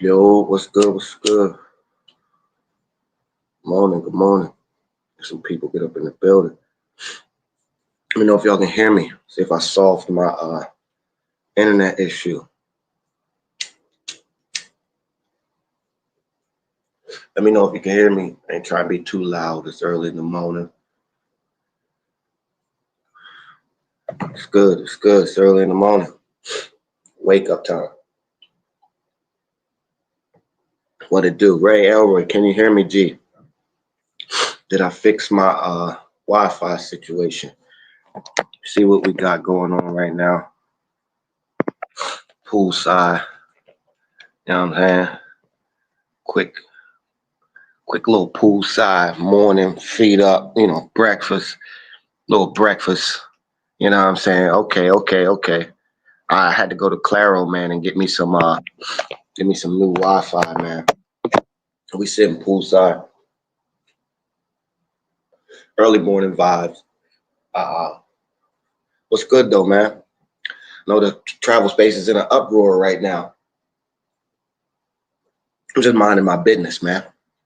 Yo, what's good? What's good? Morning, good morning. Some people get up in the building. Let me know if y'all can hear me. See if I solved my internet issue. Let me know if you can hear me. I ain't trying to be too loud. It's early in the morning. It's good. It's good. It's early in the morning. Wake up time. What it do? Ray Elroy, can you hear me, G? Did I fix my Wi-Fi situation? See what we got going on right now. Poolside. You know what I'm saying? Quick little poolside morning, feet up, breakfast, little breakfast. You know what I'm saying? Okay. I had to go to Claro, man, and get me some new Wi-Fi, man. We sitting poolside, early morning vibes. Uh, what's good though, man? I know the travel space is in an uproar right now. I'm just minding my business, man.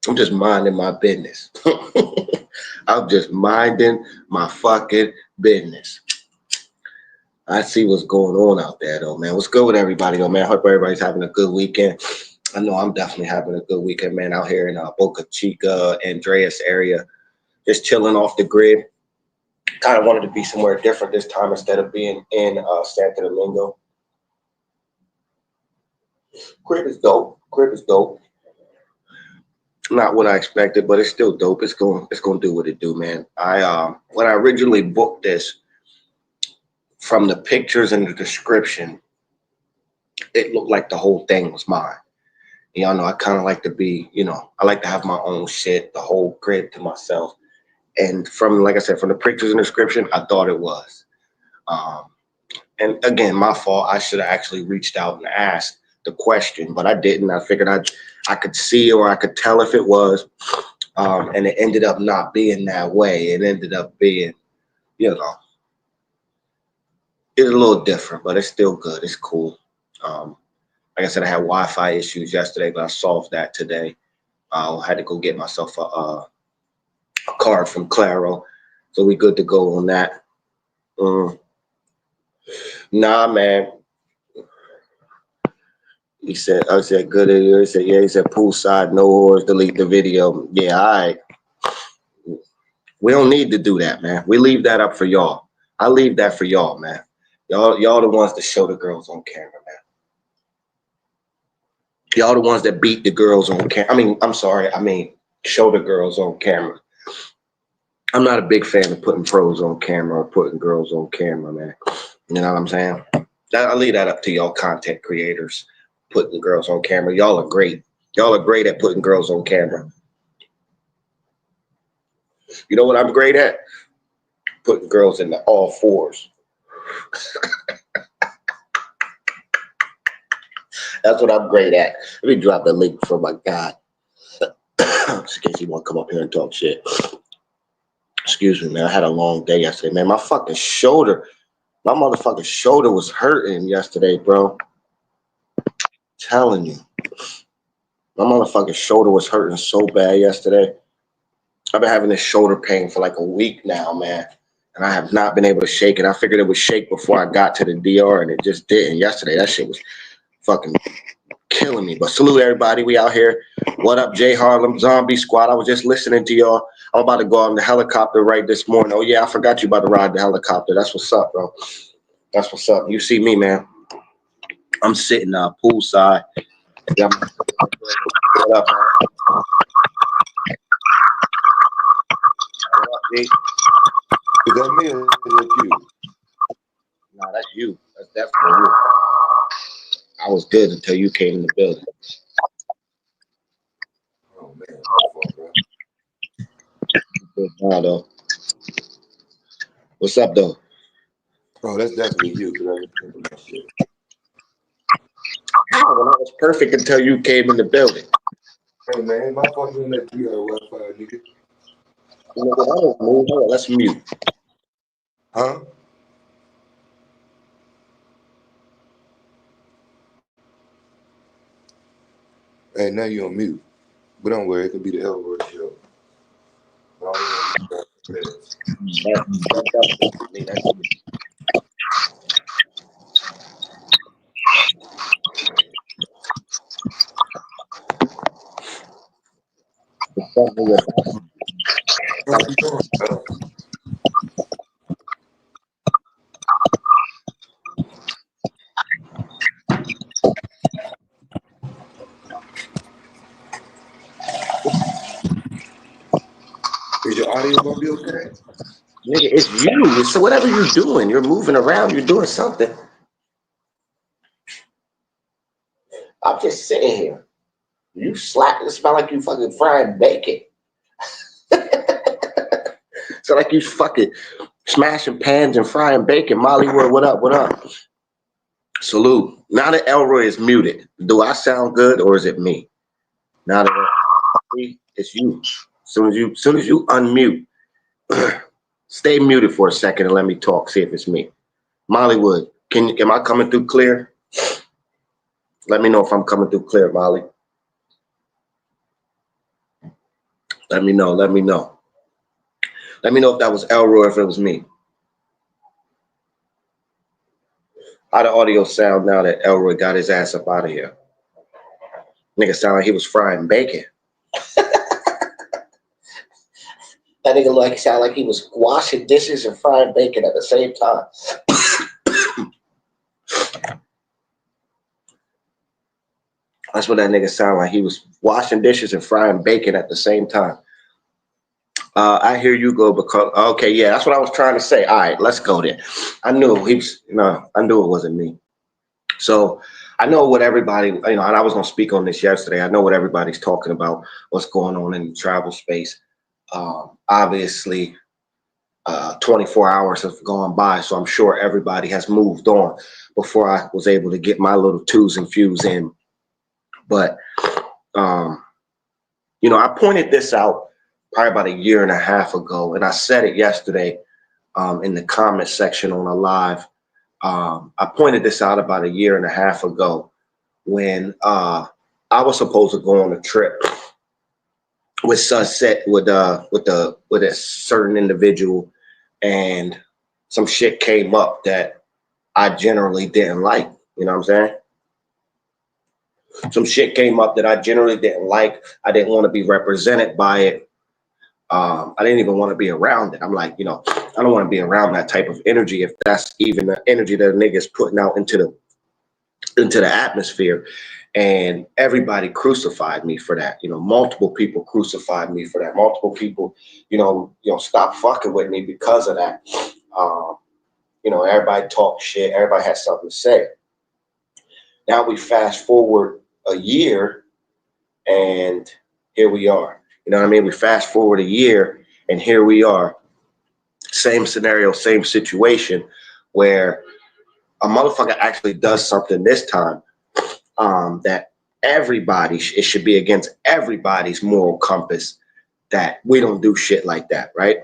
I'm just minding my business. I'm just minding my fucking business. I see what's going on out there, though, man. What's good with everybody, though, man? I hope everybody's having a good weekend. I know I'm definitely having a good weekend, man, out here in Boca Chica, Andreas area. Just chilling off the grid. Kind of wanted to be somewhere different this time instead of being in Santo Domingo. Crib is dope. Crib is dope. Not what I expected, but it's still dope. It's going to do what it do, man. When I originally booked this, from the pictures and the description, it looked like the whole thing was mine. Y'all know I kind of like to be, I like to have my own shit, the whole crib to myself. And from, like I said, from the pictures and description, I thought it was. Um, and again, my fault. I should have actually reached out and asked the question, but I didn't. I figured I could see or I could tell if it was. And it ended up not being that way. It ended up being, you know, it's a little different, but it's still good. It's cool. Like I said, I had Wi-Fi issues yesterday, but I solved that today. I had to go get myself a card from Claro, so we good to go on that. Mm. Nah, man. I said, good. He said, yeah. He said, poolside, no whores, delete the video. Yeah, all right. We don't need to do that, man. We leave that up for y'all. I leave that for y'all, man. Y'all the ones that show the girls on camera, man. Y'all the ones that beat the girls on camera. I'm sorry. Show the girls on camera. I'm not a big fan of putting pros on camera or putting girls on camera, man. You know what I'm saying? I'll leave that up to y'all content creators, putting girls on camera. Y'all are great. Y'all are great at putting girls on camera. You know what I'm great at? Putting girls in the all fours. That's what I'm great at. Let me drop the link for my guy. Just in case you want to come up here and talk shit. Excuse me, man. I had a long day yesterday, man. My motherfucking shoulder was hurting yesterday, bro. Telling you. My motherfucking shoulder was hurting so bad yesterday. I've been having this shoulder pain for like a week now, man. And I have not been able to shake it. I figured it would shake before I got to the DR, and it just didn't. Yesterday, that shit was fucking killing me. But salute everybody. We out here. What up, J Harlem Zombie Squad? I was just listening to y'all. I'm about to go on the helicopter right this morning. Oh, yeah, I forgot you about to ride the helicopter. That's what's up, bro. That's what's up. You see me, man. I'm sitting poolside. Yeah, what up, man? What up, G? Is that me or is that you? Nah, that's you. That's definitely you. I was good until you came in the building. Oh man, my fault, bro. Good now, though. What's up, though? Oh, that's definitely you. Cause I was thinking that shit. Well, I was perfect until you came in the building. Hey man, my fault you let you Wi-Fi, nigga. You know what? I don't move. Hold on, let's mute. Huh? Hey, now you on mute. But don't worry, it could be the Elroy show. Is your audio gonna be okay? Nigga, it's you. So whatever you're doing, you're moving around, you're doing something. I'm just sitting here. You slack. It smell like you fucking frying bacon. So like you fucking smashing pans and frying bacon. Mollywood, what up? What up? Salute. Now that Elroy is muted, do I sound good or is it me? Now that it's you. As soon as you unmute, stay muted for a second and let me talk. See if it's me. Mollywood, am I coming through clear? Let me know if I'm coming through clear, Molly. Let me know. Let me know. Let me know if that was Elroy or if it was me. How the audio sound now that Elroy got his ass up out of here? Nigga sound like he was frying bacon. That nigga like sound like he was washing dishes and frying bacon at the same time. That's what that nigga sound like. He was washing dishes and frying bacon at the same time. I hear you go because okay, yeah, that's what I was trying to say. All right, let's go there. I knew he was. No, I knew it wasn't me. So I know what everybody, and I was gonna speak on this yesterday. I know what everybody's talking about. What's going on in the travel space? Obviously, 24 hours have gone by, so I'm sure everybody has moved on before I was able to get my little twos and fews in. But I pointed this out probably about a year and a half ago, and I said it yesterday in the comment section on a live. I pointed this out about a year and a half ago when I was supposed to go on a trip with Sunset with a certain individual, and some shit came up that I generally didn't like. You know what I'm saying? Some shit came up that I generally didn't like. I didn't want to be represented by it. I didn't even want to be around it. I'm like, I don't want to be around that type of energy if that's even the energy that a nigga's putting out into the atmosphere. And everybody crucified me for that. Multiple people crucified me for that. Multiple people, stop fucking with me because of that. Everybody talked shit. Everybody had something to say. Now we fast forward a year, and here we are. You know what I mean? We fast forward a year, and here we are. Same scenario, same situation, where a motherfucker actually does something this time that everybody, it should be against everybody's moral compass that we don't do shit like that, right?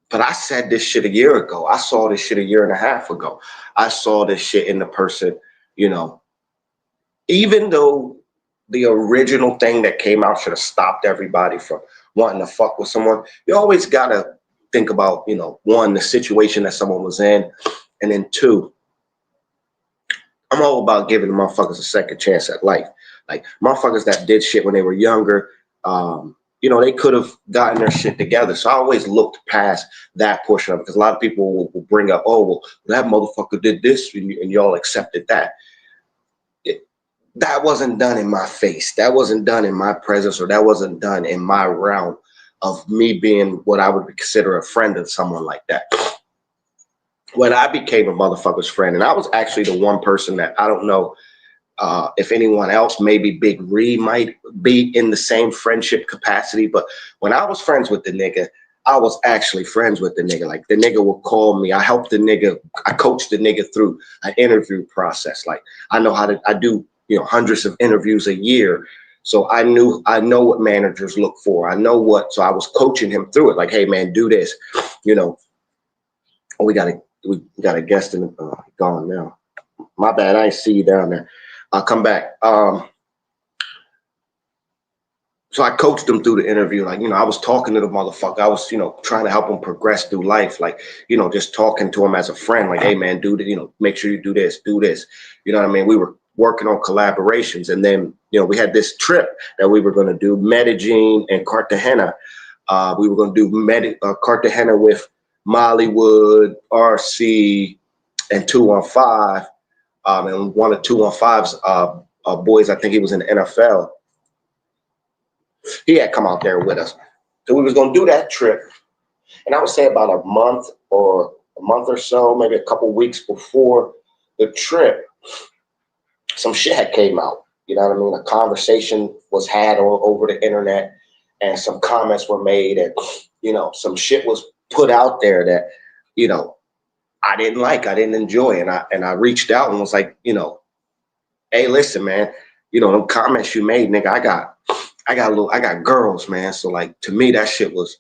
But I said this shit a year ago. I saw this shit a year and a half ago. I saw this shit in the person, even though the original thing that came out should have stopped everybody from wanting to fuck with someone, you always got to think about, one, the situation that someone was in, and then two, I'm all about giving the motherfuckers a second chance at life. Like motherfuckers that did shit when they were younger, they could have gotten their shit together. So I always looked past that portion of it, because a lot of people will bring up, oh, well, that motherfucker did this, and y'all accepted that. That wasn't done in my face. That wasn't done in my presence, or that wasn't done in my realm of me being what I would consider a friend of someone like that. When I became a motherfucker's friend, and I was actually the one person that I don't know if anyone else, maybe Big Ree might be in the same friendship capacity, but when I was friends with the nigga, I was actually friends with the nigga. Like the nigga would call me. I helped the nigga. I coached the nigga through an interview process. Like I do, hundreds of interviews a year. So I know what managers look for. So I was coaching him through it. Like, hey man, do this, we got a guest in the gone now. My bad, I ain't see you down there. I'll come back. So I coached him through the interview. Like, I was talking to the motherfucker. I was, trying to help him progress through life. Like, just talking to him as a friend. Like, hey, man, do the, make sure you do this, do this. You know what I mean? We were working on collaborations. And then, we had this trip that we were going to do, Medellin and Cartagena. We were going to do Cartagena with Mollywood, RC, and 215. And one of 215's boys, I think he was in the NFL. He had come out there with us. So we was going to do that trip. And I would say about a month or so, maybe a couple weeks before the trip, some shit had came out. You know what I mean? A conversation was had over the internet and some comments were made and, some shit was put out there that, I didn't like, I didn't enjoy. And I reached out and was like, hey, listen, man, them comments you made, nigga, I got girls, man. So like, to me, that shit was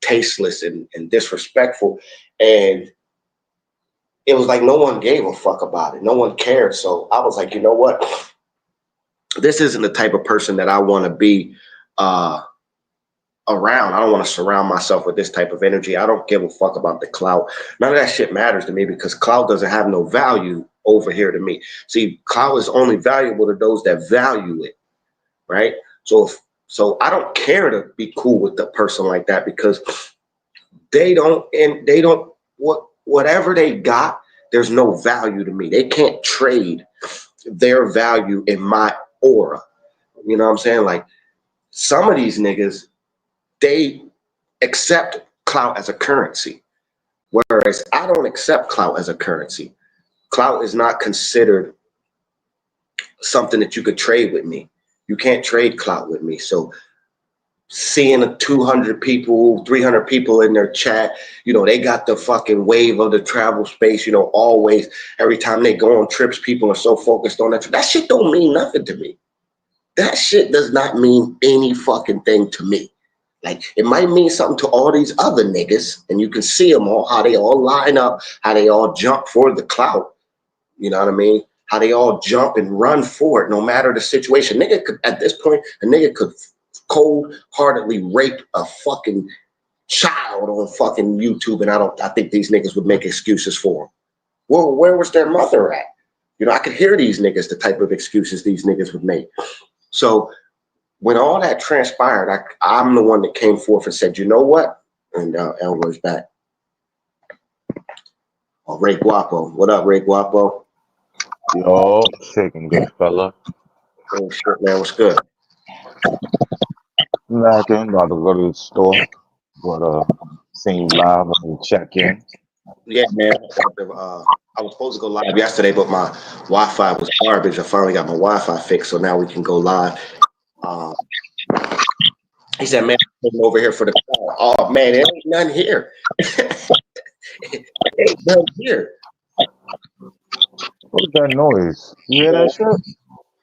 tasteless and disrespectful. And it was like, no one gave a fuck about it. No one cared. So I was like, you know what? This isn't the type of person that I want to be around. I don't want to surround myself with this type of energy. I don't give a fuck about the clout. None of that shit matters to me because clout doesn't have no value over here to me. See, clout is only valuable to those that value it. Right. So I don't care to be cool with the person like that because whatever they got, there's no value to me. They can't trade their value in my aura. You know what I'm saying? Like some of these niggas, they accept clout as a currency, whereas I don't accept clout as a currency. Clout is not considered something that you could trade with me. You can't trade clout with me. So seeing 200 people, 300 people in their chat, they got the fucking wave of the travel space, always, every time they go on trips, people are so focused on that. That shit don't mean nothing to me. That shit does not mean any fucking thing to me. Like, it might mean something to all these other niggas, and you can see them all, how they all line up, how they all jump for the clout. You know what I mean? How they all jump and run for it, no matter the situation. Nigga could, at this point, a nigga could cold-heartedly rape a fucking child on fucking YouTube, and I think these niggas would make excuses for him. Well, where was their mother at? I could hear these niggas, the type of excuses these niggas would make. So when all that transpired, I'm the one that came forth and said, you know what? And Elroy's back. Oh, Ray Guapo. What up, Ray Guapo? Yo, shaking good fella. Oh shit, man, what's good? Knocking, about to go to the store, but seeing you live and check in. Yeah, man. I was supposed to go live yesterday, but my Wi-Fi was garbage. I finally got my Wi-Fi fixed, so now we can go live. He said, "Man, I'm over here for the call." Oh man, there ain't none here. Ain't none here. What's that noise? You hear that shit?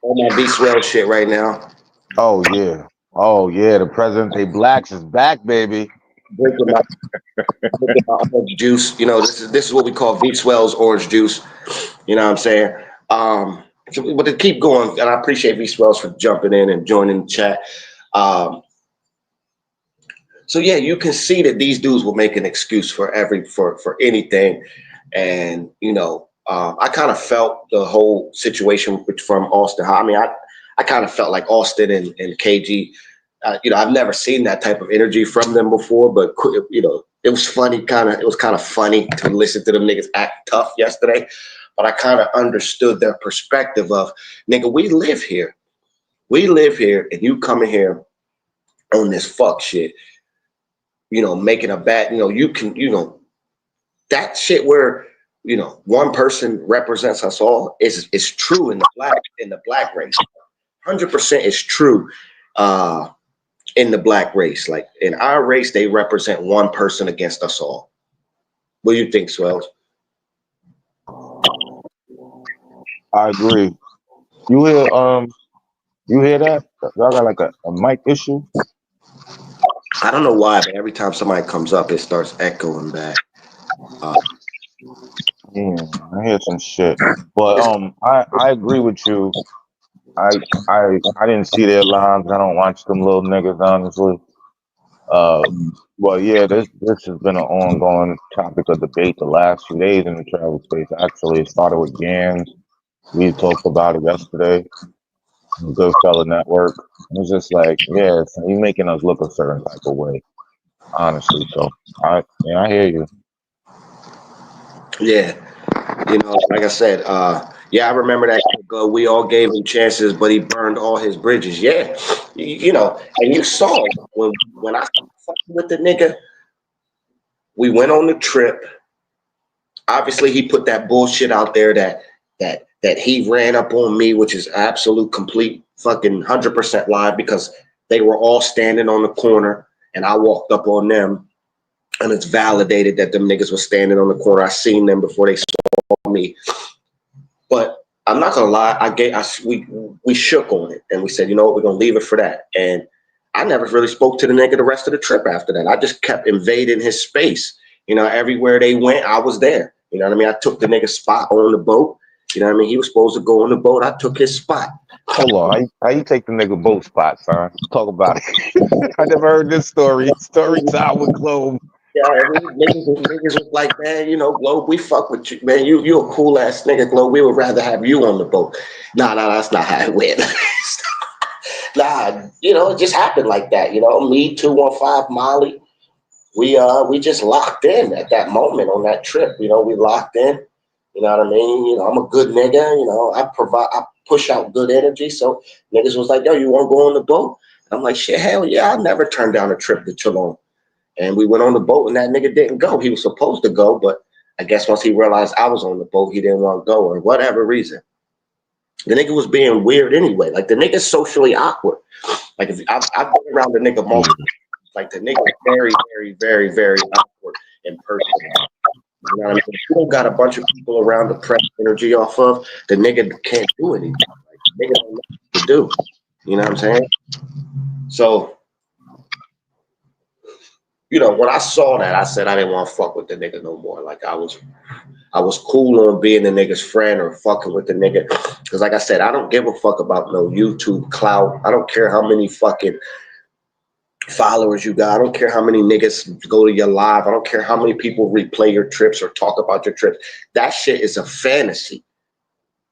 On my V-Swell shit right now. Oh yeah, the Presidente Blacks is back, baby. Drinking my orange juice. This is what we call V-Swell's orange juice. You know what I'm saying? But to keep going, and I appreciate V-Swells for jumping in and joining the chat. So yeah, you can see that these dudes will make an excuse for anything, and I kind of felt the whole situation from Austin. I mean, I kind of felt like Austin and KG. I've never seen that type of energy from them before, but it was funny. It was kind of funny to listen to them niggas act tough yesterday. But I kind of understood their perspective of, nigga, we live here, and you coming here on this fuck shit. Making a bad. You can. That shit where one person represents us all is true in the black race. 100% is true. In the black race, like in our race, they represent one person against us all. What do you think, Swells? I agree. You hear that? Y'all got like a mic issue? I don't know why, but every time somebody comes up, it starts echoing back. Yeah, I hear some shit. But I agree with you. I didn't see their lives. I don't watch them little niggas, honestly. Uh, well, yeah, this has been an ongoing topic of debate the last few days in the travel space. Actually, it started with Gans. We talked about it yesterday. The Goodfella Network. It's just like, yeah, you making us look a certain type of way, honestly. So I hear you. Yeah, like I said, yeah, I remember that shit go. We all gave him chances, but he burned all his bridges. Yeah, and you saw it when I started fucking with the nigga. We went on the trip. Obviously, he put that bullshit out there that he ran up on me, which is absolute, complete, fucking 100% lie because they were all standing on the corner and I walked up on them, and it's validated that them niggas were standing on the corner. I seen them before they saw me. But I'm not gonna lie, we shook on it and we said, you know what, we're gonna leave it for that. And I never really spoke to the nigga the rest of the trip after that. I just kept invading his space. Everywhere they went, I was there. You know what I mean? I took the nigga's spot on the boat. You know what I mean? He was supposed to go on the boat. I took his spot. Hold on, how you take the nigga both spots, son? Talk about it. I never heard this story. Story time with Globe. Yeah, niggas was like, man, Globe, we fuck with you, man. You a cool ass nigga, Globe. We would rather have you on the boat. Nah, that's not how it went. Nah, it just happened like that. Me, 215, Molly. We just locked in at that moment on that trip. We locked in. You know what I mean? I'm a good nigga. I push out good energy. So niggas was like, yo, you want to go on the boat? I'm like, shit, hell yeah, I never turned down a trip to Toulon. And we went on the boat, and that nigga didn't go. He was supposed to go, but I guess once he realized I was on the boat, he didn't want to go, or whatever reason. The nigga was being weird anyway. Like the nigga's socially awkward. Like if I've been around the nigga multiple. Like the nigga is very, very, very, very awkward in person. You know what I mean? If you don't got a bunch of people around to press energy off of, the nigga can't do anything. Like, the nigga don't know what to do. You know what I'm saying? So, when I saw that, I said I didn't want to fuck with the nigga no more. Like I was cool on being the nigga's friend or fucking with the nigga. Because like I said, I don't give a fuck about no YouTube clout. I don't care how many fucking followers you got. I don't care how many niggas go to your live. I don't care how many people replay your trips or talk about your trips. That shit is a fantasy.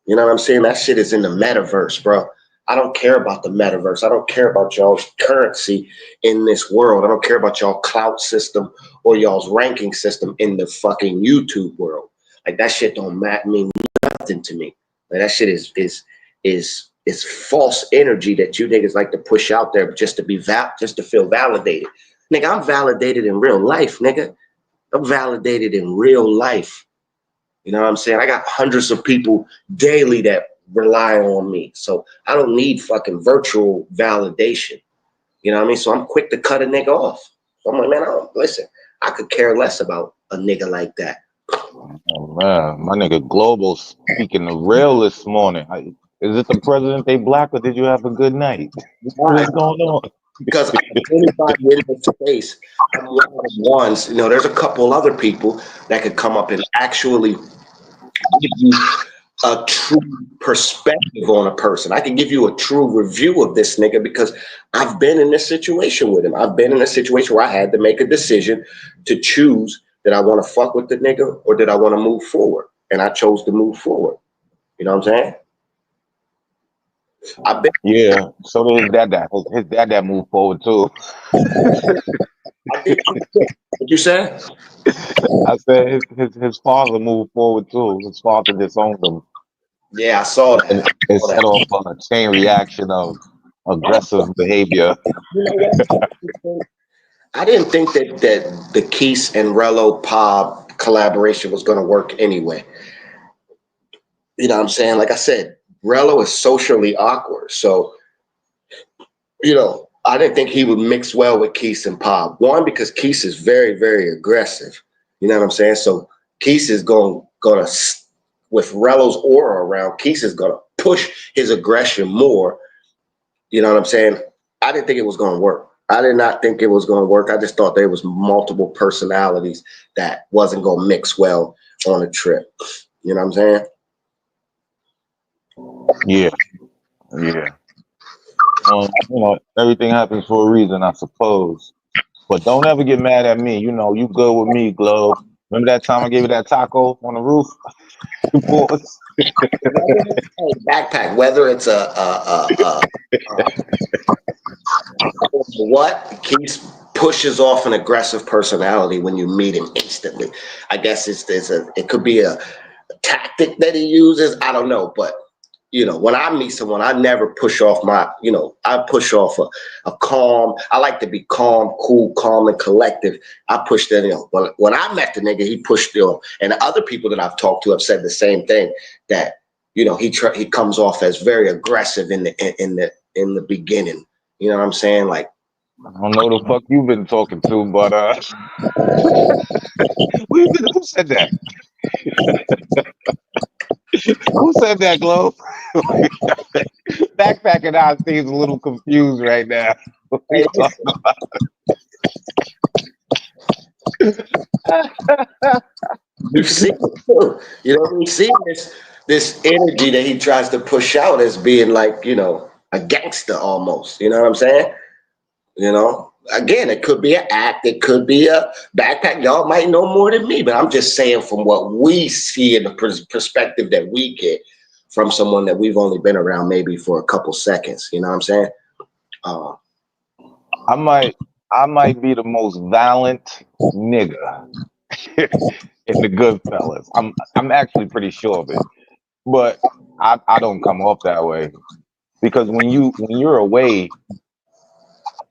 You know what I'm saying? That shit is in the metaverse, bro. I don't care about the metaverse. I don't care about y'all's currency in this world. I don't care about y'all clout system or y'all's ranking system in the fucking YouTube world. Like that shit don't mean nothing to me. Like that shit is false energy that you niggas like to push out there just to feel validated. Nigga, I'm validated in real life, nigga. I'm validated in real life. You know what I'm saying? I got hundreds of people daily that rely on me. So I don't need fucking virtual validation. You know what I mean? So I'm quick to cut a nigga off. So I'm like, man, listen, I could care less about a nigga like that. Oh man, my nigga Global speaking the real this morning. Is it the president they black or did you have a good night? What's going on? Because anybody in the space, I'm one of the ones, there's a couple other people that could come up and actually give you a true perspective on a person. I can give you a true review of this nigga because I've been in this situation with him. I've been in a situation where I had to make a decision to choose that I want to fuck with the nigga or did I want to move forward? And I chose to move forward. You know what I'm saying? I've been. Yeah. So did his dad moved forward too. I did. What you say? I said his father moved forward too. His father disowned him. Yeah, I saw And that. it set off a chain reaction of aggressive behavior. You know what? I didn't think that the Keese and Rello Pop collaboration was going to work anyway. You know what I'm saying? Like I said, Rello is socially awkward. So, I didn't think he would mix well with Keese and Pop. One, because Keese is very, very aggressive. You know what I'm saying? So Keese is gonna with Rello's aura around, Keese is gonna push his aggression more. You know what I'm saying? I didn't think it was gonna work. I did not think it was gonna work. I just thought there was multiple personalities that wasn't gonna mix well on a trip. You know what I'm saying? Yeah, yeah. Everything happens for a reason, I suppose. But don't ever get mad at me. You good with me, Globe. Remember that time I gave you that taco on the roof? Pause. Backpack, whether it's what Keith pushes off an aggressive personality when you meet him instantly. I guess it could be a tactic that he uses. I don't know, but when I meet someone, I never push off I push off a calm. I like to be calm, cool, calm, and collective. I push that in. When I met the nigga, he pushed it, and the other people that I've talked to have said the same thing, that he comes off as very aggressive in the beginning. You know what I'm saying? Like, I don't know the fuck you've been talking to, but who said that? Who said that, Globe? Backpack and I seems a little confused right now. What we talking about? we've seen it too. We've seen this energy that he tries to push out as being like, a gangster almost. You know what I'm saying? Again, it could be an act, it could be a backpack. Y'all might know more than me, but I'm just saying from what we see in the perspective that we get from someone that we've only been around maybe for a couple seconds. You know what I'm saying? I might be the most violent nigga in the Goodfellas. I'm actually pretty sure of it, but I don't come off that way because when you're away,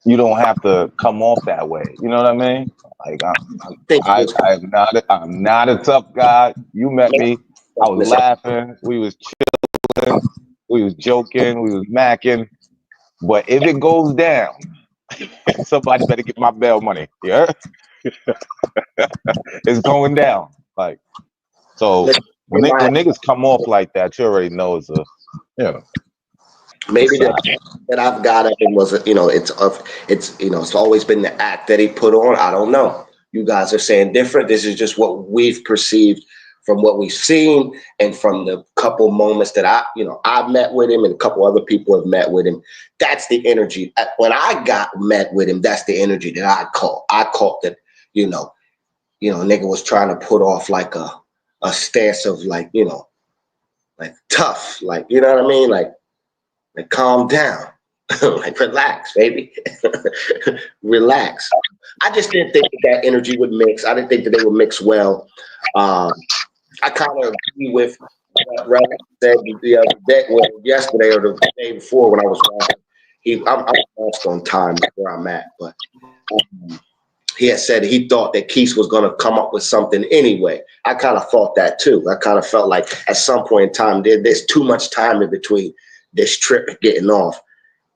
you don't have to come off that way. You know what I mean? Like I'm not a tough guy. You met me. I was laughing. We was chilling. We was joking. We was macking. But if it goes down, somebody better get my bail money. Yeah, it's going down. Like so. When niggas come off like that, you already know it's maybe that I've got of him was it's always been the act that he put on. I don't know. You guys are saying different. This is just what we've perceived from what we've seen and from the couple moments that I've met with him and a couple other people have met with him. That's the energy. When I got met with him, that's the energy that I caught. I caught that, nigga was trying to put off like a stance of like tough, like, you know what I mean? Like calm down. Like relax, baby. Relax. I just didn't think that energy would mix. I didn't think that they would mix well. I kind of agree with what Ralph said the other day, yesterday or the day before when I was watching. I'm lost on time where I'm at, but he had said he thought that Keith was going to come up with something anyway. I kind of thought that too. I kind of felt like at some point in time, there's too much time in between this trip getting off.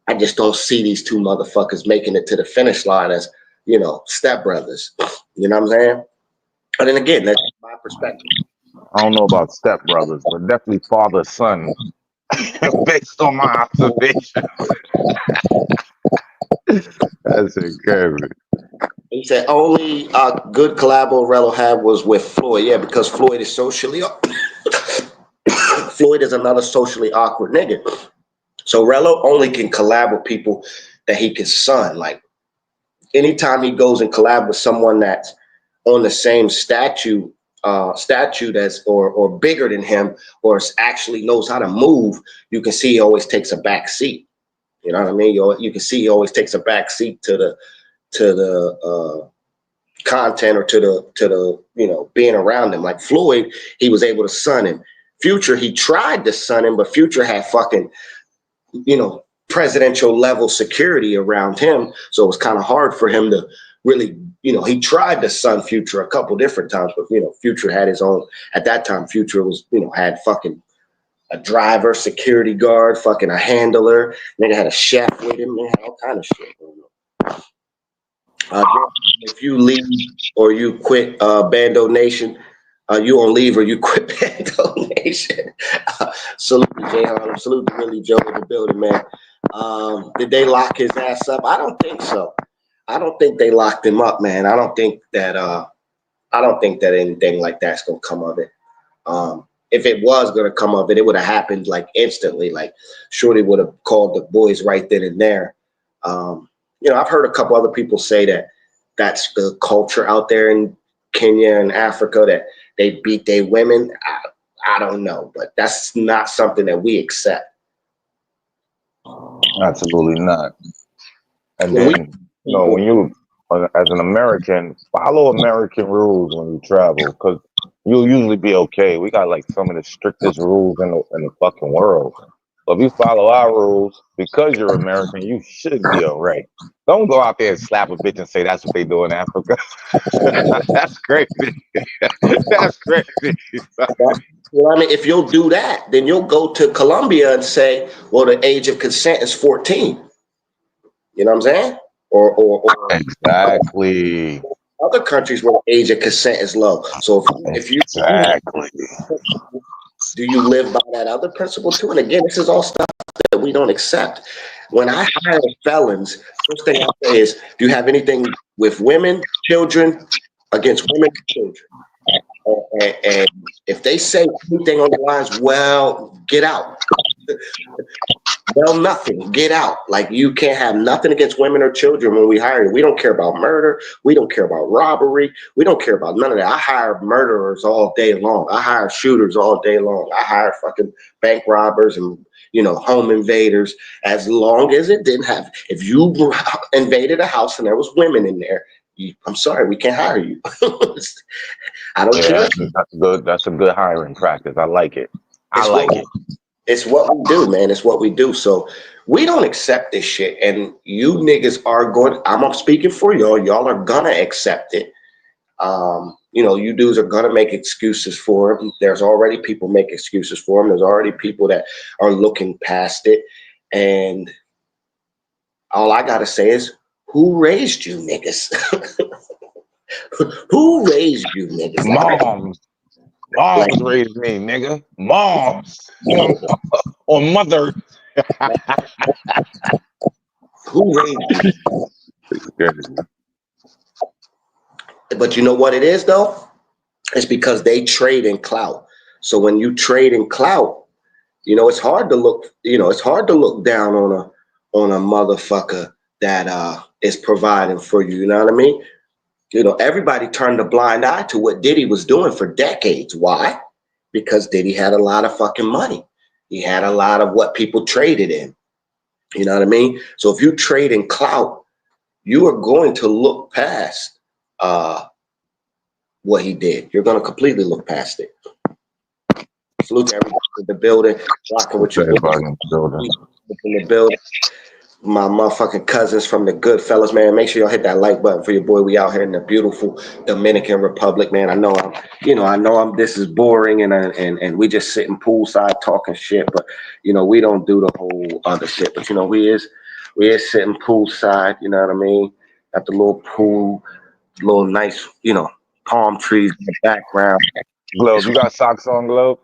I just don't see these two motherfuckers making it to the finish line as, stepbrothers. You know what I'm saying? But then again, that's my perspective. I don't know about stepbrothers, but definitely father son, based on my observation. That's incredible. He said only good collabo Rello had was with Floyd. Yeah, because Floyd is Floyd is another socially awkward nigga. So Rello only can collab with people that he can son. Like anytime he goes and collab with someone that's on the same statute as or bigger than him or actually knows how to move, you can see he always takes a back seat. You know what I mean? You can see he always takes a back seat to the content or to the being around him. Like Floyd, he was able to son him. Future, he tried to son him, but Future had fucking presidential level security around him, so it was kind of hard for him to really, he tried to son Future a couple different times, but Future had his own. At that time, Future was had fucking a driver, security guard, fucking a handler. Nigga had a chef with him. They had all kind of shit going on. If you leave or you quit Bando Nation, you on leave or you quit Bando Nation. Salute to Jay Harlem. Salute to Willie Joe in the building, man. Did they lock his ass up? I don't think so. I don't think they locked him up, man. I don't think that I don't think that anything like that's gonna come of it. If it was gonna come of it, it would have happened like instantly. Like Shorty would have called the boys right then and there. I've heard a couple other people say that that's the culture out there in Kenya and Africa, that they beat their women. I don't know, but that's not something that we accept. Absolutely not. And When we then, when you, as an American, follow American rules when you travel, because you'll usually be okay. We got like some of the strictest rules in the fucking world. So if you follow our rules, because you're American, you should be all right. Don't go out there and slap a bitch and say that's what they do in Africa. That's crazy. That's crazy. Well, I mean, if you'll do that, then you'll go to Colombia and say, well, the age of consent is 14. You know what I'm saying? Or Exactly. other countries where the age of consent is low. So if you Exactly. do you live by that other principle too? And again, this is all stuff that we don't accept. When I hire felons, first thing I say is, do you have anything with women, children, against women, children? And if they say anything on the lines, well, get out. Well, nothing. Get out. Like, you can't have nothing against women or children when we hire you. We don't care about murder. We don't care about robbery. We don't care about none of that. I hire murderers all day long. I hire shooters all day long. I hire fucking bank robbers and home invaders. As long as it didn't have, if you invaded a house and there was women in there, I'm sorry, we can't hire you. I don't care. That's good. That's a good hiring practice. I like it. I like it. It's what we do, man. It's what we do. So we don't accept this shit. And you niggas are going, I'm speaking for y'all. Y'all are gonna accept it. You dudes are gonna make excuses for him. There's already people make excuses for him. There's already people that are looking past it. And all I gotta say is, who raised you niggas? Who raised you niggas? Moms raised me, nigga. Moms. Or mother. Who raised you? But you know what it is, though? It's because they trade in clout. So when you trade in clout, it's hard to look, it's hard to look down on a motherfucker that is providing for you. You know what I mean? Everybody turned a blind eye to what Diddy was doing for decades. Why? Because Diddy had a lot of fucking money. He had a lot of what people traded in. You know what I mean? So if you trade in clout, you are going to look past what he did. You're going to completely look past it. Salute to everybody in the building. Rocking with you. Everybody in the building. My motherfucking cousins from the good fellas, man. Make sure y'all hit that like button for your boy. We out here in the beautiful Dominican Republic, man. I know this is boring and we just sitting poolside talking shit, but we don't do the whole other shit. But we is sitting poolside, you know what I mean? Got the little pool, little nice, palm trees in the background. Globe, you got socks on, Globe?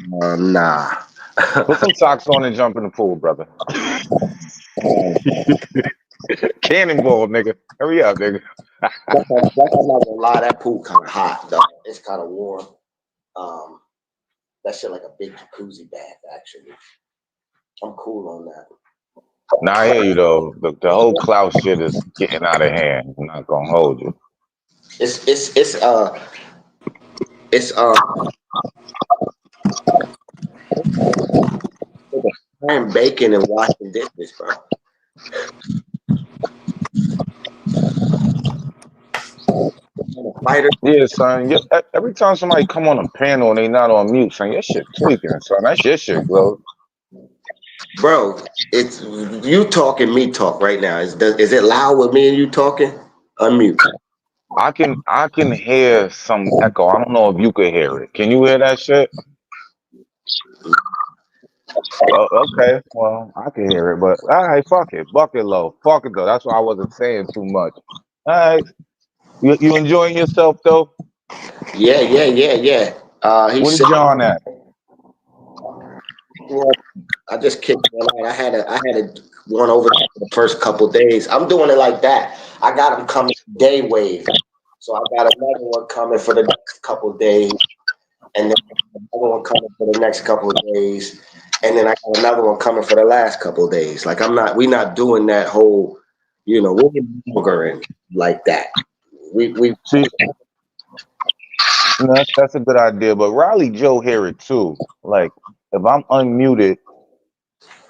Nah. Put some socks on and jump in the pool, brother. Cannonball, nigga. Hurry up, nigga. I'm not gonna lie, that pool kind of hot, though. It's kind of warm. That shit like a big jacuzzi bath, actually. I'm cool on that. Now I hear you though. The whole clout shit is getting out of hand. I'm not gonna hold you. It's I'm baking and washing dishes, bro. Yeah, son. Every time somebody come on a panel and they not on mute, son, your shit tweaking, son. That's your shit, Globe. Bro, it's you talking, me talk right now. Is it loud with me and you talking? Unmute. I can hear some echo. I don't know if you could hear it. Can you hear that shit? Okay, well, I can hear it, but all right, fuck it. Bucket low. Fuck it though. That's why I wasn't saying too much. All right. You enjoying yourself though? Yeah. Where's John at? Well, I just kicked one out. I had a one over the first couple days. I'm doing it like that. I got them coming day wave. So I got another one coming for the next couple of days, and then another one coming for the next couple of days, and then I got another one coming for the last couple of days. Like we're not doing that whole, we're longer and like that. We See, that's a good idea, but Riley Joe hear it too. Like if I'm unmuted,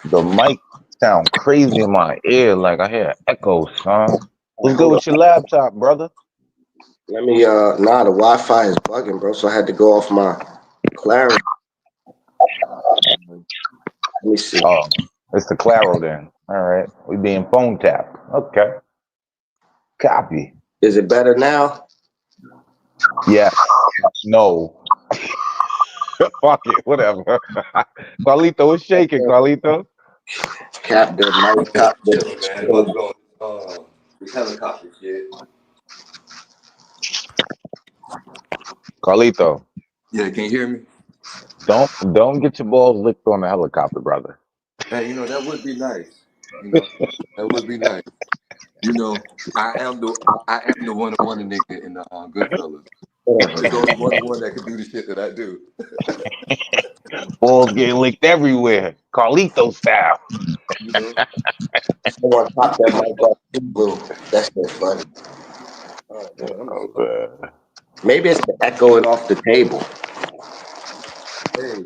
the mic sound crazy in my ear. Like I hear echo, son. What's good hold on. with your laptop, brother? Let me the Wi-Fi is bugging, bro. So I had to go off my Claro. Let me see. Oh, it's the Claro then. All right, we being phone tapped. Okay, copy. Is it better now? Yeah, no. Fuck it, whatever. Carlito is shaking. Carlito. Cap the mic, Man, cop the. chilling, man. What's going on? This helicopter shit. Carlito. Yeah, can you hear me? Don't get your balls licked on the helicopter, brother. Hey, that would be nice. That would be nice. I am the one nigga in the Goodfellas. There's only one that can do the shit that I do. Balls getting licked everywhere. Carlito style. You know. Someone pop that mic off blue. That's so funny. Oh man, I'm Oh, so man. Maybe it's the echoing off the table. hey.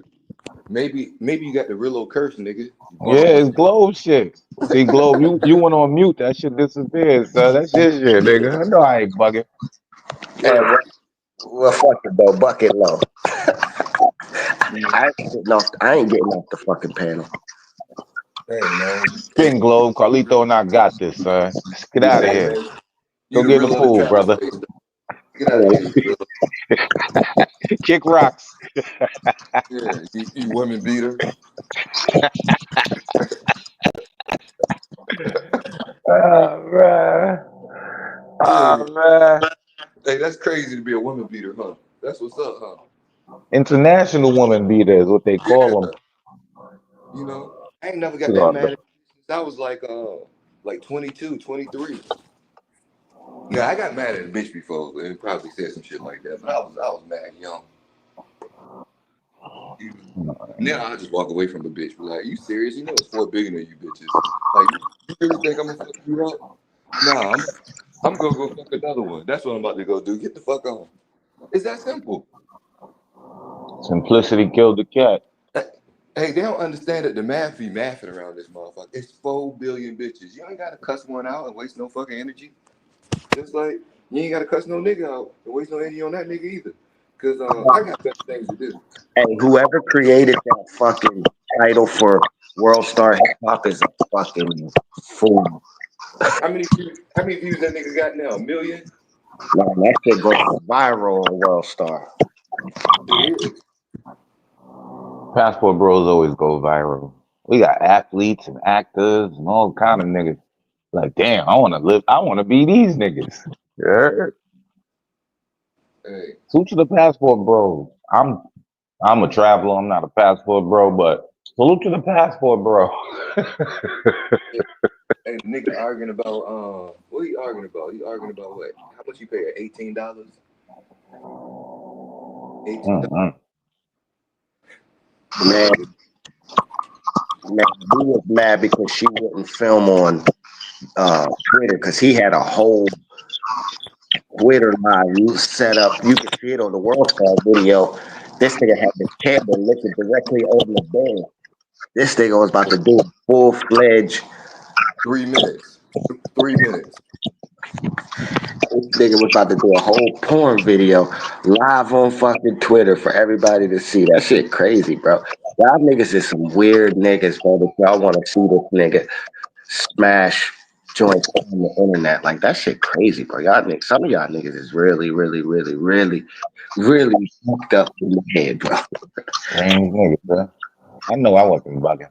Maybe you got the real old curse, nigga. You Yeah, bumping it's this. Globe shit. See, Globe, you went on mute. That shit disappeared, son. That's his shit, nigga. I know I ain't bugging. And well, fuck it though. Bucket low. You I ain't getting off the fucking panel. Hey man, Spin Globe, Carlito and I got this, son. Let's get out of hey here. man, you Go the get in the real of the pool, trapper brother. space. Get out of here, you real. Kick rocks. Yeah, you women beater. Oh, man. Yeah. Oh, man. Hey, that's crazy to be a woman beater, huh? That's what's up, huh? International woman beater is what they call them. Yeah. I ain't never got that mad at since I was like 22, 23. Yeah, I got mad at a bitch before and probably said some shit like that, but I was mad young. You know? Now I just walk away from the bitch. Be like, you serious? You know it's 4 billion of you bitches. Like, you really think I'm gonna fuck you up? Nah, I'm gonna go fuck another one. That's what I'm about to go do. Get the fuck on. It's that simple. Simplicity killed the cat. Hey, they don't understand that the math be mathing around this motherfucker. It's 4 billion bitches. You ain't gotta cuss one out and waste no fucking energy. Just like you ain't gotta cuss no nigga out and waste no energy on that nigga either. Cause I got better things to do. Hey, whoever created that fucking title for World Star Hip Hop is a fucking fool. How many views that nigga got now? 1 million? Man, that shit goes viral on World Star. It is. Passport bros always go viral. We got athletes and actors and all kind of niggas. Like, damn, I want to be these niggas. Yeah. Hey, Salute to the passport bros. I'm a traveler. I'm not a passport bro, but salute to the passport bro. hey, the nigga arguing about what he arguing about? He arguing about what? How much you pay her? $18? $18. Mm-mm. Man, man, he was mad because she wouldn't film on Twitter because he had a whole Twitter live set up. You can see it on the World Star video. This nigga had the camera looking directly over the bed. This nigga was about to do a full fledged. 3 minutes. 3 minutes. This nigga was about to do a whole porn video live on fucking Twitter for everybody to see. That shit crazy, bro. Y'all niggas is some weird niggas, bro. That y'all want to see this nigga smash joints on the internet. Like that shit crazy, bro. Y'all niggas, some of y'all niggas is really, really, really, really, really fucked up in the head, bro. Strange niggas, bro. I know I wasn't bugging.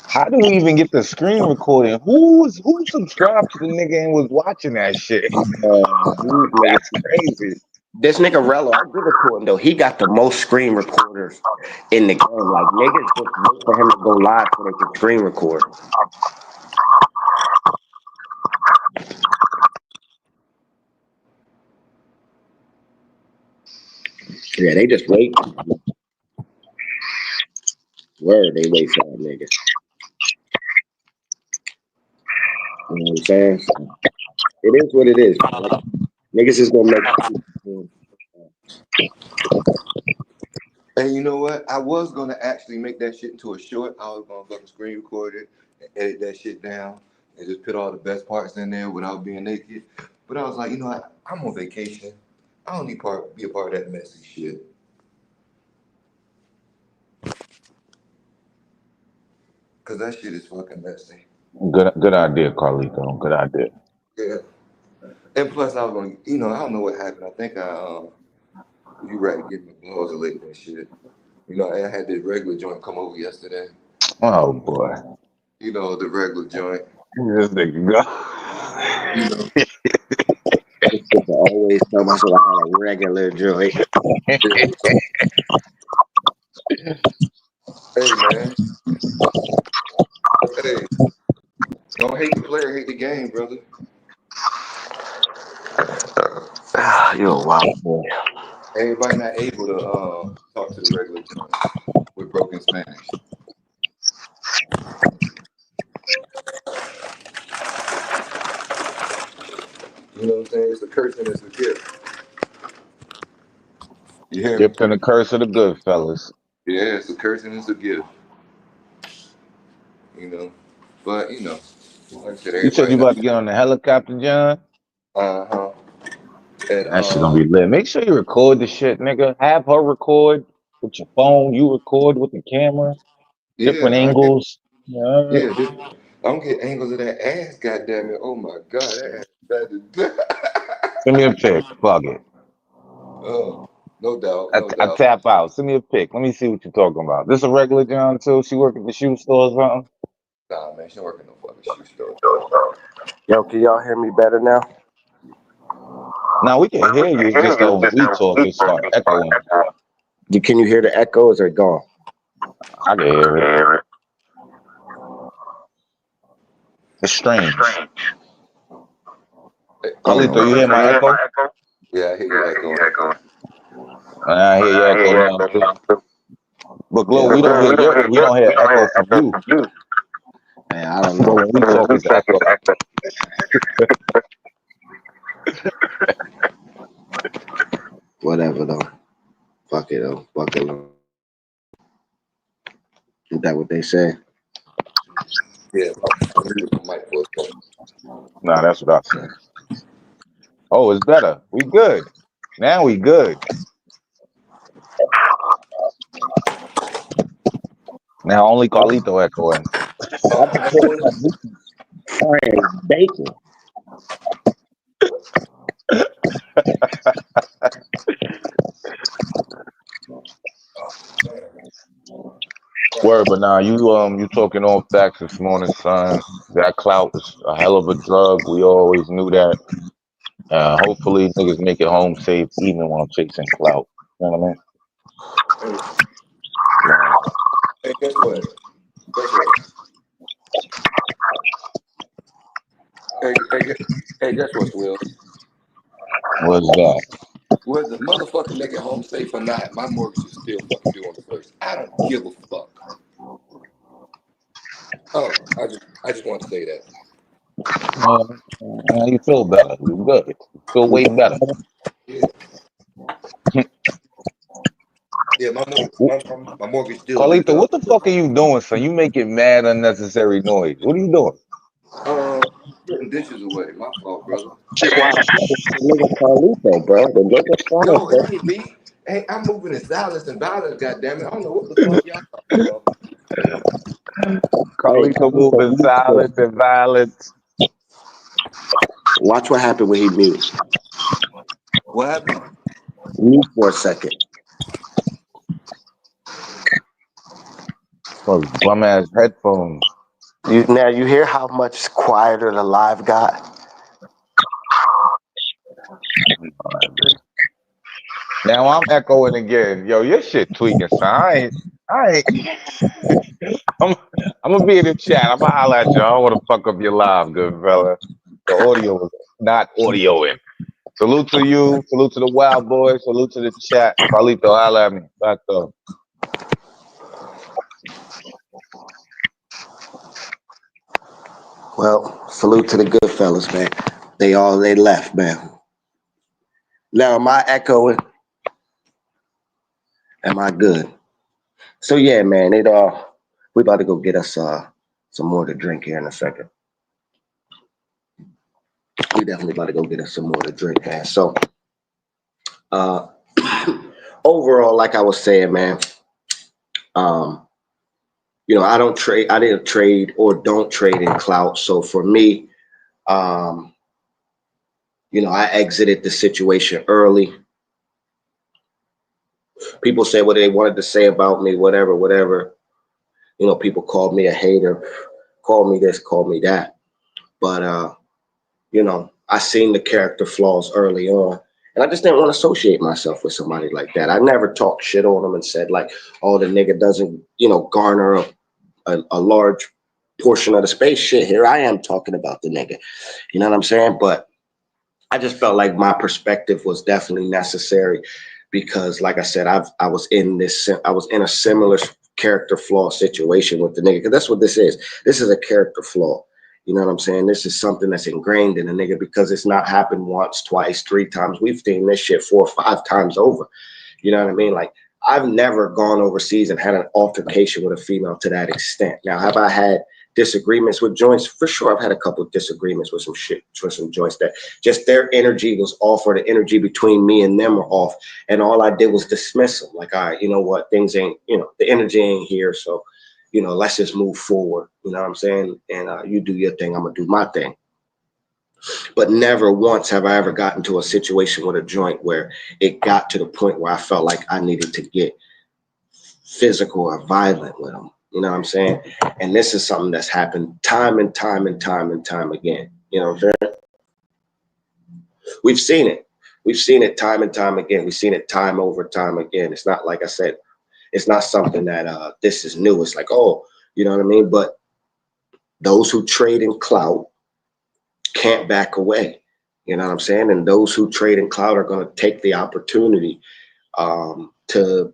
How do we even get the screen recording? Who subscribed to the nigga and was watching that shit? These niggas, That's crazy. this nigga Rello, I give it to him though. He got the most screen recorders in the game. Like niggas just wait for him to go live so they can screen record. Yeah, they just wait. Word, they wait for that nigga. You know what I'm saying? So, it is what it is. Niggas is gonna make. And you know what? I was gonna actually make that shit into a short. I was gonna fucking screen record it and edit that shit down and just put all the best parts in there without being naked. But I was like, you know what? I'm on vacation. I don't need be a part of that messy shit. Cause that shit is fucking messy. Good idea, Carlito. Good idea. Yeah. And plus I was gonna, I don't know what happened. I think you ready to get my balls licked and shit. I had this regular joint come over yesterday. Oh boy. The regular joint. This nigga go. You know. This shit always tell myself I had a regular joint. Hey man. Hey. Don't hate the player, hate the game, brother. You're a wild boy. Everybody not able to talk to the regular joint with broken Spanish. You know what I'm saying? It's a curse and it's a gift. You hear me? Gift and the curse of the good fellas. Yeah, it's a curse and it's a gift. But like I said, You said everybody you not. about to get on the helicopter, John? Uh-huh. And That shit gonna be lit. Make sure you record the shit, nigga. Have her record with your phone. You record with the camera. Different yeah, angles. Yeah. I'm getting angles of that ass, goddamn it. Oh my god, that ass. Send me a pic. Fuck it. Oh, no doubt, no I doubt. tap out. Send me a pic. Let me see what you're talking about. This a regular John too? She work at the shoe store or something? Nah, man, she don't work in no fucking shoe store. Yo, can y'all hear me better now? Now we can hear you. It's just that when we talk, it start echoing. Can you hear the echoes or gone? I can hear it. It's strange. Carlito, you hear my echo? Yeah, I hear you echoing. I hear your echo now too. But Glow, we don't hear echo from you. Man, I don't So know. when we talk, it's echo. Whatever though. Fuck it though. Fuck it though. Is that what they say? Yeah, my mic was going. Nah, that's what I said. Oh, it's better. We good. Now we good. Now only Carlito echoing. Bacon. Word, but nah, you talking all facts this morning, son. That clout is a hell of a drug. We always knew that. Hopefully niggas make it home safe even while chasing clout. You know what I mean? Hey, guess what? Hey, guess what, Will? What's that? Whether the motherfucker make it home safe or not, my mortgage is still fucking due on the first. I don't give a fuck. Oh, I just want to say that. You feel better. You good. You feel way better. Yeah, yeah, my mortgage still due Carlito, though. what the fuck are you doing, son? You making mad unnecessary noise. What are you doing? Putting dishes away. My fault, brother. Nigga Carlito, bro. The nigga Yo, Carlito. it ain't me. Hey, I'm moving in silence and violence, goddammit. I don't know what the fuck y'all talking about. Carlito moving silent and violent. Watch what happened when he mute. What happened? Mute for a second. Those bum ass headphones. Now you hear how much quieter the live got? Now I'm echoing again. Yo, your shit tweaking, son. I ain't. I'm gonna be in the chat. I'm gonna holler at you. I don't want to fuck up your live, good fella. The audio was not audioing. Salute to you. Salute to the Wild Boys. Salute to the chat. Carlito, holla at me. Back up. Well, salute to the good fellas, man. They left, man. Now, am I echoing? Am I good? So yeah, man, we about to go get us some more to drink here in a second. We definitely about to go get us some more to drink, man. So uh overall, like I was saying, man, um, I didn't trade or don't trade in clout. So for me, um, I exited the situation early. People say what they wanted to say about me, whatever, whatever. People called me a hater, called me this, called me that. But I seen the character flaws early on. And I just didn't want to associate myself with somebody like that. I never talked shit on them and said like, oh, the nigga doesn't, garner a large portion of the space. Shit, here I am talking about the nigga. You know what I'm saying? But I just felt like my perspective was definitely necessary because, like I said, I was in a similar character flaw situation with the nigga, because that's what this is. This is a character flaw. You know what I'm saying? This is something that's ingrained in a nigga because it's not happened once, twice, three times. We've seen this shit 4 or 5 times over. You know what I mean? Like, I've never gone overseas and had an altercation with a female to that extent. Now, have I had disagreements with joints? For sure, I've had a couple of disagreements with some joints that just their energy was off, or the energy between me and them were off, and all I did was dismiss them. Like, all right, you know what? Things ain't, the energy ain't here, so let's just move forward. You know what I'm saying? And you do your thing, I'm gonna do my thing. But never once have I ever gotten to a situation with a joint where it got to the point where I felt like I needed to get physical or violent with them. You know what I'm saying? And this is something that's happened time and time and time and time again. You know what I'm saying? We've seen it. We've seen it time and time again. We've seen it time over time again. It's not, like I said, it's not something that this is new. It's like, oh, you know what I mean? But those who trade in clout can't back away. You know what I'm saying? And those who trade in clout are going to take the opportunity to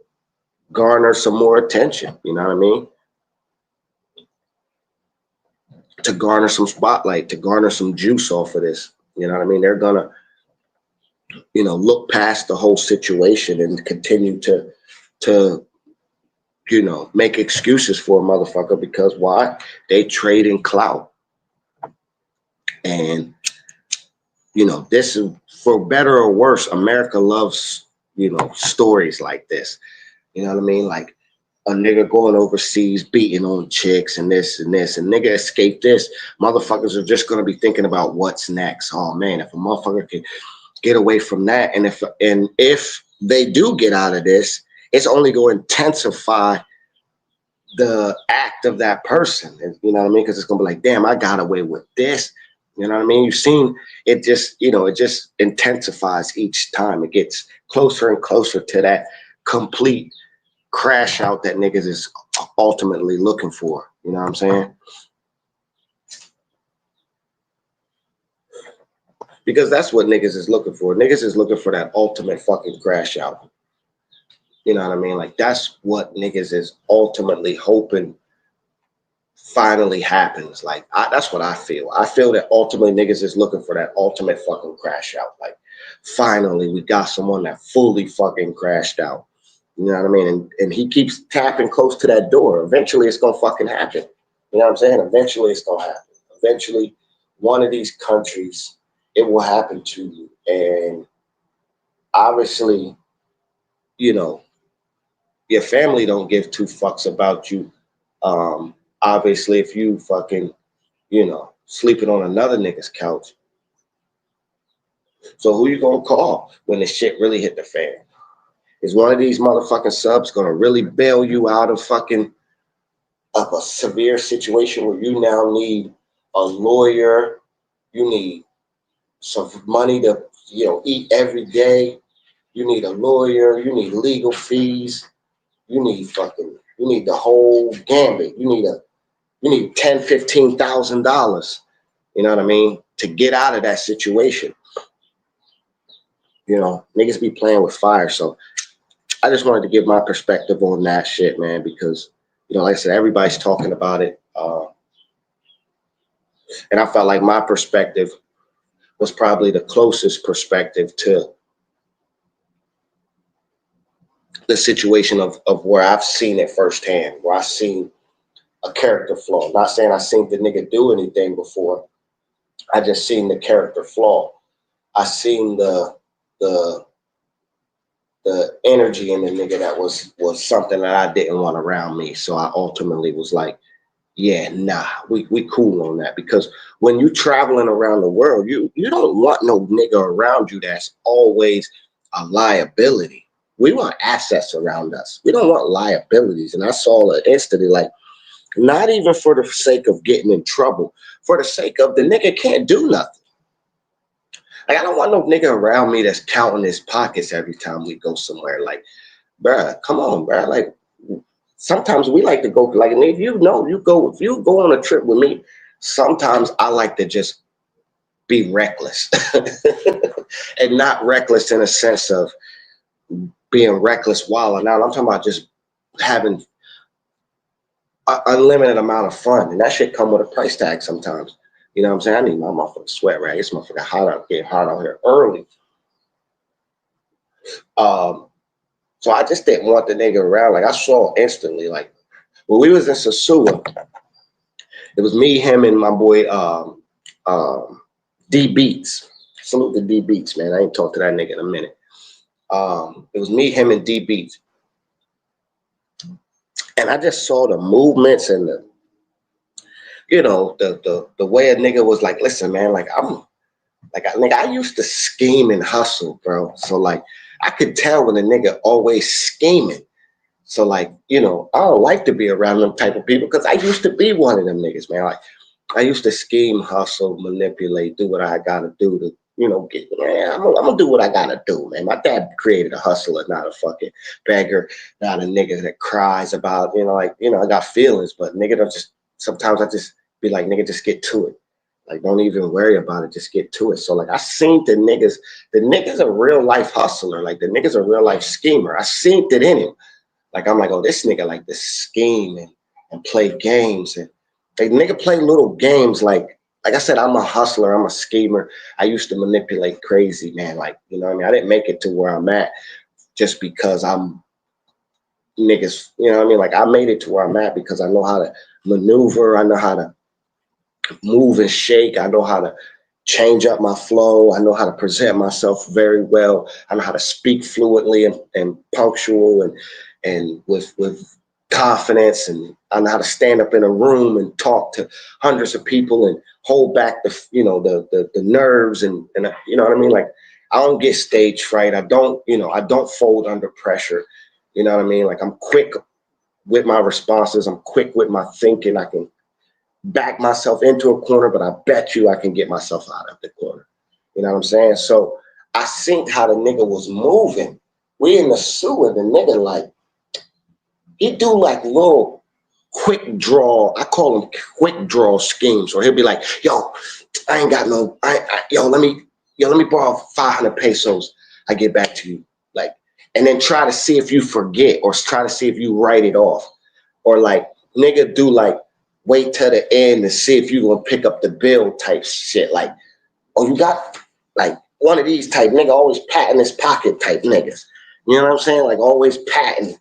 garner some more attention. You know what I mean? To garner some spotlight, to garner some juice off of this. You know what I mean? They're going to, look past the whole situation and continue to make excuses for a motherfucker because why? They trade in clout. And this is, for better or worse, America loves, stories like this. You know what I mean? Like a nigga going overseas, beating on chicks and this and this, and nigga escape this. Motherfuckers are just going to be thinking about what's next. Oh man, if a motherfucker can get away from that, and if they do get out of this, it's only going to intensify the act of that person. And, you know what I mean? Because it's going to be like, damn, I got away with this. You know what I mean? You've seen it just, it just intensifies each time. It gets closer and closer to that complete crash out that niggas is ultimately looking for. You know what I'm saying? Because that's what niggas is looking for. Niggas is looking for that ultimate fucking crash out. You know what I mean? Like, that's what niggas is ultimately hoping finally happens. Like, that's what I feel. I feel that ultimately niggas is looking for that ultimate fucking crash out. Like, finally we got someone that fully fucking crashed out. You know what I mean? And he keeps tapping close to that door. Eventually it's gonna fucking happen. You know what I'm saying? Eventually it's gonna happen. Eventually one of these countries, it will happen to you. And obviously, your family don't give 2 fucks about you. Obviously, if you fucking, sleeping on another nigga's couch. So who you gonna call when the shit really hit the fan? Is one of these motherfucking subs gonna really bail you out of a severe situation where you now need a lawyer, you need some money to, eat every day, you need a lawyer, you need legal fees, you need the whole gambit. You need $10,000-$15,000, you know what I mean, to get out of that situation. You know, niggas be playing with fire. So I just wanted to give my perspective on that shit, man, because, you know, like I said, everybody's talking about it. And I felt like my perspective was probably the closest perspective to the situation of where I've seen it firsthand, where I've seen a character flaw. Not saying I seen the nigga do anything before. I just seen the character flaw. I seen the the energy in the nigga that was something that I didn't want around me. So I ultimately was like, yeah, nah, we cool on that. Because when you traveling around the world, you don't want no nigga around you that's always a liability. We want assets around us. We don't want liabilities. And I saw it instantly, like, not even for the sake of getting in trouble, for the sake of the nigga can't do nothing. Like, I don't want no nigga around me that's counting his pockets every time we go somewhere. Like, bruh, come on, bruh. Like, sometimes we like to go, like, and if you know, if you go on a trip with me, sometimes I like to just be reckless. And not reckless in a sense of being reckless while and out. I'm talking about just having an unlimited amount of fun. And that shit come with a price tag sometimes. You know what I'm saying? I need my motherfucking sweat rag. It's motherfucking hot out, getting hot out here early. So I just didn't want the nigga around. Like, I saw instantly, like, when we was in Sasua, it was me, him, and my boy D Beats. Salute to D Beats, man. I ain't talked to that nigga in a minute. It was me, him, and D Beats. And I just saw the movements and the, you know, the way a nigga was like, listen, man, like, I used to scheme and hustle, bro. So, like, I could tell when a nigga always scheming. So, like, you know, I don't like to be around them type of people because I used to be one of them niggas, man. Like, I used to scheme, hustle, manipulate, do what I gotta do to, you know, get, man, I'm gonna do what I gotta do, man. My dad created a hustler, not a fucking beggar, not a nigga that cries about, you know, like, you know, I got feelings, but nigga don't just, sometimes I just be like, nigga, just get to it. Like, don't even worry about it, just get to it. So, like, I seen the nigga's a real life hustler. Like, the nigga's a real life schemer. I seen it in him. Like, I'm like, oh, this nigga like to scheme and play games. And like, nigga play little games. Like I said, I'm a hustler. I'm a schemer. I used to manipulate crazy, man. Like, you know what I mean? I didn't make it to where I'm at just because I'm niggas, you know what I mean? Like, I made it to where I'm at because I know how to maneuver. I know how to move and shake. I know how to change up my flow. I know how to present myself very well. I know how to speak fluently and punctual and with confidence, and I know how to stand up in a room and talk to hundreds of people and hold back the, you know, the nerves and you know what I mean? Like, I don't get stage fright. I don't, you know, I don't fold under pressure. You know what I mean? Like, I'm quick with my responses. I'm quick with my thinking. I can back myself into a corner, but I bet you I can get myself out of the corner. You know what I'm saying? So I seen how the nigga was moving. We in the sewer, the nigga, like, he do like little quick draw. I call them quick draw schemes. Or he'll be like, yo, I ain't got no, let me borrow 500 pesos. I get back to you. Like, and then try to see if you forget or try to see if you write it off. Or like, nigga do like, wait till the end to see if you gonna pick up the bill type shit. Like, oh, you got like one of these type nigga always patting his pocket type niggas. You know what I'm saying? Like, always patting,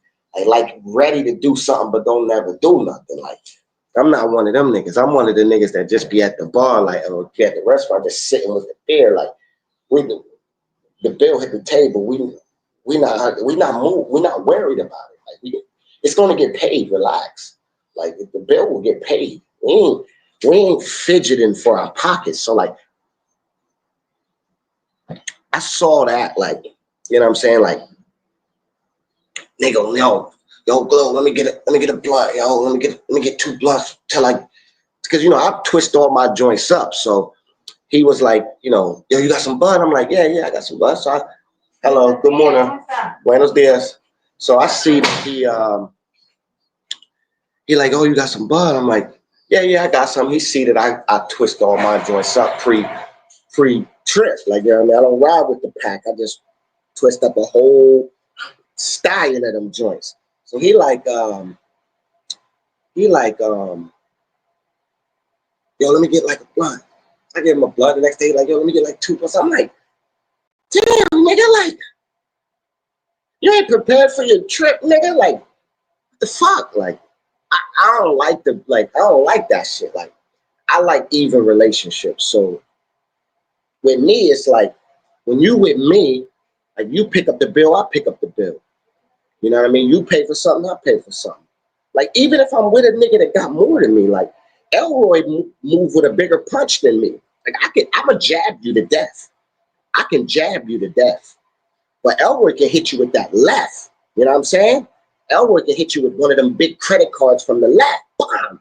like ready to do something but don't never do nothing. Like, I'm not one of them niggas. I'm one of the niggas that just be at the bar, like, or be at the restaurant just sitting with the beer. Like, the bill hit the table. We not moved. We're not worried about it. Like, it's gonna get paid. Relax. Like, the bill will get paid. We ain't fidgeting for our pockets. So, like, I saw that, like, you know what I'm saying? Like, nigga, yo, Glow, let me get a blunt, yo, let me get 2 blunts till because, you know, I twist all my joints up. So he was like, you know, yo, you got some bud? I'm like, yeah, I got some bud. So hello, good morning. Buenos dias. So I see that he like, oh, you got some bud? I'm like, yeah, I got some. He see that I twist all my joints up pre-trip. Like, you know what I mean? I don't ride with the pack. I just twist up a whole stallion of them joints. So he like, yo, let me get like a blunt. I gave him a blunt the next day, like, yo, let me get like 2 plus. I'm like, damn, nigga, like, you ain't prepared for your trip, nigga. Like, what the fuck? Like, I don't like I don't like that shit. Like, I like even relationships. So with me, it's like, when you with me, like, you pick up the bill, I pick up the bill. You know what I mean? You pay for something, I pay for something. Like, even if I'm with a nigga that got more than me, like, Elroy move with a bigger punch than me. Like, I'ma jab you to death. I can jab you to death. But Elroy can hit you with that left. You know what I'm saying? Elroy can hit you with one of them big credit cards from the left. Bam!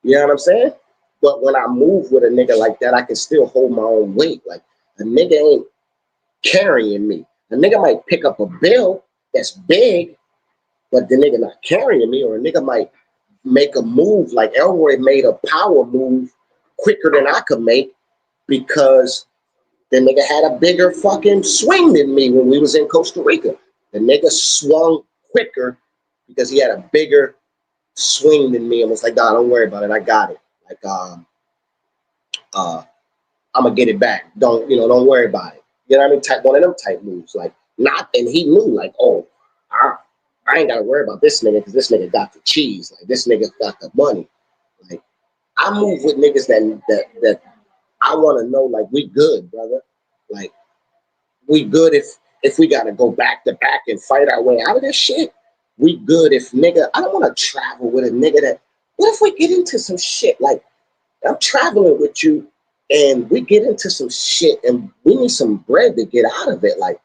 You know what I'm saying? But when I move with a nigga like that, I can still hold my own weight. Like, a nigga ain't carrying me. A nigga might pick up a bill that's big, but the nigga not carrying me, or a nigga might make a move like Elroy made a power move quicker than I could make because the nigga had a bigger fucking swing than me when we was in Costa Rica. The nigga swung quicker because he had a bigger swing than me and was like, nah, don't worry about it. I got it. Like, I'm gonna get it back. Don't worry about it. You know what I mean? Type one of them type moves. Like, not, and he knew, like, oh, I ain't gotta worry about this nigga because this nigga got the cheese. Like, this nigga got the money. Like, I move with niggas that I want to know, like, we good, brother. Like, we good if we gotta go back to back and fight our way out of this shit. We good if nigga. I don't want to travel with a nigga that. What if we get into some shit? Like, I'm traveling with you, and we get into some shit, and we need some bread to get out of it. Like,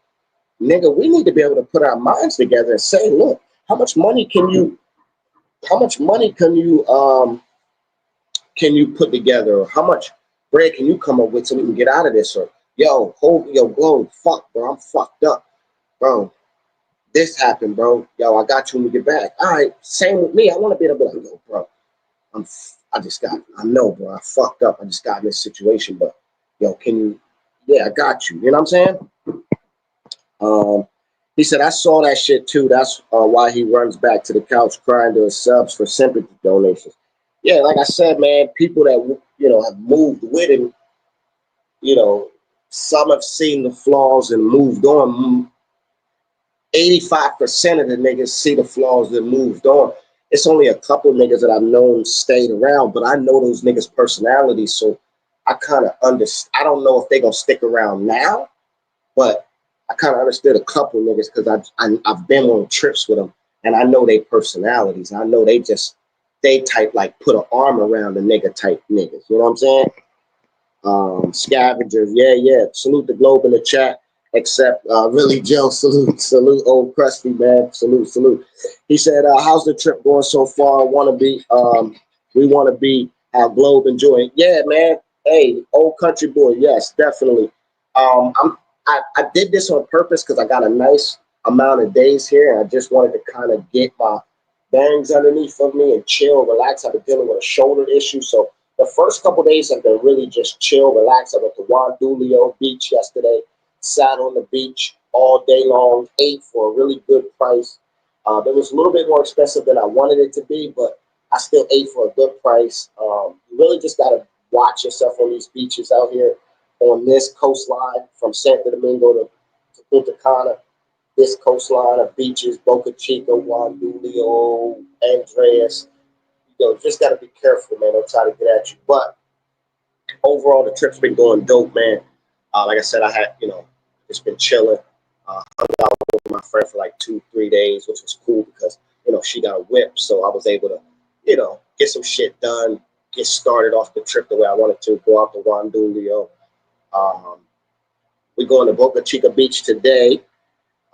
nigga, we need to be able to put our minds together and say, look, how much money can you put together, or how much bread can you come up with so we can get out of this? Or yo, fuck, bro, I'm fucked up, bro. This happened, bro. Yo, I got you when we get back. All right, same with me. I want to be able to be like, yo, bro, I know, bro, I fucked up. I just got in this situation, but yo, can you? Yeah, I got you. You know what I'm saying? He said, I saw that shit too. That's why he runs back to the couch crying to his subs for sympathy donations. Yeah, like I said, man, people that, have moved with him, some have seen the flaws and moved on. 85% of the niggas see the flaws and moved on. It's only a couple niggas that I've known stayed around, but I know those niggas' personalities, so I kind of understand. I don't know if they gonna stick around now, but I kind of understood a couple niggas because I've been on trips with them, and I know their personalities. I know they type like put an arm around the nigga type niggas. You know what I'm saying? Scavengers, yeah. Salute the globe in the chat. Except really Joe, salute old crusty man, salute. He said, how's the trip going so far? We want to be our globe enjoying. Yeah, man. Hey, old country boy, yes, definitely. I did this on purpose because I got a nice amount of days here, and I just wanted to kind of get my bangs underneath of me and chill, relax. I've been dealing with a shoulder issue, so the first couple days have been really just chill, relax. I went to Juan Dulio Beach yesterday, sat on the beach all day long, ate for a really good price. It was a little bit more expensive than I wanted it to be, but I still ate for a good price. You really just got to watch yourself on these beaches out here on this coastline from Santo Domingo to Punta Cana. This coastline of beaches, Boca Chica, Juan Dulio, Andreas. Just got to be careful, man. Don't try to get at you. But overall, the trip's been going dope, man. Like I said, I had, just been chilling. Hung out with my friend for like 2-3 days, which was cool because, she got a whip. So I was able to, get some shit done, get started off the trip the way I wanted to, go out to Juan Dulio. We're going to Boca Chica Beach today.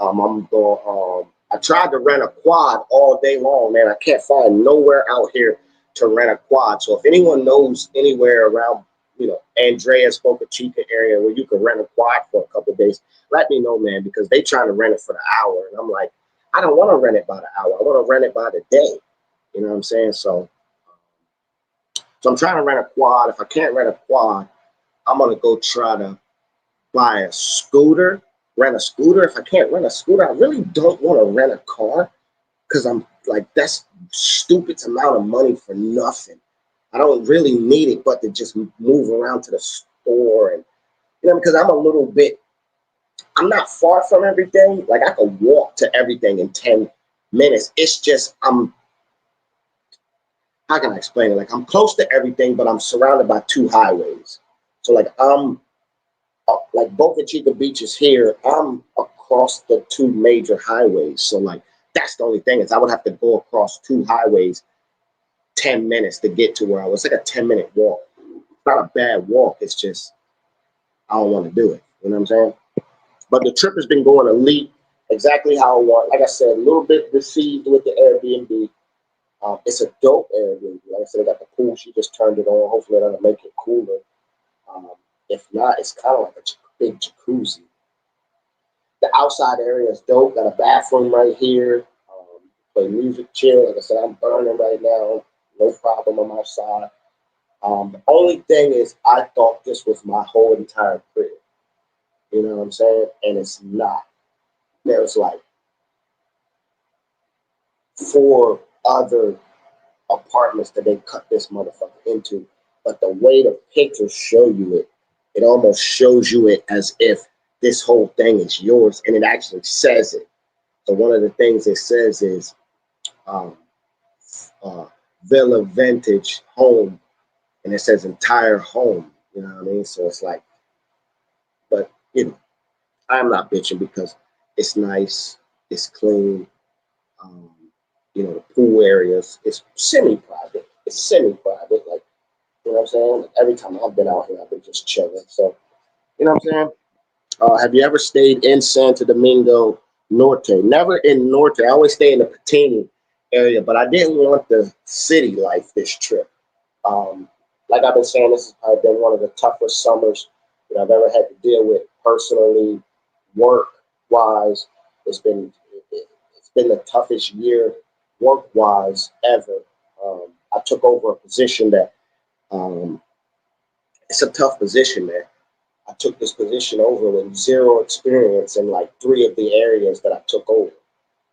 I tried to rent a quad all day long, man. I can't find nowhere out here to rent a quad. So if anyone knows anywhere around, Andreas, Boca Chica area where you can rent a quad for a couple of days, let me know, man, because they trying to rent it for the hour. And I'm like, I don't want to rent it by the hour. I want to rent it by the day. You know what I'm saying? So I'm trying to rent a quad. If I can't rent a quad, I'm going to go try to buy a scooter, rent a scooter. If I can't rent a scooter, I really don't want to rent a car because I'm like, that's stupid amount of money for nothing. I don't really need it, but to just move around to the store and, because I'm not far from everything. Like I could walk to everything in 10 minutes. It's just, how can I explain it? Like I'm close to everything, but I'm surrounded by two highways. So like like Boca Chica Beach is here. I'm across the two major highways. So like that's the only thing is I would have to go across two highways 10 minutes to get to where I was. It's like a 10-minute walk. It's not a bad walk. It's just I don't want to do it. You know what I'm saying? But the trip has been going elite, exactly how I want. Like I said, a little bit deceived with the Airbnb. It's a dope Airbnb. Like I said, I got the pool. She just turned it on. Hopefully that'll make it cooler. If not, it's kind of like a big jacuzzi. The outside area is dope. Got a bathroom right here. Play music, chill. Like I said, I'm burning right now. No problem. I'm outside. The only thing is, I thought this was my whole entire crib. You know what I'm saying? And it's not. There's like 4 other apartments that they cut this motherfucker into. But the way the pictures show you it, it almost shows you it as if this whole thing is yours, and it actually says it. So one of the things it says is um, Villa Vintage Home, and it says entire home. You know what I mean? So it's like, but I'm not bitching because it's nice, it's clean. Um, the pool areas, it's semi-private. It's semi-private, like you know what I'm saying. Like, every time I've been out here, I've been just chilling. So you know what I'm saying. Have you ever stayed in Santo Domingo Norte? Never in Norte. I always stay in the Patini area, but I didn't want the city life this trip. Like I've been saying, this has probably been one of the toughest summers that I've ever had to deal with personally, work wise. It's been the toughest year work wise ever. I took over a position that um, it's a tough position, man. I took this position over with zero experience in like 3 of the areas that I took over.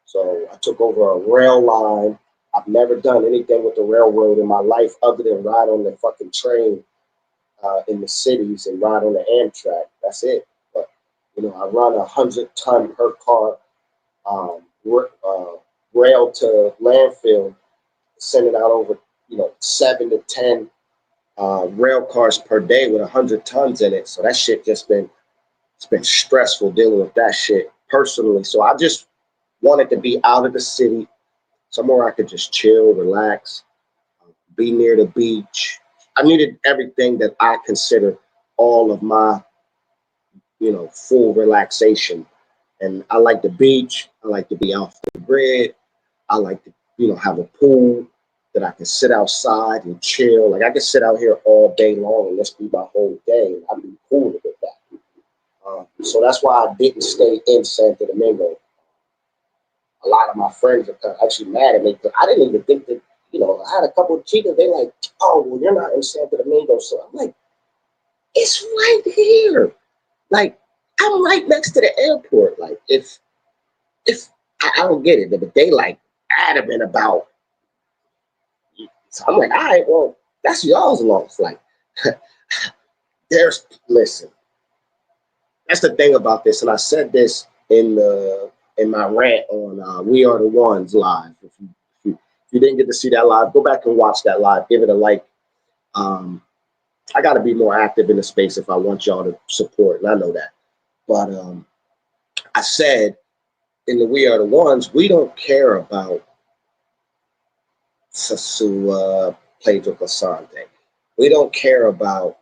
So I took over a rail line. I've never done anything with the railroad in my life other than ride on the fucking train in the cities and ride on the Amtrak. That's it. But I run 100-ton per car rail to landfill, sending out over 7 to 10 rail cars per day with 100 tons in it. So that shit it's been stressful dealing with that shit personally. So I just wanted to be out of the city, somewhere I could just chill, relax, be near the beach. I needed everything that I consider all of my, full relaxation. And I like the beach. I like to be off the grid. I like to, have a pool that I can sit outside and chill. Like I can sit out here all day long and this be my whole day. I'd be cool with that. So that's why I didn't stay in Santo Domingo. A lot of my friends are actually mad at me because I didn't even think that, I had a couple of chicas, they like, oh, well, you're not in Santo Domingo. So I'm like, it's right here. Like, I'm right next to the airport. Like, if I don't get it, but they like adamant about. So I'm like, all right, well, that's y'all's loss. Like, listen, that's the thing about this, and I said this in my rant on We Are the Ones live. If you didn't get to see that live, go back and watch that live. Give it a like. I got to be more active in the space if I want y'all to support, and I know that. But I said in the We Are the Ones, we don't care about Sasua, Pedro Casante. We don't care about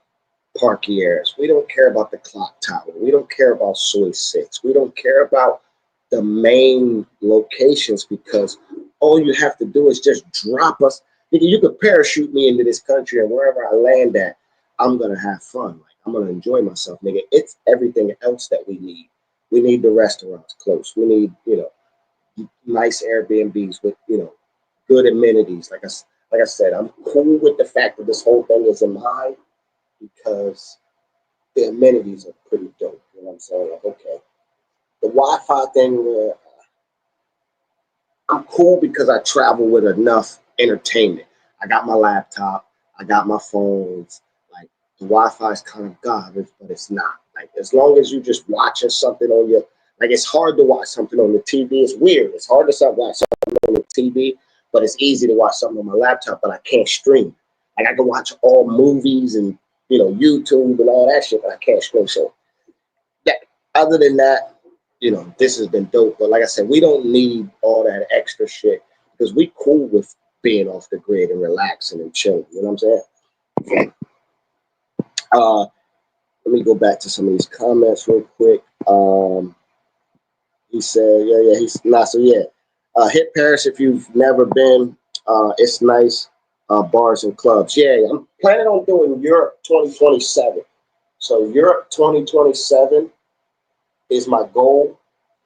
Parkieres. We don't care about the clock tower. We don't care about Soy 6. We don't care about the main locations because all you have to do is just drop us. You could parachute me into this country and wherever I land at, I'm going to have fun. Like, I'm going to enjoy myself, nigga. It's everything else that we need. We need the restaurants close. We need, nice Airbnbs with, good amenities. Like I said, I'm cool with the fact that this whole thing is in mine because the amenities are pretty dope. You know what I'm saying? Like, okay. the Wi-Fi thing where I'm cool because I travel with enough entertainment. I got my laptop, I got my phones. Like the Wi-Fi is kind of garbage, but it's not. Like as long as you just watching something on your, like it's hard to watch something on the TV. It's weird. It's hard to watch something on the TV, but it's easy to watch something on my laptop. But I can't stream. Like I can watch all movies and YouTube and all that shit, but I can't stream. So that, other than that, this has been dope. But like I said, we don't need all that extra shit because we cool with being off the grid and relaxing and chilling. You know what I'm saying? Let me go back to some of these comments real quick. He said, he's not so yeah. Hit Paris if you've never been. It's nice. Bars and clubs. Yeah, I'm planning on doing Europe 2027. So Europe 2027 is my goal.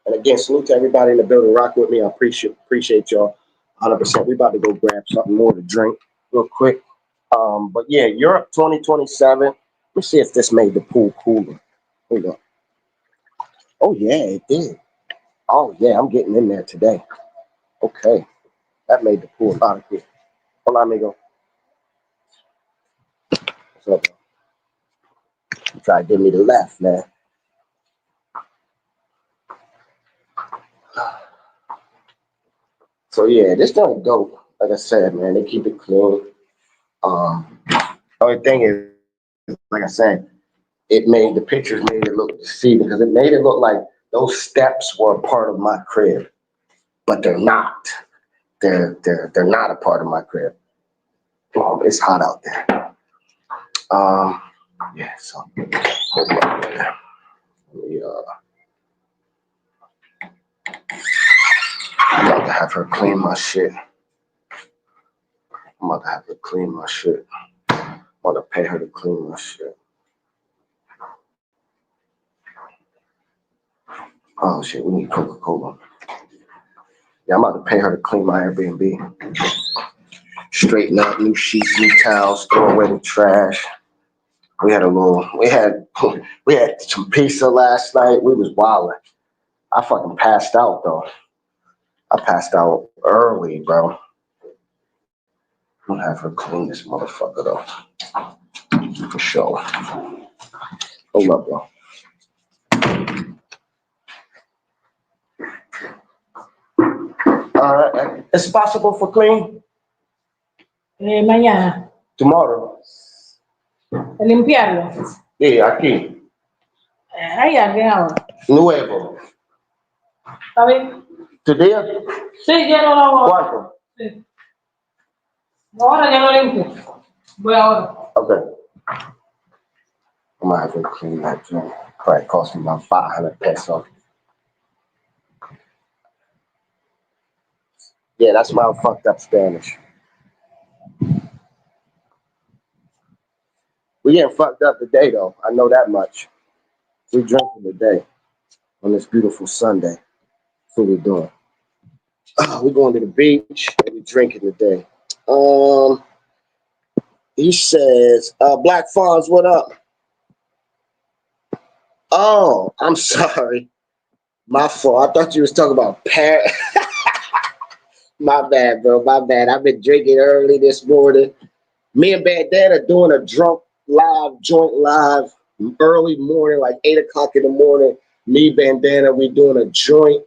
And again, salute to everybody in the building. Rock with me. I appreciate y'all 100%. We about to go grab something more to drink real quick. But yeah, Europe 2027. Let me see if this made the pool cooler. Hold on. Oh yeah, it did. Oh yeah, I'm getting in there today. Okay, that made the pool a lot of good. Hold on, amigo. What's up? Try to give me the left, man. So yeah, this don't go. Like I said, man, they keep it clean. Only thing is, like I said, the pictures made it look deceiving because it made it look like those steps were a part of my crib, but they're not. They're not a part of my crib. It's hot out there. Yeah. So hold on, man. I'm about to have her clean my shit. I'm about to have her clean my shit. I'm about to pay her to clean my shit. Oh shit, we need Coca-Cola. Yeah, I'm about to pay her to clean my Airbnb. Straighten up, new sheets, new towels, throw away the trash. We had some pizza last night. We was wilding. I fucking passed out though. I passed out early, bro. I'm gonna have her clean this motherfucker though. For sure. Hold up, bro. Alright. It's possible for clean? Mañana. Tomorrow. Limpiarlo. Yeah, aquí. Hay alguien ahora. Nuevo. ¿Está bien? ¿Today? Sí, ya lo hago. ¿Cuánto? Sí. Ahora ya lo limpio. Voy ahora. Okay. I'm gonna have to clean that joint. Probably cost me about 500 pesos. Yeah, that's my fucked up Spanish. We getting fucked up today though. I know that much. We drinking today on this beautiful Sunday. That's what we're doing. We're going to the beach and we're drinking today. He says, Black Fonz, what up? Oh, I'm sorry. My fault. I thought you was talking about Paris. My bad, bro. My bad. I've been drinking early this morning. Me and Bandana doing a drunk live, joint live, early morning, like 8 o'clock in the morning. Me, Bandana, we doing a joint,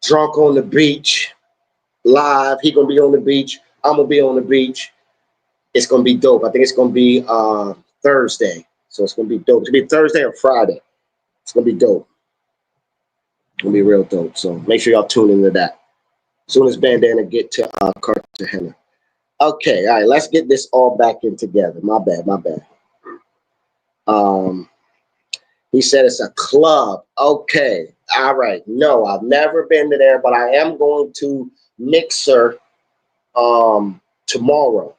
drunk on the beach, live. He gonna be on the beach. I'm gonna be on the beach. It's gonna be dope. I think it's gonna be Thursday. So it's gonna be dope. It's gonna be Thursday or Friday. It's gonna be dope. It's gonna be real dope. So make sure y'all tune into that. As soon as Bandana get to Cartagena. Okay, all right, let's get this all back in together. My bad. He said it's a club. Okay, all right. No, I've never been to there, but I am going to Mixer tomorrow.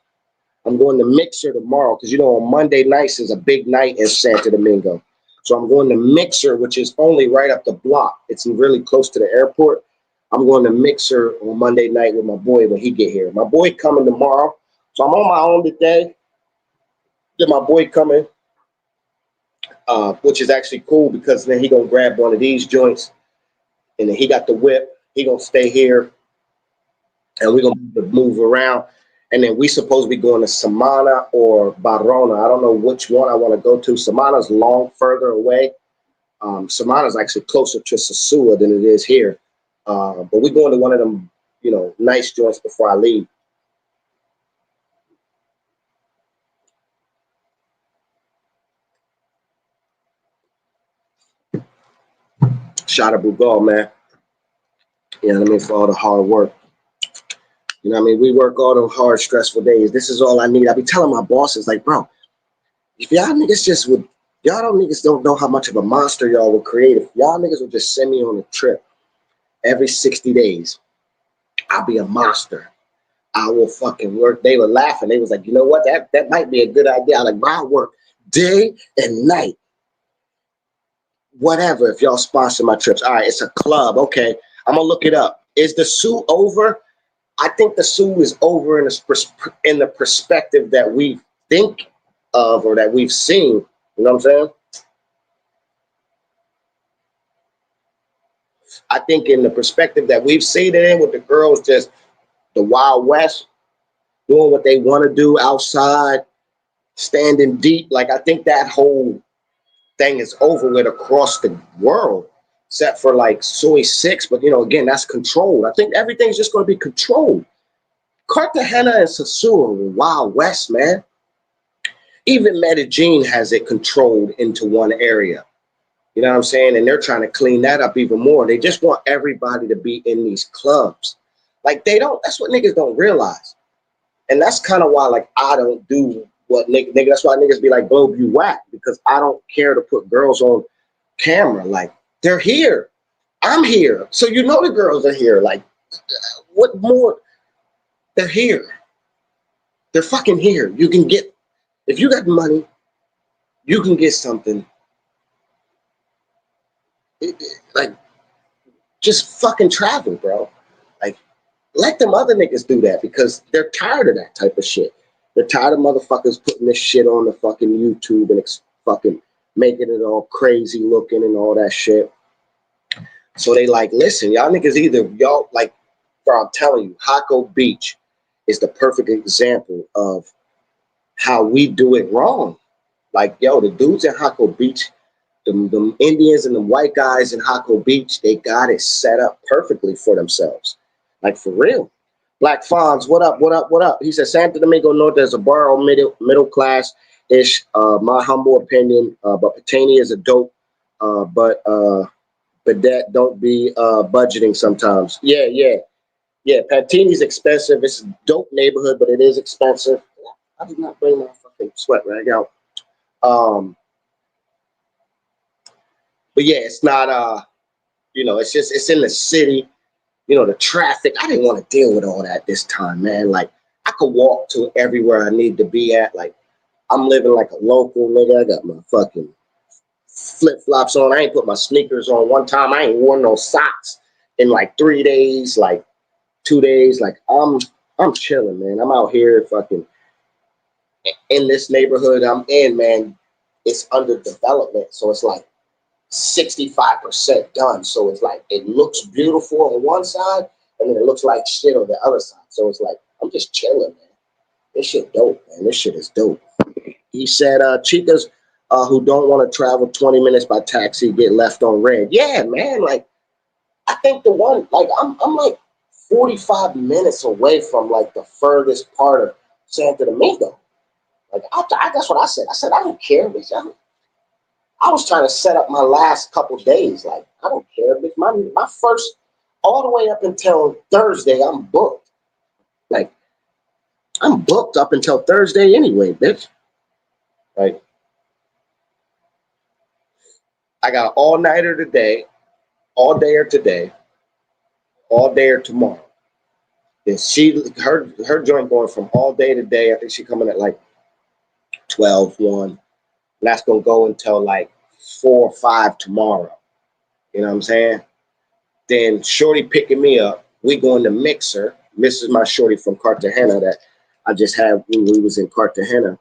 I'm going to Mixer tomorrow because on Monday nights is a big night in Santo Domingo. So I'm going to Mixer, which is only right up the block. It's really close to the airport. I'm going to Mixer on Monday night with my boy when he get here. My boy coming tomorrow. So I'm on my own today. Then my boy coming, which is actually cool because then he gonna grab one of these joints and then he got the whip. He gonna stay here, and we're gonna move around. And then we supposed to be going to Samana or Barona. I don't know which one I want to go to. Samana's long further away. Samana's actually closer to Sosua than it is here. But we're going to one of them, you know, nice joints before I leave. Shout out Bugal, man. You know what I mean? For all the hard work. You know what I mean? We work all those hard, stressful days. This is all I need. I be telling my bosses, like, bro, if y'all niggas just would, don't know how much of a monster y'all would create. If y'all niggas would just send me on a trip every 60 days, I'll be a monster. I will fucking work. They were laughing. They was like, you know what? That might be a good idea. I'm like, bro, I work day and night. Whatever, if y'all sponsor my trips. All right, it's a club. Okay, I'm gonna look it up. Is the Sioux over? I think the Sioux is over in the perspective that we think of or that we've seen. You know what I'm saying? I think in the perspective that we've seen it in with the girls, just the Wild West, doing what they want to do outside, standing deep. Like, I think that whole thing is over with across the world, except for like Soy 6. But, you know, again, that's controlled. I think everything's just going to be controlled. Cartagena and Sosúa were Wild West, man. Even Medellin has it controlled into one area. You know what I'm saying? And they're trying to clean that up even more. They just want everybody to be in these clubs. Like, they don't, that's what niggas don't realize. And that's kind of why, like, I don't do what nigga, that's why niggas be like, Globe, you whack, because I don't care to put girls on camera. Like, they're here. I'm here. So you know the girls are here. Like, what more? They're here. They're fucking here. You can get, if you got money, you can get something. Like, just fucking travel, bro. Like, let them other niggas do that because they're tired of that type of shit. They're tired of motherfuckers putting this shit on the fucking YouTube and fucking making it all crazy looking and all that shit. So they like, listen, y'all niggas y'all like, bro, I'm telling you, Hako Beach is the perfect example of how we do it wrong. Like, yo, the dudes in Hako Beach, the Indians and the white guys in Hako Beach, they got it set up perfectly for themselves. Like, for real. Black Fonz, what up, what up, what up? He said, Santo Domingo Norte is a borough middle class-ish, my humble opinion, but Patani is a dope, but that don't be budgeting sometimes. Yeah. Patini's expensive. It's a dope neighborhood, but it is expensive. I did not bring my fucking sweat rag out. But yeah, it's not, you know, it's just, it's in the city. You know, the traffic, I didn't want to deal with all that this time, man. Like, I could walk to everywhere I need to be at. Like, I'm living like a local nigga. I got my fucking flip-flops on. I ain't put my sneakers on one time. I ain't worn no socks in like 3 days, like 2 days. Like, I'm chilling, man. I'm out here fucking in this neighborhood I'm in, man. It's under development. So it's like 65% done. So it's like, it looks beautiful on one side and then it looks like shit on the other side. So it's like, I'm just chilling, man. This shit dope, man. This shit is dope. He said, chicas who don't want to travel 20 minutes by taxi get left on red. Yeah, man. Like, I think the one, like, I'm like 45 minutes away from like the furthest part of Santo Domingo. Like, that's what I said. I said, I don't care, bitch. I was trying to set up my last couple days. Like, I don't care, bitch. My first, all the way up until Thursday, I'm booked. Like, I'm booked up until Thursday anyway, bitch. Like, I got an all-nighter today, all day or today, all day or tomorrow. Then her joint going from all day to day. I think she coming at like 12, 1. And that's going to go until like 4 or 5 tomorrow. You know what I'm saying? Then Shorty picking me up. We going to Mixer. This is my Shorty from Cartagena that I just had when we was in Cartagena.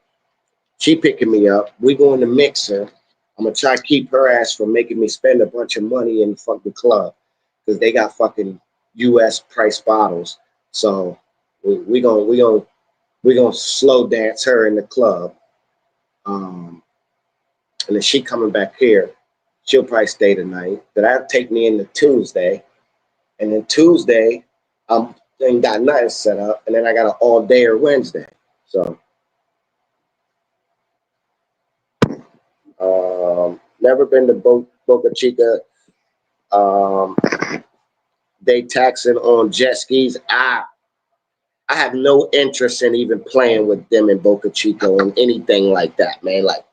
She picking me up. We going to Mixer. I'm going to try to keep her ass from making me spend a bunch of money in the fucking club. because they got fucking U.S. price bottles. So we gonna slow dance her in the club. And then she coming back here. She'll probably stay tonight. But that'll take me into Tuesday. And then Tuesday, ain't got nothing set up. And then I got an all day or Wednesday. So never been to Boca Chica. They taxing on jet skis. I have no interest in even playing with them in Boca Chica and anything like that, man. Like,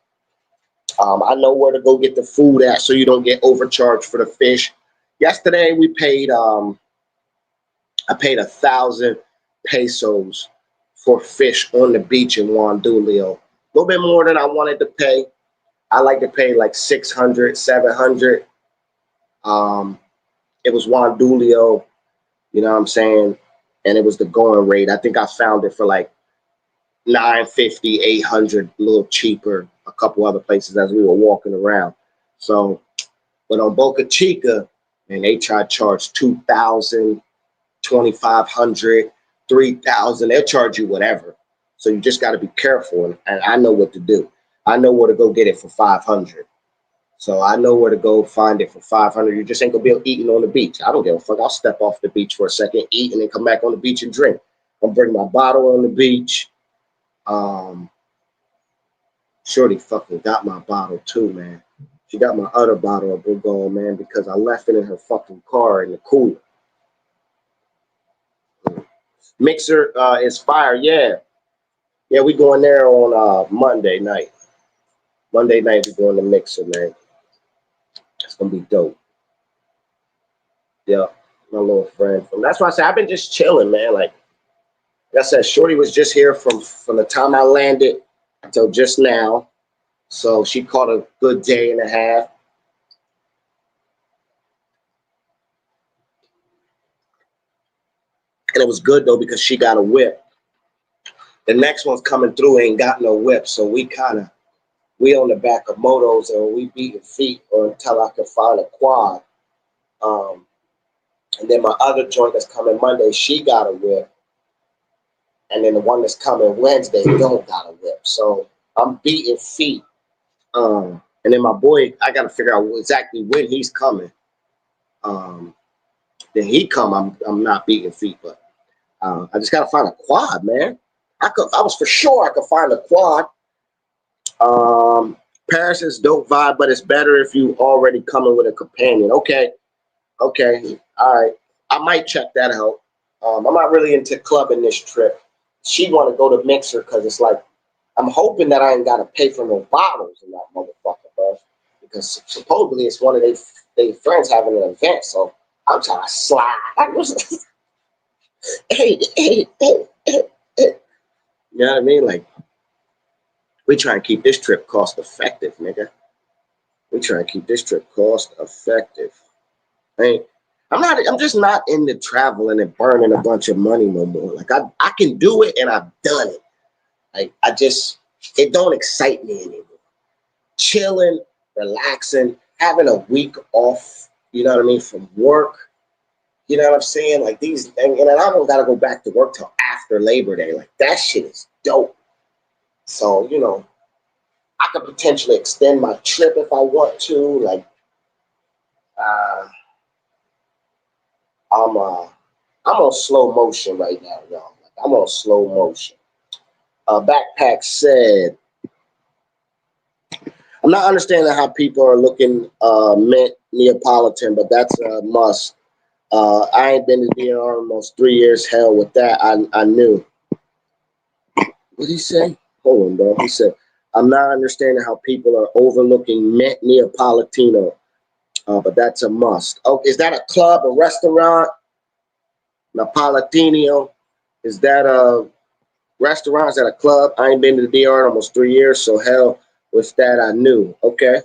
I know where to go get the food at so you don't get overcharged for the fish. Yesterday we paid I paid 1,000 pesos for fish on the beach in Juan Dulio. A little bit more than I wanted to pay. I like to pay like 600, 700. It was Juan Dulio, you know what I'm saying? And it was the going rate. I think I found it for like 950, 800, a little cheaper, a couple other places as we were walking around. So, but on Boca Chica, man, they try to charge 2,000, 2,500, 3,000. They'll charge you whatever. So you just got to be careful. And I know what to do. I know where to go get it for 500. So I know where to go find it for 500. You just ain't gonna be eating on the beach. I don't give a fuck. I'll step off the beach for a second, eat, and then come back on the beach and drink. I'll bring my bottle on the beach. Shorty fucking got my bottle too, man. She got my other bottle of Bourbon, man, because I left it in her fucking car in the cooler. Mixer is fire, yeah. Yeah, we going there on Monday night. Monday night we going to Mixer, man. It's gonna be dope. Yeah, my little friend. That's why I said I've been just chilling, man. Like I said, Shorty was just here from the time I landed until just now. So she caught a good day and a half. And it was good though because she got a whip. The next one's coming through ain't got no whip. So we on the back of motos and we beating feet or until I can find a quad. And then my other joint that's coming Monday, she got a whip. And then the one that's coming Wednesday don't got a whip. So I'm beating feet. And then my boy, I got to figure out exactly when he's coming. Then he come, I'm not beating feet, but I just got to find a quad, man. I was for sure I could find a quad. Paris is dope vibe, but it's better if you already coming with a companion. Okay, all right. I might check that out. I'm not really into clubbing this trip. She want to go to Mixer because it's like I'm hoping that I ain't got to pay for no bottles in that motherfucker, bro. Because supposedly it's one of their friends having an event, so I'm trying to slide. Hey. You know what I mean? Like, we try and keep this trip cost effective, nigga. We try and keep this trip cost effective. I'm just not into traveling and burning a bunch of money no more. Like, I can do it and I've done it. Like, it don't excite me anymore. Chilling, relaxing, having a week off, you know what I mean, from work. You know what I'm saying? Like and I don't gotta go back to work till after Labor Day. Like that shit is dope. So, you know, I could potentially extend my trip if I want to. Like, I'm on slow motion right now, y'all. Like, I'm on slow motion. Backpack said, I'm not understanding how people are looking mint Neapolitan, but that's a must. I ain't been to DR almost 3 years. Hell with that. I knew. What did he say? Hold on, bro. He said, I'm not understanding how people are overlooking mint Neapolitano, but that's a must. Oh, is that a club, a restaurant? Napolitano? Is that a restaurant? Is that a club? I ain't been to the DR in almost 3 years, so hell with that I knew. Okay.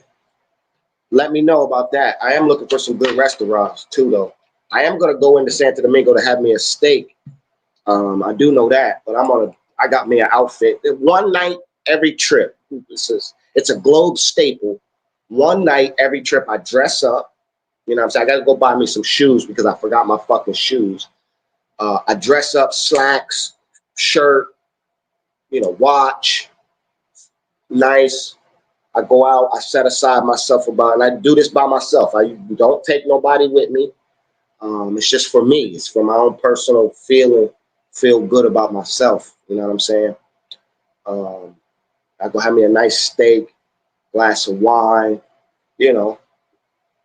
Let me know about that. I am looking for some good restaurants too, though. I am gonna go into Santo Domingo to have me a steak. I do know that, but I got me an outfit. One night every trip. It's a Globe staple. One night every trip I dress up You know what I'm saying? I gotta go buy me some shoes because I forgot my fucking shoes. I dress up, slacks, shirt, watch, nice. I go out, I set aside myself about, and I do this by myself. I don't take nobody with me. It's just for me. It's for my own personal feel good about myself. You know what I'm saying? I go have me a nice steak, glass of wine,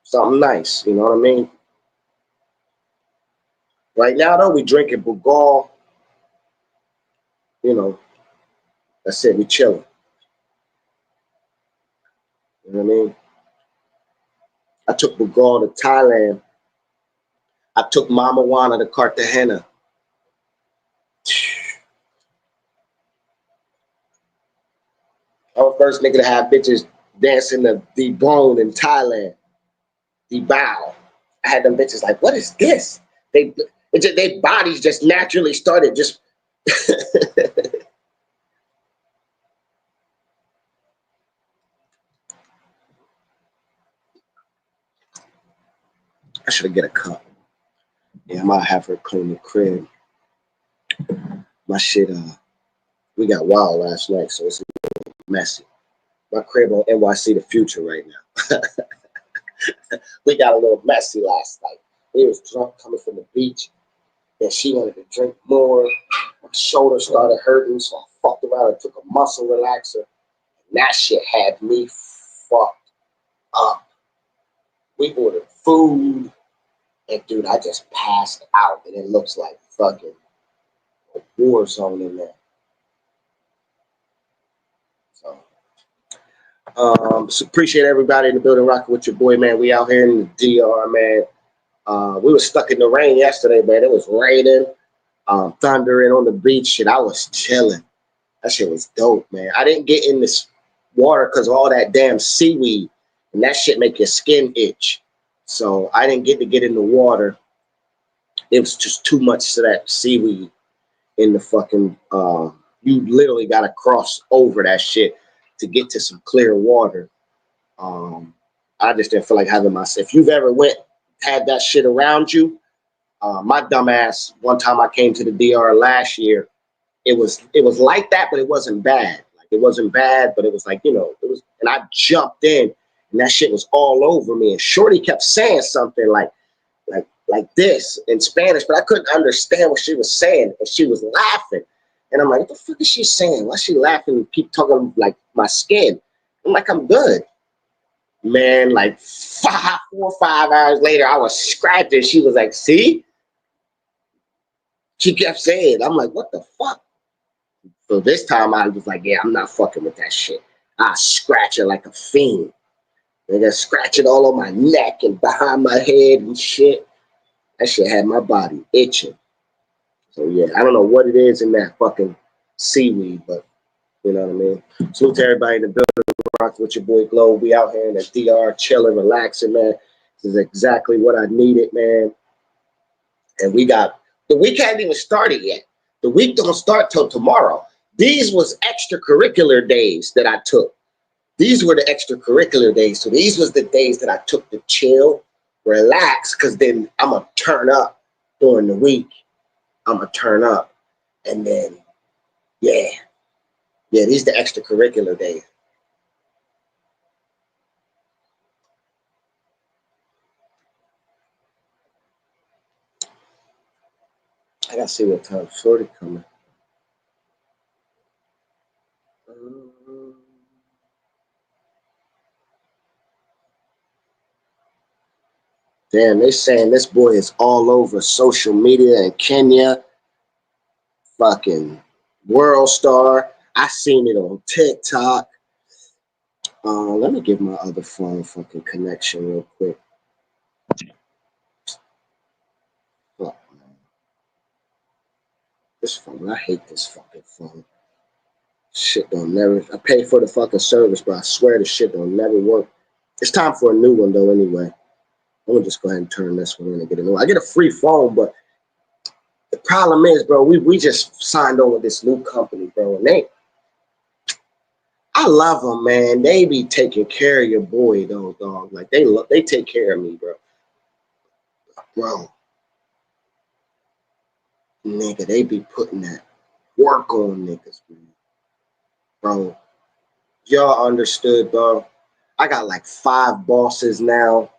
something nice. You know what I mean? Right now, though, we drinking Bugal. That's it. We chilling. You know what I mean? I took Bugal to Thailand. I took Mama Juana to Cartagena. I was the first nigga to have bitches dancing the bone in Thailand. The bow. I had them bitches like, what is this? They bodies just naturally started just. I should have get a cup. Yeah, I might have her clean the crib. My shit, we got wild last night, so it's a little messy. My crib on NYC the Future right now. We got a little messy last night. We was drunk coming from the beach, and she wanted to drink more. My shoulder started hurting, so I fucked around and took a muscle relaxer. And that shit had me fucked up. We ordered food, and dude, I just passed out, and it looks like fucking a war zone in there. So appreciate everybody in the building rocking with your boy, man. We out here in the DR, man. We were stuck in the rain yesterday, man. It was raining, thundering on the beach. Shit, I was chilling. That shit was dope, man. I didn't get in this water because of all that damn seaweed, and that shit make your skin itch. So I didn't get in the water. It was just too much to that seaweed in the fucking. You literally got to cross over that shit to get to some clear water. I just didn't feel like having myself. If you've ever had that shit around you, my dumb ass, one time I came to the DR last year, it was like that, but it wasn't bad. Like it wasn't bad, but it was like, it was, and I jumped in and that shit was all over me. And Shorty kept saying something like this in Spanish, but I couldn't understand what she was saying. And she was laughing. And I'm like, what the fuck is she saying? Why is she laughing and keep talking like my skin? I'm like, I'm good. Man, like 4 or 5 hours later, I was scratching. She was like, see? She kept saying, I'm like, what the fuck? So this time I was like, yeah, I'm not fucking with that shit. I scratch it like a fiend. And then scratch it all on my neck and behind my head and shit. That shit had my body itching. So yeah, I don't know what it is in that fucking seaweed, but you know what I mean? Salute to everybody in the building. Rock with your boy Glow. We out here in the DR chilling, relaxing, man. This is exactly what I needed, man. And the week hadn't even started yet. The week don't start till tomorrow. These was extracurricular days that I took. These were the extracurricular days. So these was the days that I took to chill, relax, because then I'm going to turn up during the week. I'm going to turn up. And then, yeah, these the extracurricular days. I got to see what time Shorty coming. Damn, they saying this boy is all over social media in Kenya. Fucking world star. I seen it on TikTok. Let me give my other phone fucking connection real quick. Fuck, man. This phone, I hate this fucking phone. Shit don't never. I pay for the fucking service, but I swear the shit don't never work. It's time for a new one though. Anyway, I'm gonna just go ahead and turn this one in and get a new one. I get a free phone, but the problem is, bro, we just signed on with this new company, bro, and I love them, man. They be taking care of your boy, though, dog. Like they take care of me, bro. bro, nigga, they be putting that work on niggas, man. Bro, y'all understood, bro. I got like 5 bosses now.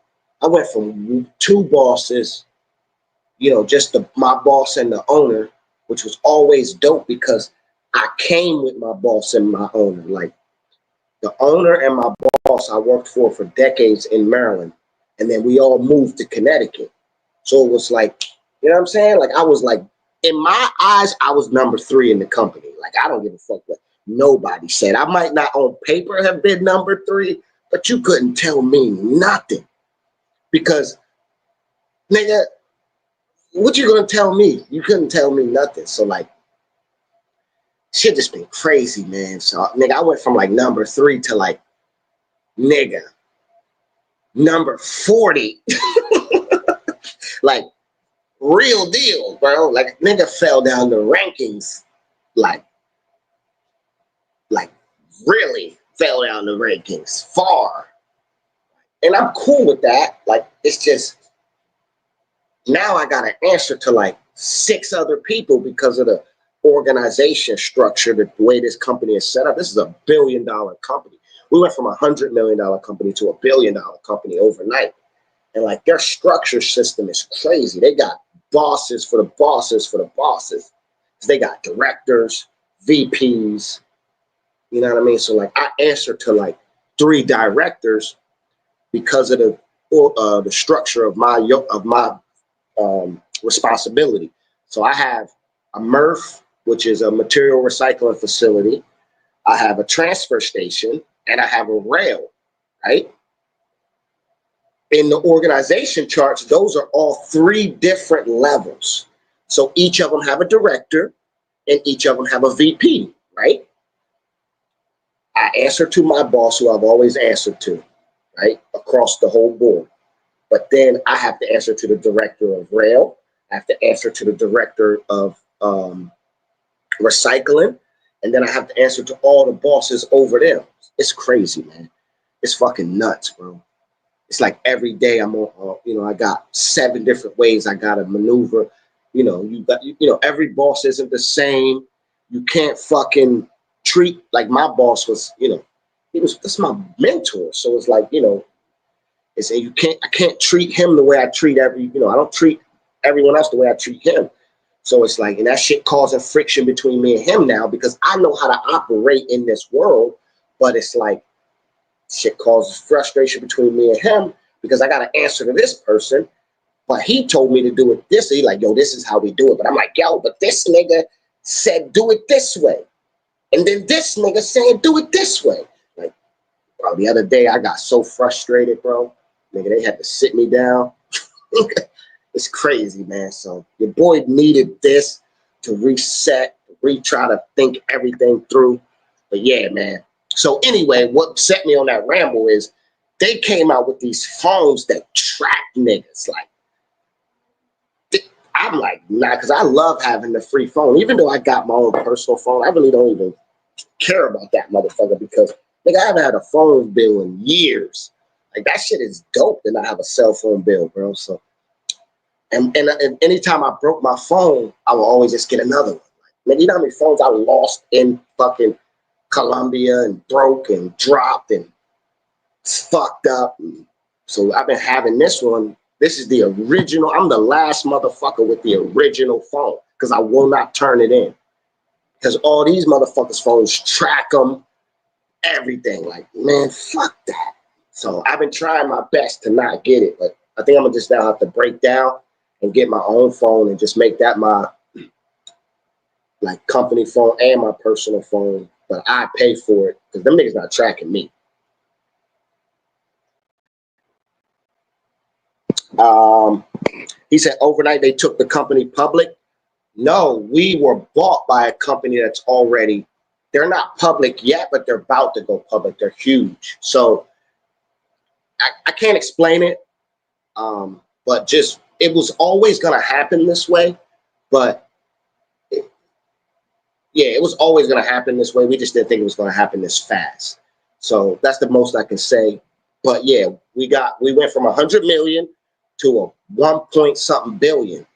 I went from 2 bosses, just my boss and the owner, which was always dope because I came with my boss and my owner. Like the owner and my boss I worked for decades in Maryland. And then we all moved to Connecticut. So it was like, you know what I'm saying? Like I was like, in my eyes, I was number 3 in the company. Like I don't give a fuck what nobody said. I might not on paper have been number 3, but you couldn't tell me nothing. Because, nigga, what you gonna tell me? You couldn't tell me nothing. So like, shit just been crazy, man. So nigga, I went from like number 3 to like, nigga, number 40. Like, real deal, bro. Like, nigga fell down the rankings. Like really fell down the rankings far. And I'm cool with that. Like, it's just, now I got to answer to like 6 other people because of the organization structure, the way this company is set up. This is a $1 billion company. We went from $100 million company to $1 billion company overnight. And like their structure system is crazy. They got bosses for the bosses for the bosses. They got directors, VPs, you know what I mean? So like I answer to like 3 directors because of the structure of my responsibility. So I have a MRF, which is a material recycling facility. I have a transfer station, and I have a rail, right? In the organization charts, those are all 3 different levels. So each of them have a director, and each of them have a VP, right? I answer to my boss, who I've always answered to, right, across the whole board. But then I have to answer to the director of rail. I have to answer to the director of recycling. And then I have to answer to all the bosses over them. It's crazy, man. It's fucking nuts, bro. It's like every day I'm on, I got 7 different ways I got to maneuver. Every boss isn't the same. You can't fucking treat, like my boss was, that's my mentor. So it's like, it's, I can't treat him the way I treat I don't treat everyone else the way I treat him. So it's like, and that shit causing friction between me and him now because I know how to operate in this world, but it's like, shit causes frustration between me and him because I got to answer to this person, but he told me to do it this. He like, yo, this is how we do it. But I'm like, yo, but this nigga said do it this way. And then this nigga saying do it this way. Like, bro, the other day I got so frustrated, bro. Nigga, they had to sit me down. It's crazy, man. So your boy needed this to reset, try to think everything through. But yeah, man. So anyway, what set me on that ramble is they came out with these phones that track niggas. Like, I'm like, nah, because I love having the free phone. Even though I got my own personal phone, I really don't even care about that motherfucker because, nigga, I haven't had a phone bill in years. Like, that shit is dope to not have a cell phone bill, bro. So, and anytime I broke my phone, I would always just get another one. Like, you know how many phones I lost in fucking Colombia and broke and dropped and fucked up. So I've been having this one. This is the original. I'm the last motherfucker with the original phone because I will not turn it in. Because all these motherfuckers' phones track them, everything. Like, man, fuck that. So I've been trying my best to not get it, but I think I'm gonna just now have to break down and get my own phone and just make that my like company phone and my personal phone. But I pay for it because them niggas not tracking me. He said overnight they took the company public. No, we were bought by a company that's already, they're not public yet, but they're about to go public. They're huge. So I can't explain it, but just, it was always going to happen this way. But it was always going to happen this way. We just didn't think it was going to happen this fast. So that's the most I can say. But yeah, we went from 100 million to a 1 point something billion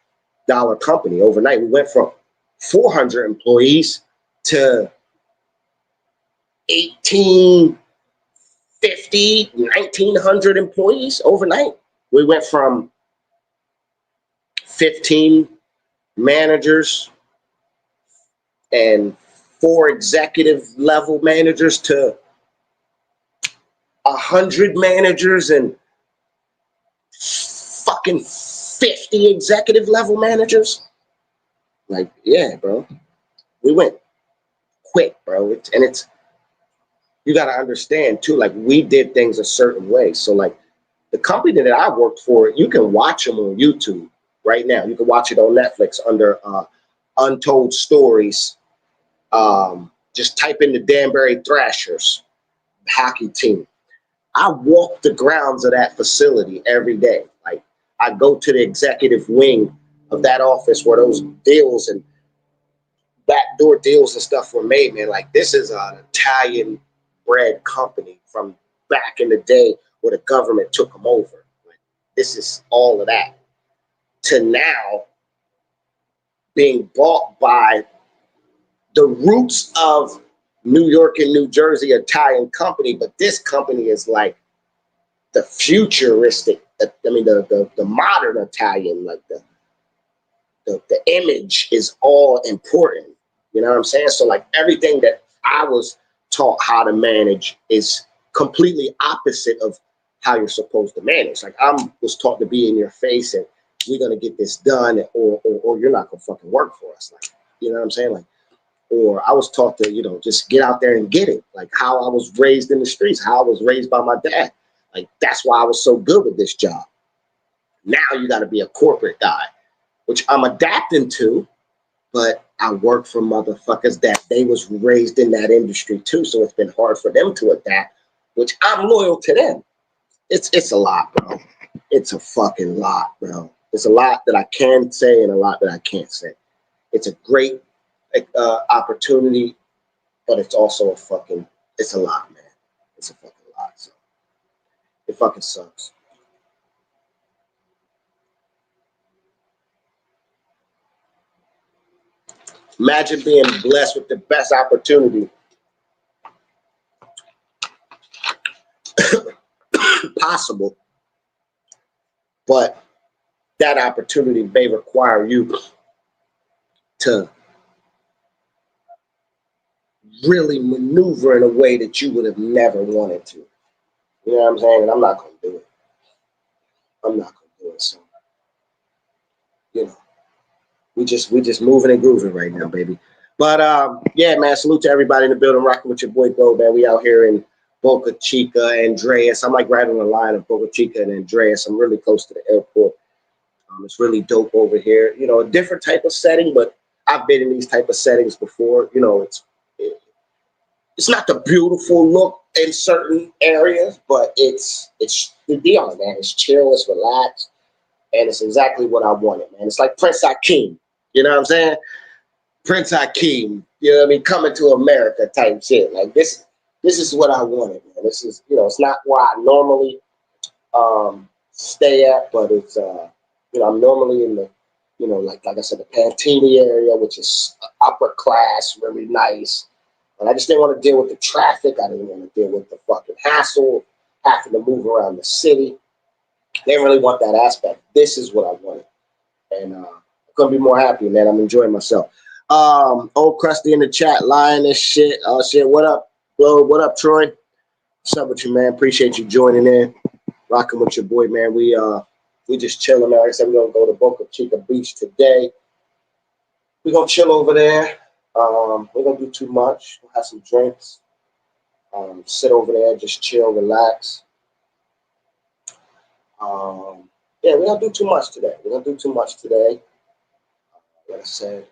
dollar company overnight. We went from 400 employees to 1850, 1900 employees overnight. We went from 15 managers and 4 executive level managers to 100 managers and fucking 50 executive level managers. Like, yeah, bro. We went quick, bro. It's you got to understand too, like, we did things a certain way. So like the company that I worked for, you can watch them on YouTube right now. You can watch it on Netflix under Untold Stories. Just type in the Danbury Thrashers hockey team. I walk the grounds of that facility every day. Like, I go to the executive wing of that office where those deals and backdoor deals and stuff were made, man. Like, this is an Italian bred company from back in the day where the government took them over. Like, this is all of that. To now being bought by the roots of New York and New Jersey Italian company, but this company is like the futuristic, the modern Italian, like the image is all important. You know what I'm saying? So like everything that I was taught how to manage is completely opposite of how you're supposed to manage. Like, I was taught to be in your face and we're gonna get this done, or you're not gonna fucking work for us. Like, you know what I'm saying? Like, or I was taught to, just get out there and get it. Like how I was raised in the streets, how I was raised by my dad. Like, that's why I was so good with this job. Now you got to be a corporate guy, which I'm adapting to, but I work for motherfuckers that they was raised in that industry too. So it's been hard for them to adapt, which I'm loyal to them. It's a lot, bro. It's a fucking lot, bro. It's a lot that I can say and a lot that I can't say. It's a great opportunity, but it's also it's a lot, man. It's a fucking lot. So it fucking sucks. Imagine being blessed with the best opportunity possible, but that opportunity may require you to really maneuver in a way that you would have never wanted to. You know what I'm saying? And I'm not going to do it. I'm not going to do it. So, we just moving and grooving right now, baby. But yeah, man, salute to everybody in the building, rocking with your boy Go, man. We out here in Boca Chica, Andreas. I'm like right on the line of Boca Chica and Andreas. I'm really close to the airport. It's really dope over here. A different type of setting, but I've been in these type of settings before. It's not the beautiful look in certain areas, but it's the deal, man. It's chill, it's relaxed, and it's exactly what I wanted, man. It's like Prince Hakeem. You know what I'm saying? Prince Hakeem, coming to America type shit. Like this is what I wanted, man. This is, it's not where I normally stay at, but it's I'm normally in the, like I said, the Pantini area, which is upper class, really nice. And I just didn't want to deal with the traffic. I didn't want to deal with the fucking hassle, having to move around the city. Didn't really want that aspect. This is what I wanted. And I couldn't be more happy, man. I'm enjoying myself. Old Krusty in the chat, lying this shit. Shit, what up, Globe? What up, Troy? What's up with you, man? Appreciate you joining in. Rocking with your boy, man. We just chilling, man. Like I said, we're gonna go to Boca Chica Beach today. We're gonna chill over there. We're gonna do too much. We'll have some drinks. Sit over there, just chill, relax. Yeah, we're gonna do too much today. Like I said,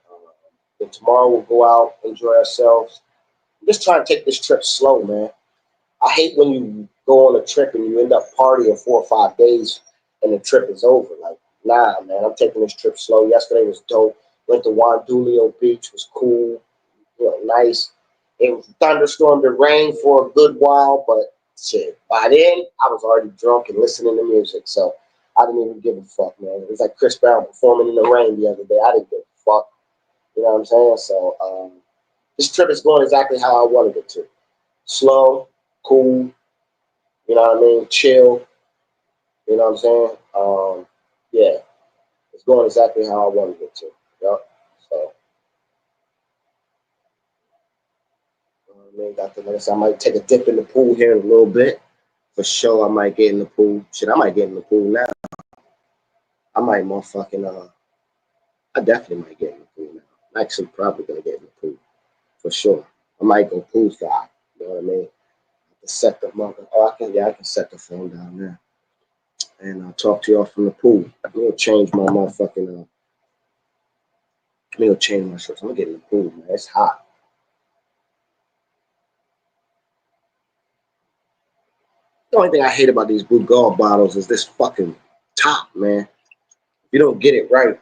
then tomorrow we'll go out, enjoy ourselves. I'm just trying to take this trip slow, man. I hate when you go on a trip and you end up partying 4 or 5 days and the trip is over. Like, nah, man, I'm taking this trip slow. Yesterday was dope. Went to Juan Dulio Beach, was cool, nice. It was thunderstormed and rain for a good while, but shit, by then I was already drunk and listening to music. So I didn't even give a fuck, man. It was like Chris Brown performing in the rain the other day. I didn't give a fuck. You know what I'm saying? So this trip is going exactly how I wanted it to. Slow, cool, you know what I mean? Chill, you know what I'm saying? Yeah, it's going exactly how I wanted it to. Yep. So, you know what I mean? Got the next. I might take a dip in the pool here in a little bit. For sure, I might get in the pool. Shit, I might get in the pool now. I might motherfucking, I definitely might get in the pool now. I'm actually probably gonna get in the pool. For sure. I might go poolside. You know what I mean? Set the mother. Oh, I can set the phone down there. And I'll talk to y'all from the pool. I'm gonna change my motherfucking. I'm gonna change my shirts. I'm gonna get in the pool, man. It's hot. The only thing I hate about these blue guard bottles is this fucking top, man. You don't get it right,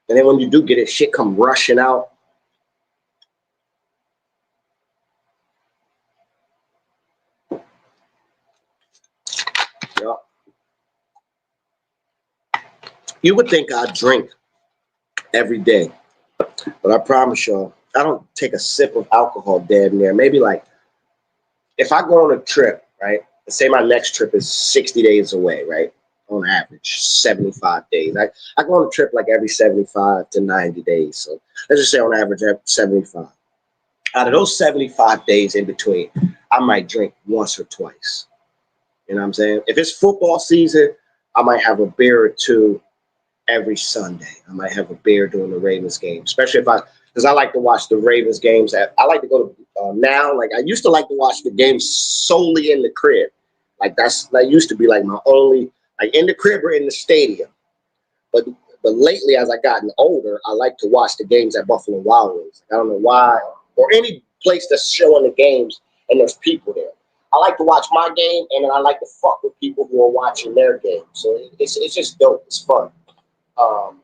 and then when you do get it, shit come rushing out. Yeah. You would think I drink every day, but I promise y'all, I don't take a sip of alcohol damn near. Maybe like if I go on a trip, right? Let's say my next trip is 60 days away, right? On average, 75 days. I go on a trip like every 75 to 90 days. So let's just say on average, 75. Out of those 75 days in between, I might drink once or twice. You know what I'm saying? If it's football season, I might have a beer or two every Sunday. I might have a beer during the Ravens game, especially because I like to watch the Ravens games. I like to go to now. Like I used to like to watch the games solely in the crib. Like that used to be like my only like in the crib or in the stadium. But lately, as I gotten older, I like to watch the games at Buffalo Wild Wings. I don't know why, or any place that's showing the games and there's people there. I like to watch my game, and then I like to fuck with people who are watching their game. So it's just dope. It's fun. Um,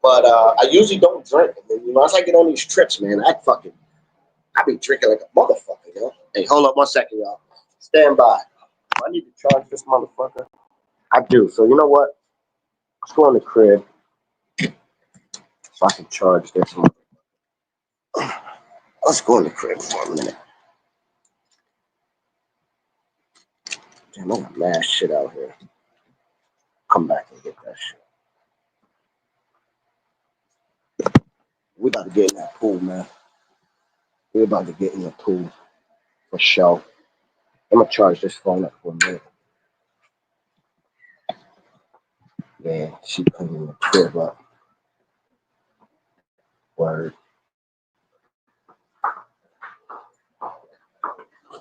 but I usually don't drink. You know, as I get on these trips, man, I be drinking like a motherfucker, you know? Hey, hold up 1 second, y'all. Stand by. I need to charge this motherfucker. I do. So you know what? Let's go in the crib so I can charge this one. Let's go in the crib for a minute. Damn, I got mad shit out here. Come back and get that shit. We about to get in that pool, man. We about to get in the pool for sure. I'm gonna charge this phone up for a minute. Man, she putting the crib up. Word.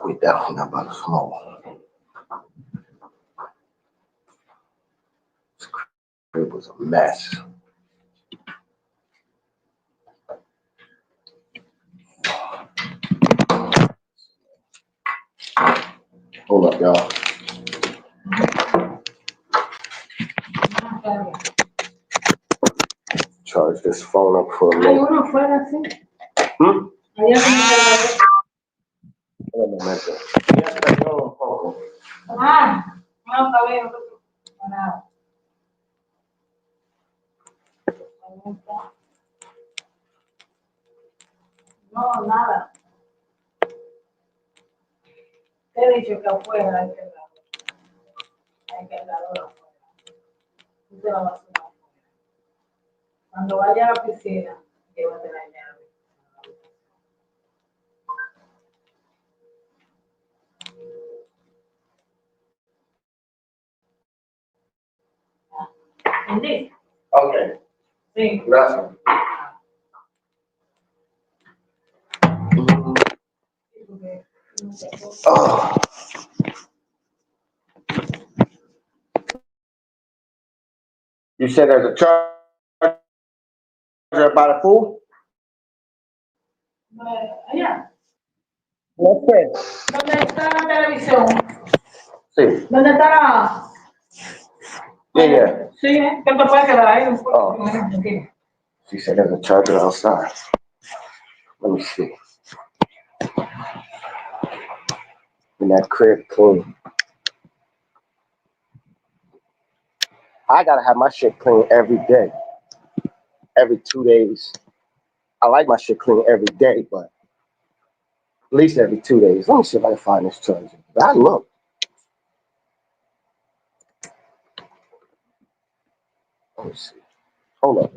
We definitely not about to smoke. This crib was a mess. Hold up, y'all. Charge this phone up for a minute. Hmm? Un momento. Ya está todo un poco. No, está bien. Nada. No, nada. Te he dicho que afuera hay cargador afuera. Usted la basura afuera. Cuando vaya a la piscina, llévate la llave. ¿Entendí? Okay. Sí. Gracias. Oh. You said there's a charger by the pool? Allá, No sé. ¿dónde está la televisión? Sí. ¿Dónde está la...? Yeah. Sí, ¿qué te puede quedar ahí? Oh. She said there's a charger outside. Let me see. In that crib clean. I gotta have my shit clean every day, every 2 days. I like my shit clean every day, but at least every 2 days. Let me see if I can find this charger. I look. Let me see. Hold up.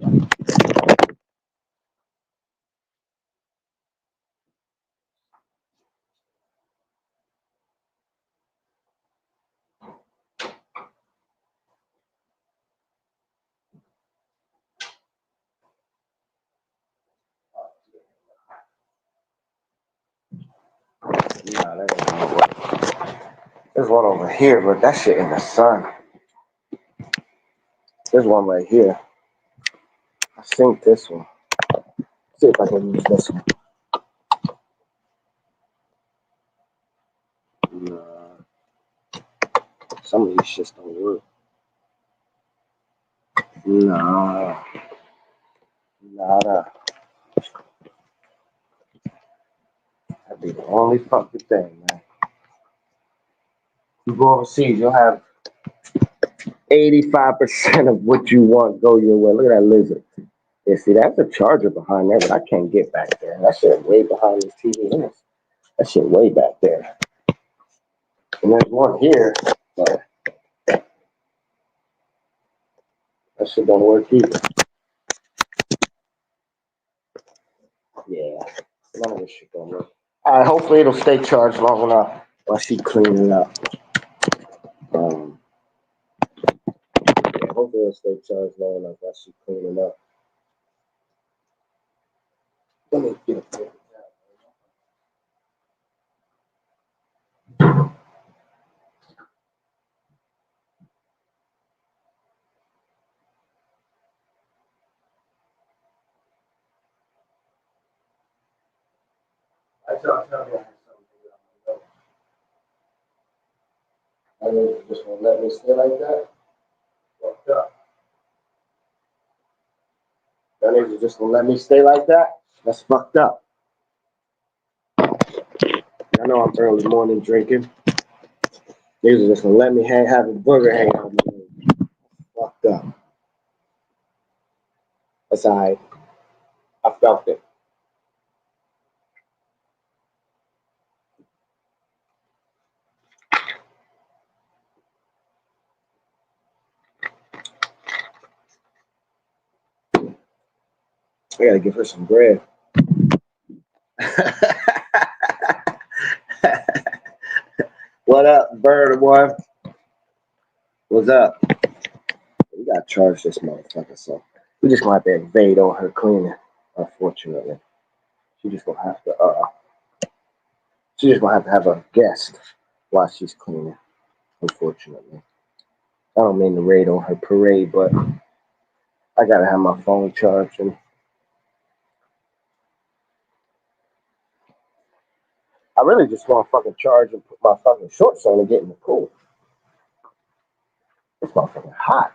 Nah, that ain't gonna work. There's one over here, but that shit in the sun. There's one right here. I think this one. See if I can use this one. Nah, some of these shits don't work. Nah, nada. That'd be the only fucking thing, man. You go overseas, you'll have 85% of what you want go your way. Look at that lizard. Yeah, see, that's a charger behind there, but I can't get back there. That shit way behind this TV. That shit way back there. And there's one here, but that shit don't work either. Yeah, none of this shit don't work. All right, hopefully it'll stay charged long enough while she cleaning it up. Yeah, hopefully it'll stay charged long enough while she cleaning up. Let me get a paper towel. I thought I had something to do. I know you just won't let me stay like that. Fucked up. That nigga just gonna let me stay like that? That's fucked up. I know I'm early morning drinking. Niggas just gonna let me have a burger hang out my name. Fucked up. That's alright. I felt it. I gotta give her some bread. What up, bird one? What's up? We gotta charge this motherfucker, so we just gonna have to invade on her cleaning, unfortunately. She just gonna have to have a guest while she's cleaning, unfortunately. I don't mean to raid on her parade, but I gotta have my phone charged, and I really just want to fucking charge and put my fucking shorts on and get in the pool. It's motherfucking hot.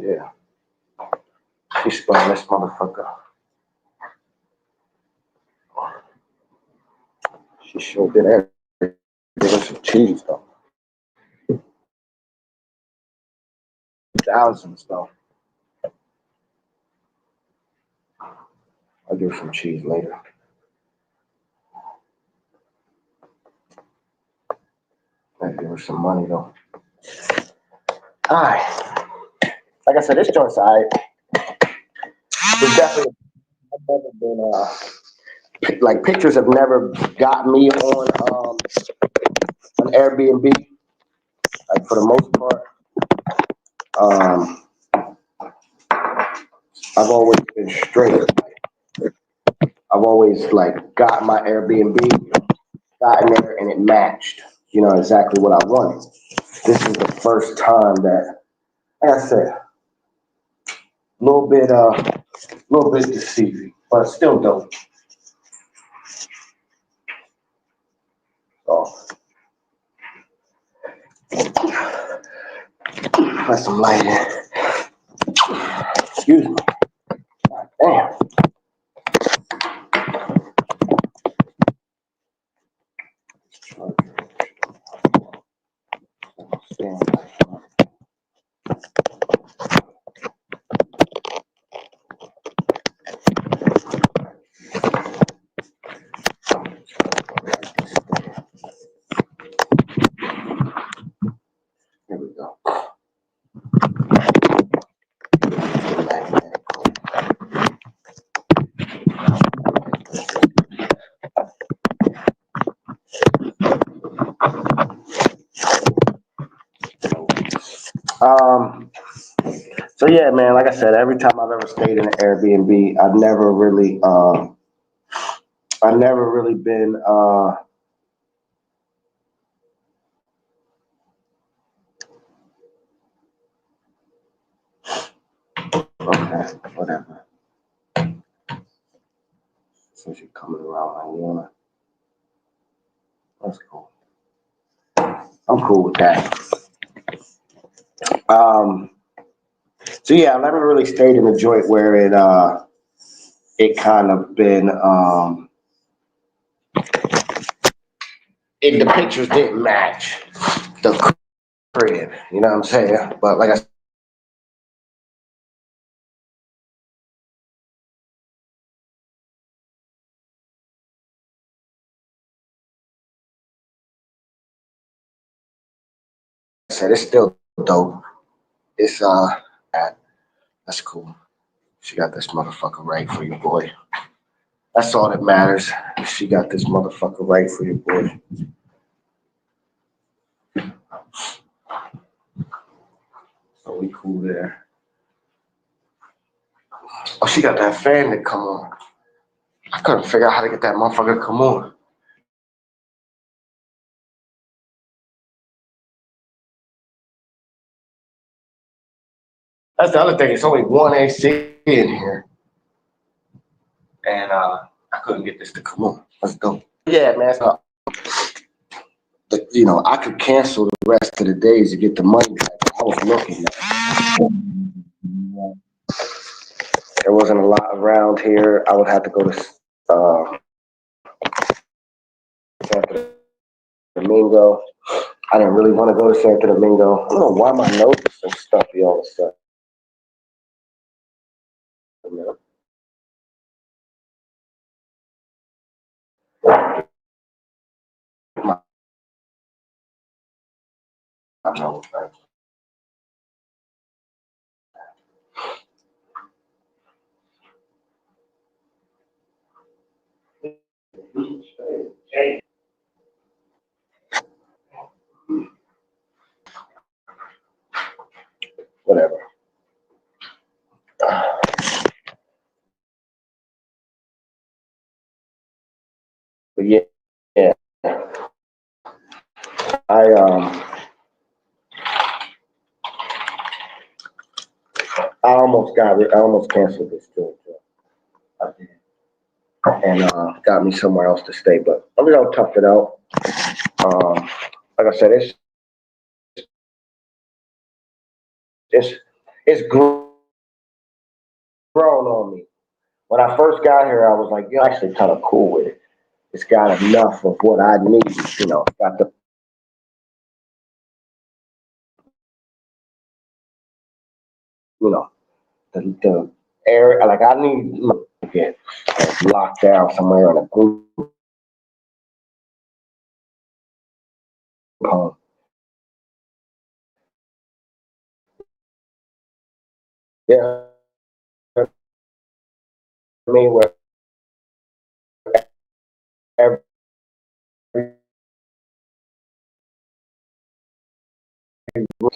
Yeah. She spun this motherfucker. She sure did everything. Give her some cheese though. Thousands though. I'll give her some cheese later. I'll give her some money though. Alright. Like I said, this joint's alright. There's definitely never been like pictures have never got me on an Airbnb. Like for the most part. I've always been straight. I've always like got my Airbnb, got in there and it matched, you know, exactly what I wanted. This is the first time that, like I said, a little bit deceiving, but still dope. So let some light in. Excuse me. God damn. Here we go. So yeah, man, like I said, every time I've ever stayed in an Airbnb, I've never really been okay, whatever. So she's coming around my corner. That's cool. I'm cool with that. So yeah, I've never really stayed in a joint where it kind of been the pictures didn't match the crib, you know what I'm saying? But like I said, it's still dope. It's that's cool. She got this motherfucker right for you, boy. That's all that matters. She got this motherfucker right for you, boy. So we cool there. Oh, she got that fan that come on. I couldn't figure out how to get that motherfucker to come on. That's the other thing. It's only one AC in here. And I couldn't get this to come on. Let's go. Yeah, man. So, you know, I could cancel the rest of the days to get the money back. I was looking. There wasn't a lot around here. I would have to go to Santo Domingo. I didn't really want to go to Santo Domingo. I don't know why my nose is so stuffy all of a sudden. My nose, right? Whatever. But yeah. I almost got it. I almost canceled this too. I did. And got me somewhere else to stay. But I'm gonna tough it out. Like I said, it's it's grown on me. When I first got here, I was like, yeah, actually kind of cool with it. It's got enough of what I need, you know. Got the, you know, the area. Like I need to get locked down somewhere in a group home. Yeah, I mean, where every, so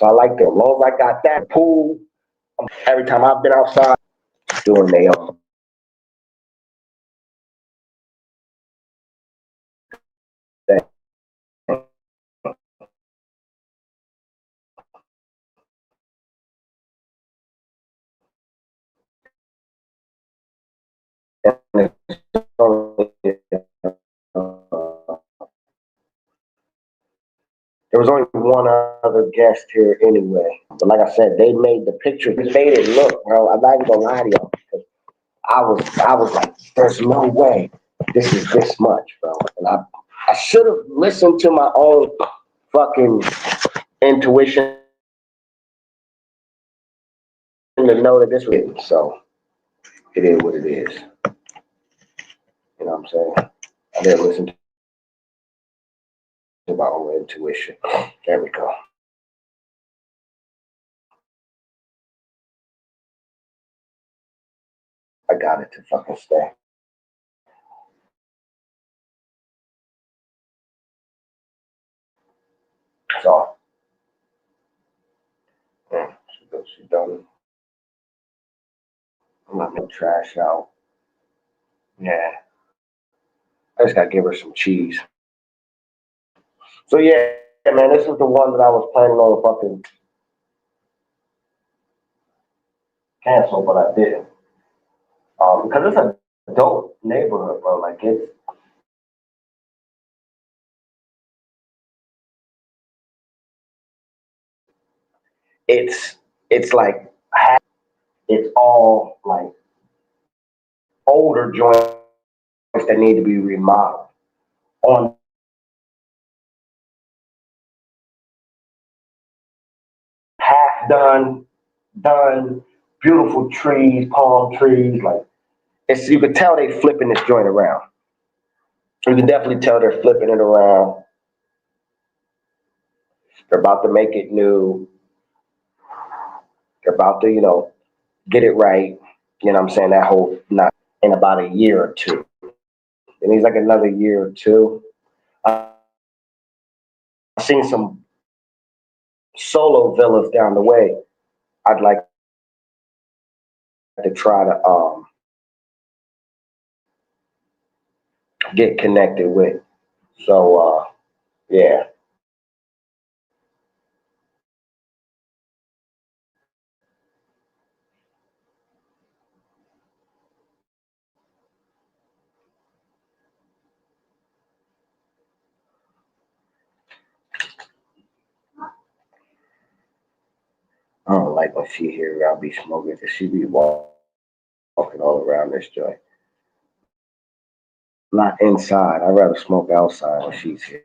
I like that. As long as I got that pool, every time I've been outside doing their own thing. And there was only one other guest here anyway. But like I said, they made the picture, they made it look, bro. I'm not even gonna lie to y'all. I was like, there's no way this is this much, bro. And I should have listened to my own fucking intuition to know that this was it. So it is what it is. You know what I'm saying? I didn't listen to my own intuition. There we go. I got it to fucking stay. So, yeah, she done. I'm not gonna trash out. Yeah, I just gotta give her some cheese. So yeah, man, this is the one that I was planning on fucking cancel, but I didn't. Because it's a dope neighborhood, bro. Like it's it's like it's all like older joints that need to be remodeled. On half done, beautiful trees, palm trees. Like it's you can tell they flipping this joint around. You can definitely tell they're flipping it around. They're about to make it new. They're about to, get it right. You know what I'm saying? That whole not in about a year or two. It needs like another year or two. I've seen some solo villas down the way. I'd like to try to get connected with. So yeah. I don't like when she here. I'll be smoking because she be walking all around this joint. Not inside. I'd rather smoke outside when she's here.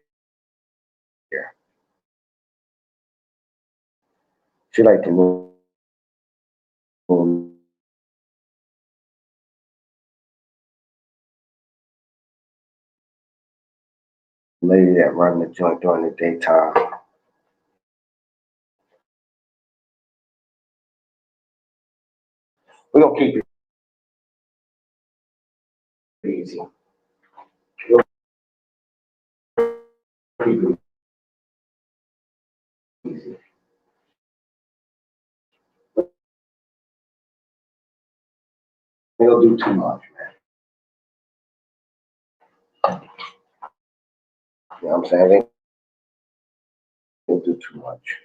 She like to move lady that run the joint during the daytime. We're gonna keep it easy. We'll keep it easy. We don't do too much, man. You know what I'm saying? They don't do too much.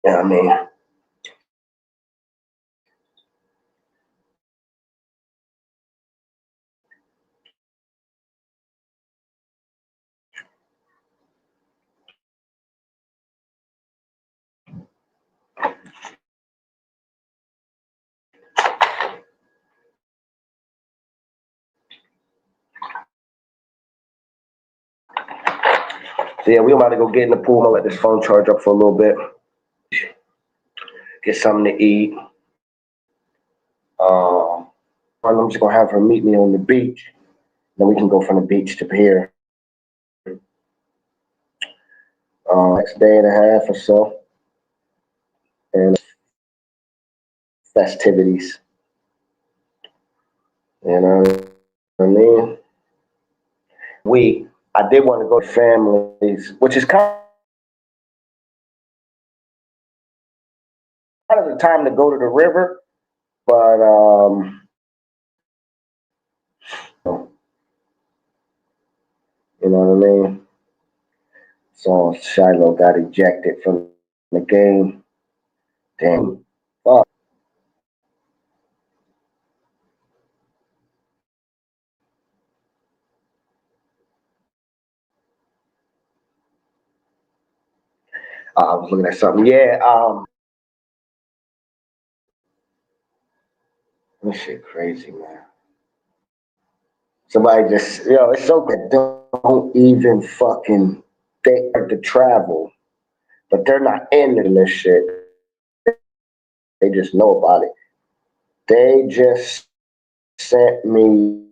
You know what I mean? So yeah, we about to go get in the pool. I'm gonna let this phone charge up for a little bit. Get something to eat. I'm just gonna have her meet me on the beach. Then we can go from the beach to here. Next day and a half or so. And festivities. You know what I mean? I did want to go to families, which is kind of the time to go to the river, but you know what I mean? So Shiloh got ejected from the game. Damn. Fuck. I was looking at something. Yeah. This shit crazy, man. Somebody just, it's so good. Don't even fucking think to travel, but they're not into this shit. They just know about it. They just sent me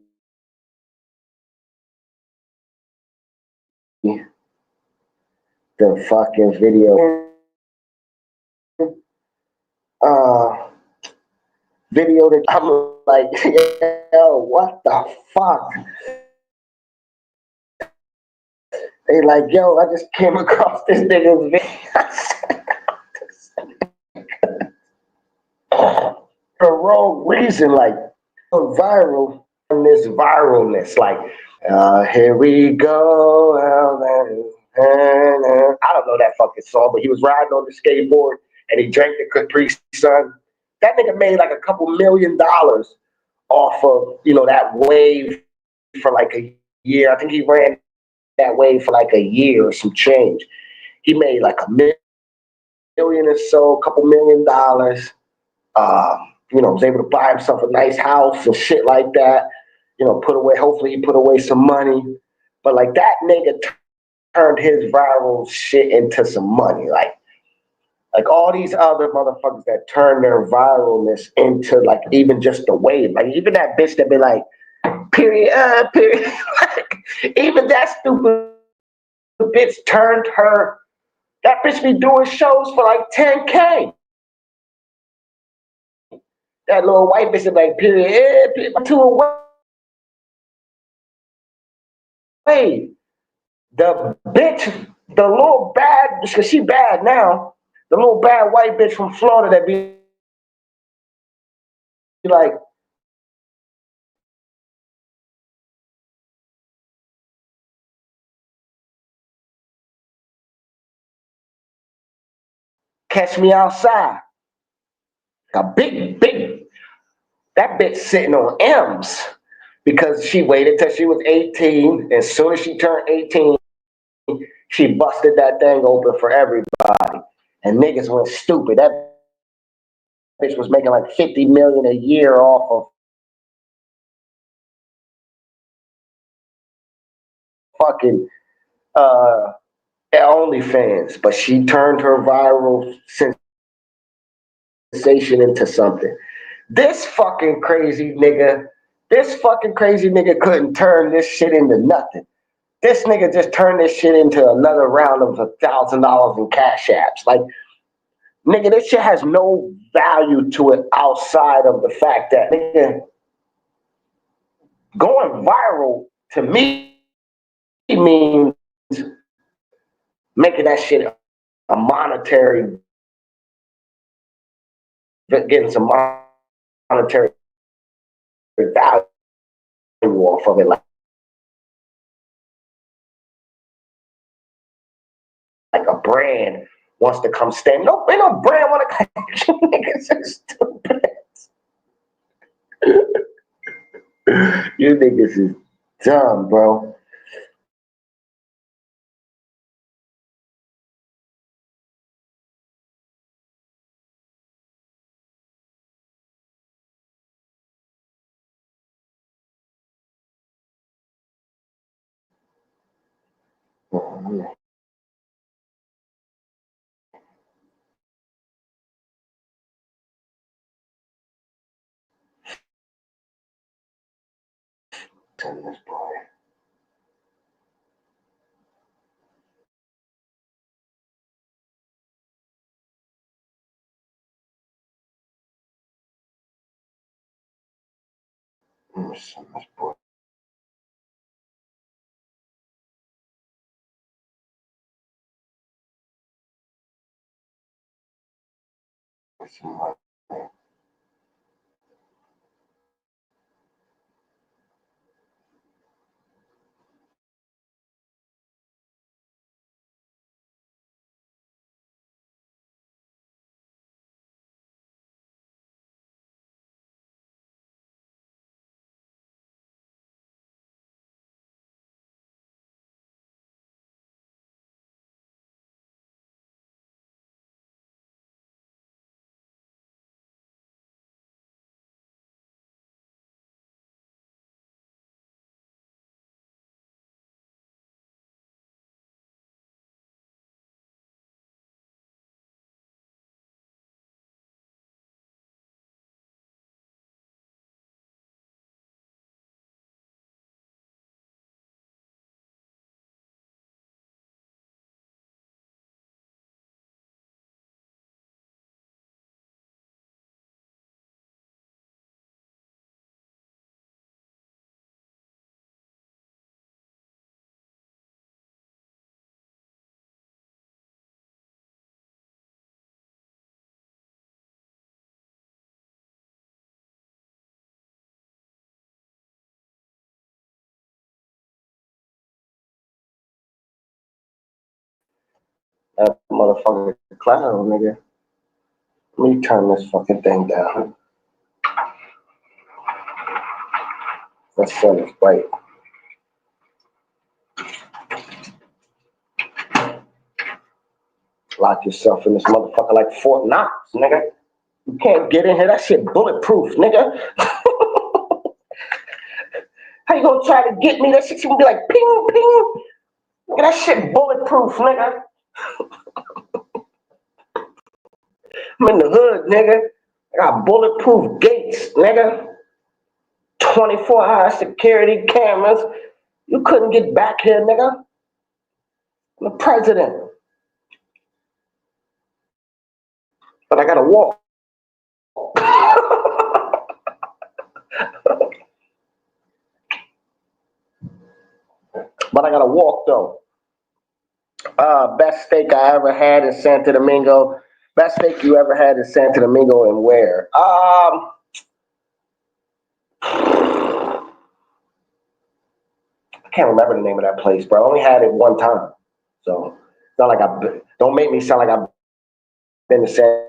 the fucking video. Uh, Video that I'm like, yo, what the fuck? They like, yo, I just came across this nigga's video for wrong reason, like viral and this viralness, like here we go. I don't know that fucking song, but he was riding on the skateboard and he drank the Capri Sun. That nigga made like a couple $1,000,000 off of that wave for like a year. I think he ran that wave for like a year or some change. He made like $1 million or so, a couple $1,000,000. Was able to buy himself a nice house and shit like that. Put away. Hopefully, he put away some money. But like that nigga turned his viral shit into some money. Like all these other motherfuckers that turn their viralness into like even just a wave. Like even that bitch that be like, period, period. Like, even that stupid bitch turned her. That bitch be doing shows for like 10K. That little white bitch is like, period, to away. The bitch, the little bad, because she bad now, the little bad white bitch from Florida that be like, catch me outside. A big, that bitch sitting on M's because she waited till she was 18. As soon as she turned 18, she busted that thing open for everybody. And niggas went stupid. That bitch was making like 50 million a year off of fucking OnlyFans, but she turned her viral sensation into something. This fucking crazy nigga couldn't turn this shit into nothing. This nigga just turned this shit into another round of $1,000 in cash apps. Like, nigga, this shit has no value to it outside of the fact that, nigga, going viral to me means making that shit a monetary, getting some monetary value off of it. Like a brand wants to come stand. No, ain't no brand want to come. Niggas are stupid. You niggas is dumb, bro. Turn this boy. Turn this boy. That motherfucker clown, nigga. Let me turn this fucking thing down. That sun is bright. Lock yourself in this motherfucker like Fort Knox, nigga. You can't get in here. That shit bulletproof, nigga. How you gonna try to get me? That shit's gonna be like ping, ping. Nigga, that shit bulletproof, nigga. I'm in the hood, nigga. I got bulletproof gates, nigga. 24-hour security cameras. You couldn't get back here, nigga. I'm the president. But I gotta walk. But I gotta walk though. Best steak I ever had in Santo Domingo. Best steak you ever had in Santo Domingo and where? I can't remember the name of that place, bro. I only had it one time. So it's not like don't make me sound like I've been to Santo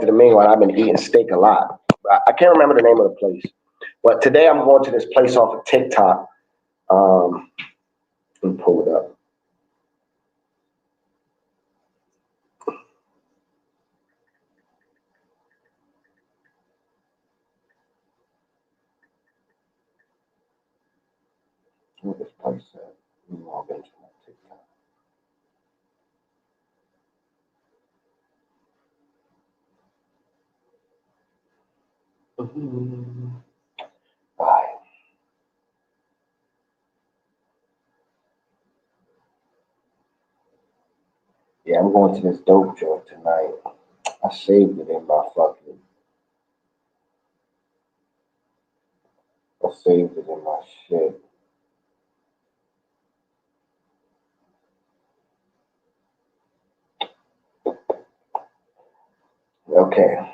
Domingo and I've been eating steak a lot. I can't remember the name of the place. But today I'm going to this place off of TikTok. Let me pull it up. What this place at? Let me log into my TikTok. All right. Yeah, I'm going to this dope joint tonight. I saved it in my fucking. I saved it in my shit. Okay.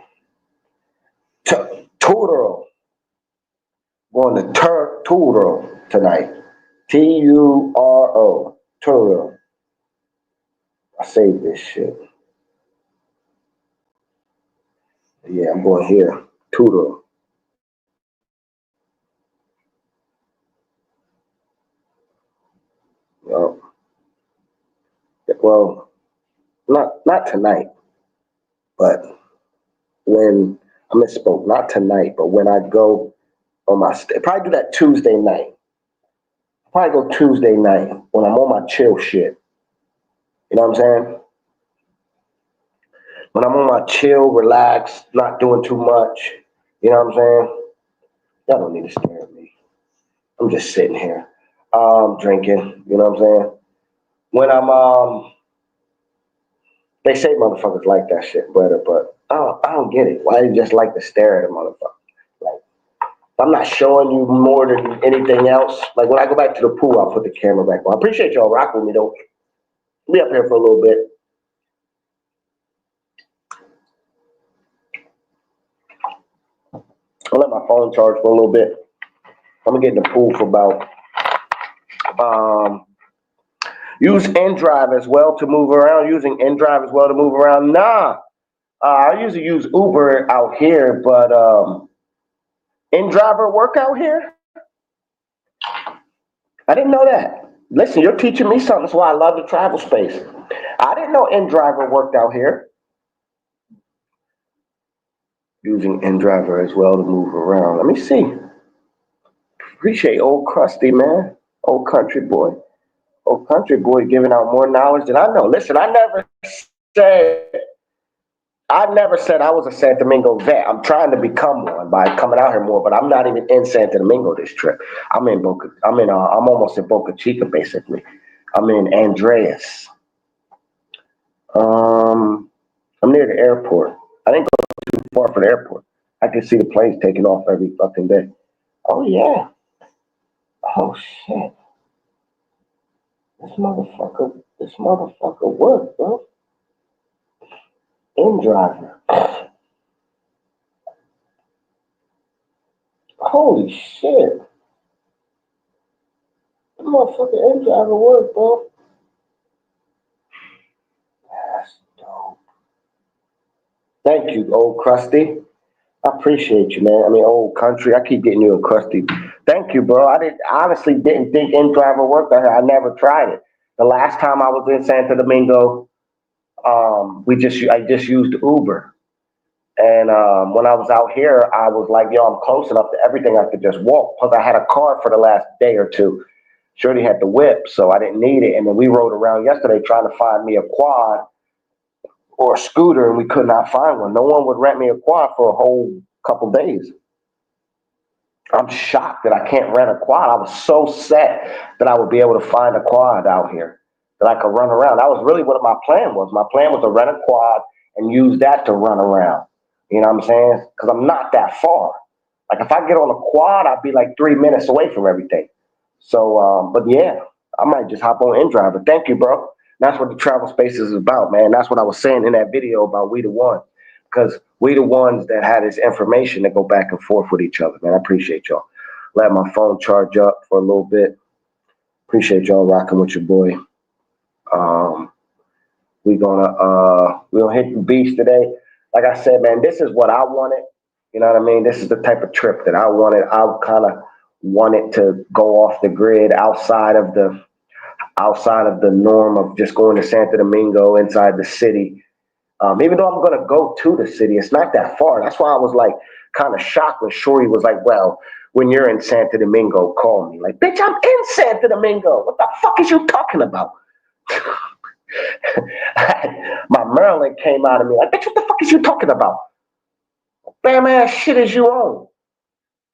Turo. Going to Turo tonight. Turo. Turo. I saved this shit. Yeah, I'm going here. Turo. Well, not tonight, but when I misspoke, not tonight, but when I go on my probably do that Tuesday night. Probably go Tuesday night when I'm on my chill shit. You know what I'm saying? When I'm on my chill, relax, not doing too much. You know what I'm saying? Y'all don't need to stare at me. I'm just sitting here, drinking. You know what I'm saying? When I'm they say motherfuckers like that shit better, but I don't get it. Why do you just like to stare at a motherfucker? Like, I'm not showing you more than anything else. Like when I go back to the pool, I'll put the camera back on. I appreciate y'all rocking with me though. Be up here for a little bit. I'll let my phone charge for a little bit. I'm gonna get in the pool for about use InDrive as well to move around. Using InDrive as well to move around. Nah. I usually use Uber out here, but InDriver work out here? I didn't know that. Listen, you're teaching me something. That's why I love the travel space. I didn't know InDriver worked out here. Using InDriver as well to move around. Let me see. Appreciate old Krusty, man. Old country boy. Old country boy giving out more knowledge than I know. Listen, I never said I was a Santo Domingo vet. I'm trying to become one by coming out here more, but I'm not even in Santo Domingo this trip. I'm almost in Boca Chica, basically. I'm in Andreas. I'm near the airport. I didn't go too far from the airport. I can see the planes taking off every fucking day. Oh yeah. Oh shit. This motherfucker worked, bro. InDriver. Holy shit. This motherfucker InDriver worked, bro. Thank you, old Krusty. I appreciate you, man. I mean, old country. I keep getting you a Krusty. Thank you, bro. Honestly didn't think in-driver worked. I never tried it. The last time I was in Santo Domingo, I just used Uber. And when I was out here, I was like, yo, I'm close enough to everything I could just walk. Plus, I had a car for the last day or two. Shorty had the whip, so I didn't need it. And then we rode around yesterday trying to find me a quad or a scooter, and we could not find one. No one would rent me a quad for a whole couple days. I'm shocked that I can't rent a quad. I was so set that I would be able to find a quad out here that I could run around. That was really what my plan was. My plan was to rent a quad and use that to run around. You know what I'm saying? Because I'm not that far. Like if I get on a quad, I'd be like 3 minutes away from everything. So, but yeah, I might just hop on InDriver. Thank you, bro. That's what the travel space is about, man. That's what I was saying in that video about we the one. Because we the ones that had this information that go back and forth with each other, man. I appreciate y'all. Let my phone charge up for a little bit. Appreciate y'all rocking with your boy. Um, we're gonna hit the beach today. Like I said, man, this is what I wanted. You know what I mean? This is the type of trip that I wanted. I kind of wanted to go off the grid outside of the norm of just going to Santo Domingo inside the city. Even though I'm gonna go to the city, it's not that far. That's why I was like kind of shocked when Shorty was like, "Well, when you're in Santo Domingo, call me." Like, bitch, I'm in Santo Domingo. What the fuck is you talking about? My Maryland came out of me like, bitch, what the fuck is you talking about? Bam ass shit is you on?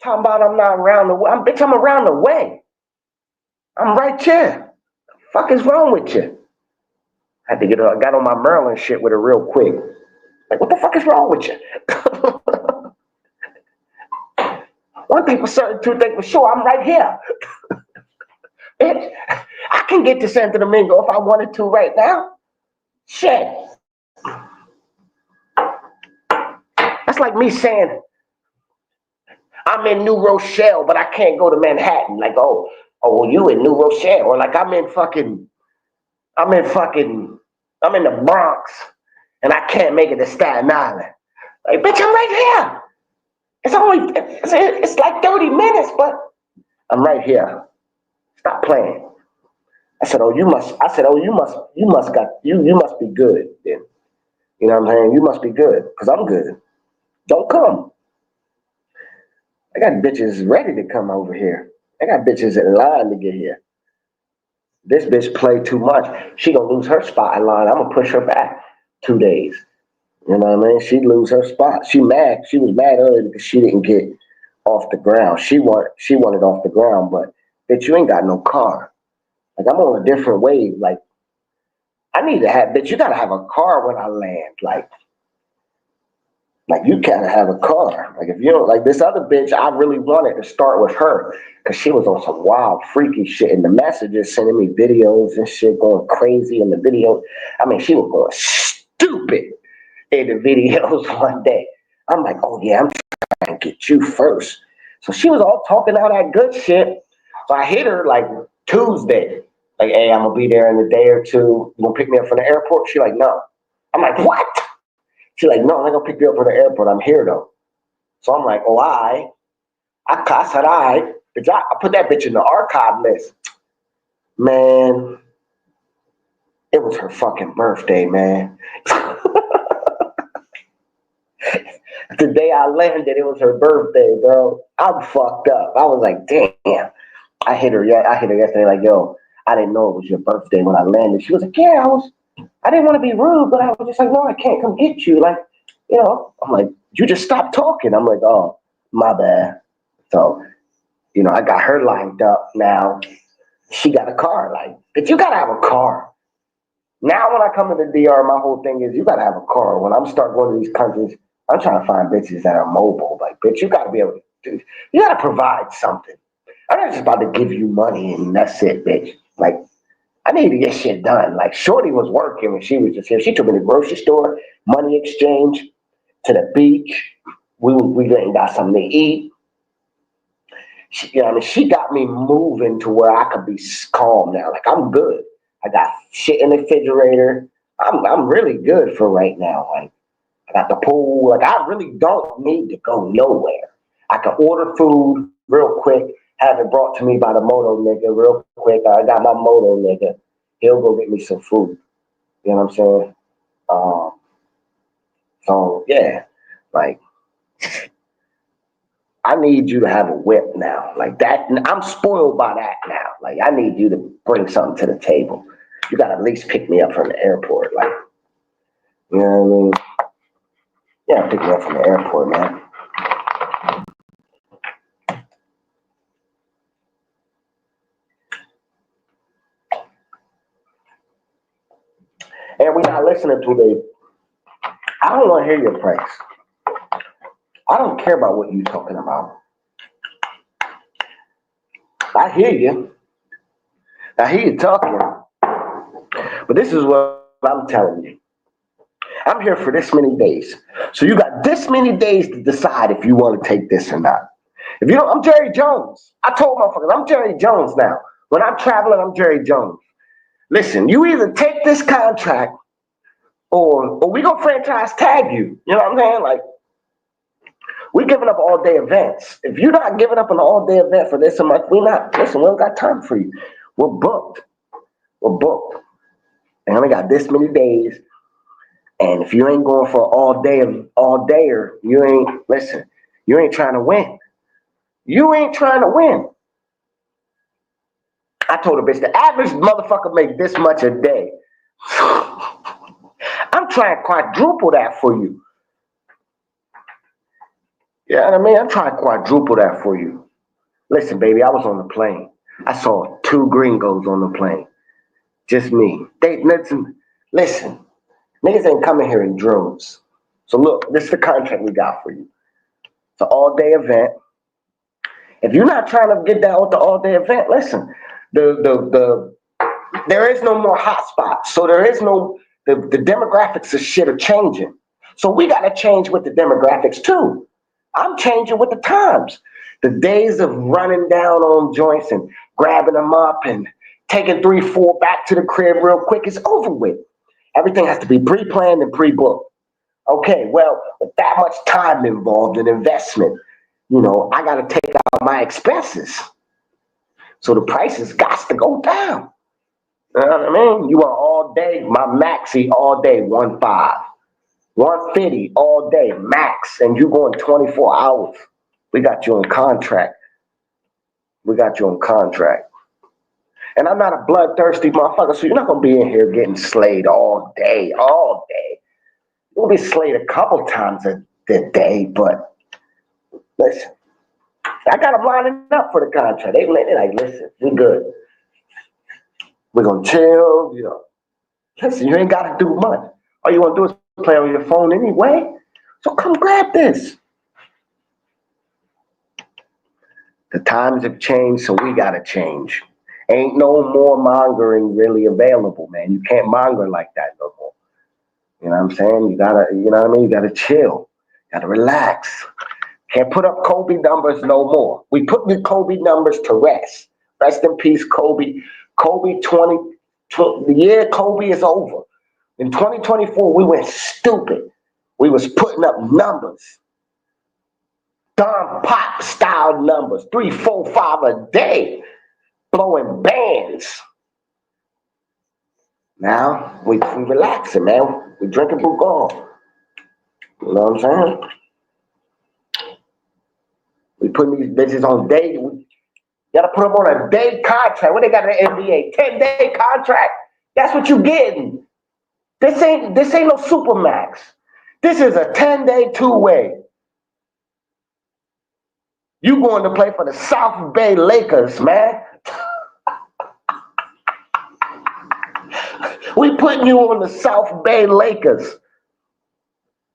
Talking about I'm not around the way. Bitch, I'm around the way. I'm right here. Fuck is wrong with you? I had to I got on my Maryland shit with it real quick. Like, what the fuck is wrong with you? One thing for certain, two things for sure, I'm right here. Bitch, I can get to Santo Domingo if I wanted to right now. Shit. That's like me saying I'm in New Rochelle, but I can't go to Manhattan. Like, well, you in New Rochelle. Or like I'm in the Bronx and I can't make it to Staten Island. Like, bitch, I'm right here. It's like 30 minutes, but I'm right here. Stop playing. I said, you must be good then. You know what I'm saying? You must be good, because I'm good. Don't come. I got bitches ready to come over here. I got bitches in line to get here. This bitch played too much. She gonna lose her spot in line. I'm gonna push her back 2 days. You know what I mean? She'd lose her spot. She mad. She was mad earlier because she didn't get off the ground. She wanted off the ground, but bitch, you ain't got no car. Like I'm on a different wave. Like I need to have, bitch, you gotta have a car when I land. Like you gotta have a car. Like if you don't, like this other bitch, I really wanted to start with her because she was on some wild, freaky shit in the messages, sending me videos and shit, going crazy in the video. I mean, she was going stupid in the videos one day. I'm like, oh yeah, I'm trying to get you first. So she was all talking all that good shit. So I hit her like Tuesday. Like, hey, I'm gonna be there in a day or two. You gonna pick me up from the airport? She like, no. I'm like, what? She like, no, I'm not gonna pick you up from the airport. I'm here though. So I'm like, oh, I said, all right. I put that bitch in the archive list. Man, it was her fucking birthday, man. The day I landed, it was her birthday, bro. I'm fucked up. I was like, damn. I hit her yesterday, like, yo, I didn't know it was your birthday when I landed. She was like, yeah, I didn't want to be rude, but I was just like, no, I can't come get you. Like, you know, I'm like, you just stopped talking. I'm like, oh, my bad. So, you know, I got her lined up now. She got a car. Like, but you got to have a car. Now when I come to the DR, my whole thing is you got to have a car. When I'm start going to these countries, I'm trying to find bitches that are mobile. Like, bitch, you got to be able to do, you got to provide something. I'm not just about to give you money and that's it, bitch. Like, I need to get shit done. Like, Shorty was working when she was just here. She took me to the grocery store, money exchange, to the beach. We went and got something to eat. She got me moving to where I could be calm now. Like, I'm good. I got shit in the refrigerator. I'm really good for right now. Like, I got the pool. Like, I really don't need to go nowhere. I can order food real quick, have it brought to me by the moto nigga real quick. I got my moto nigga. He'll go get me some food. You know what I'm saying? So, yeah, like, I need you to have a whip now. Like that, I'm spoiled by that now. Like, I need you to bring something to the table. You got to at least pick me up from the airport. Like, you know what I mean? Yeah, pick me up from the airport, man. And we're not listening to the, I don't want to hear your praise. I don't care about what you're talking about. I hear you. I hear you talking. But this is what I'm telling you. I'm here for this many days. So you got this many days to decide if you want to take this or not. If you don't, I'm Jerry Jones. I told motherfuckers, I'm Jerry Jones now. When I'm traveling, I'm Jerry Jones. Listen, you either take this contract or we gonna franchise tag you. You know what I'm saying? Like, we giving up all day events. If you're not giving up an all day event for this a month, we don't got time for you. We're booked. We're booked. And we got this many days. And if you ain't going for all dayer, you ain't trying to win. You ain't trying to win. I told a bitch, the average motherfucker make this much a day. I'm trying to quadruple that for you. You know what I mean? I'm trying to quadruple that for you. Listen, baby, I was on the plane. I saw 2 gringos on the plane. Just me. Listen, niggas ain't coming here in droves. So look, this is the contract we got for you. It's an all-day event. If you're not trying to get down with the all-day event, listen, there is no more hotspots. So there is no, the demographics of shit are changing. So we got to change with the demographics too. I'm changing with the times. The days of running down on joints and grabbing them up and taking 3, 4 back to the crib real quick is over with. Everything has to be pre-planned and pre-booked. Okay, well, with that much time involved in investment, I got to take out my expenses. So the prices got to go down. You know what I mean? You are all day, my maxi all day, 1.5. 150 all day, max, and you going 24 hours. We got you on contract. And I'm not a bloodthirsty motherfucker, so you're not going to be in here getting slayed all day. You'll be slayed a couple times a day, but listen, I got them lining up for the contract. They're like, listen, we good. We're going to chill, Listen, you ain't got to do much. All you want to do is play on your phone anyway. So come grab this. The times have changed, so we got to change. Ain't no more mongering really available, man. You can't monger like that no more. You know what I'm saying? You gotta, you know what I mean? You gotta chill. You gotta relax. Can't put up Kobe numbers no more. We put the Kobe numbers to rest. Rest in peace, Kobe. The year Kobe is over. In 2024, we went stupid. We was putting up numbers. Don Pop style numbers. 3, 4, 5 a day. Blowing bands. Now, we relaxing, man. We drinking Bougon. You know what I'm saying? We putting these bitches on day. We gotta put them on a day contract. What they got in the NBA? 10-day contract. That's what you getting. This ain't no Supermax. This is a 10-day 2-way. You going to play for the South Bay Lakers, man. We putting you on the South Bay Lakers.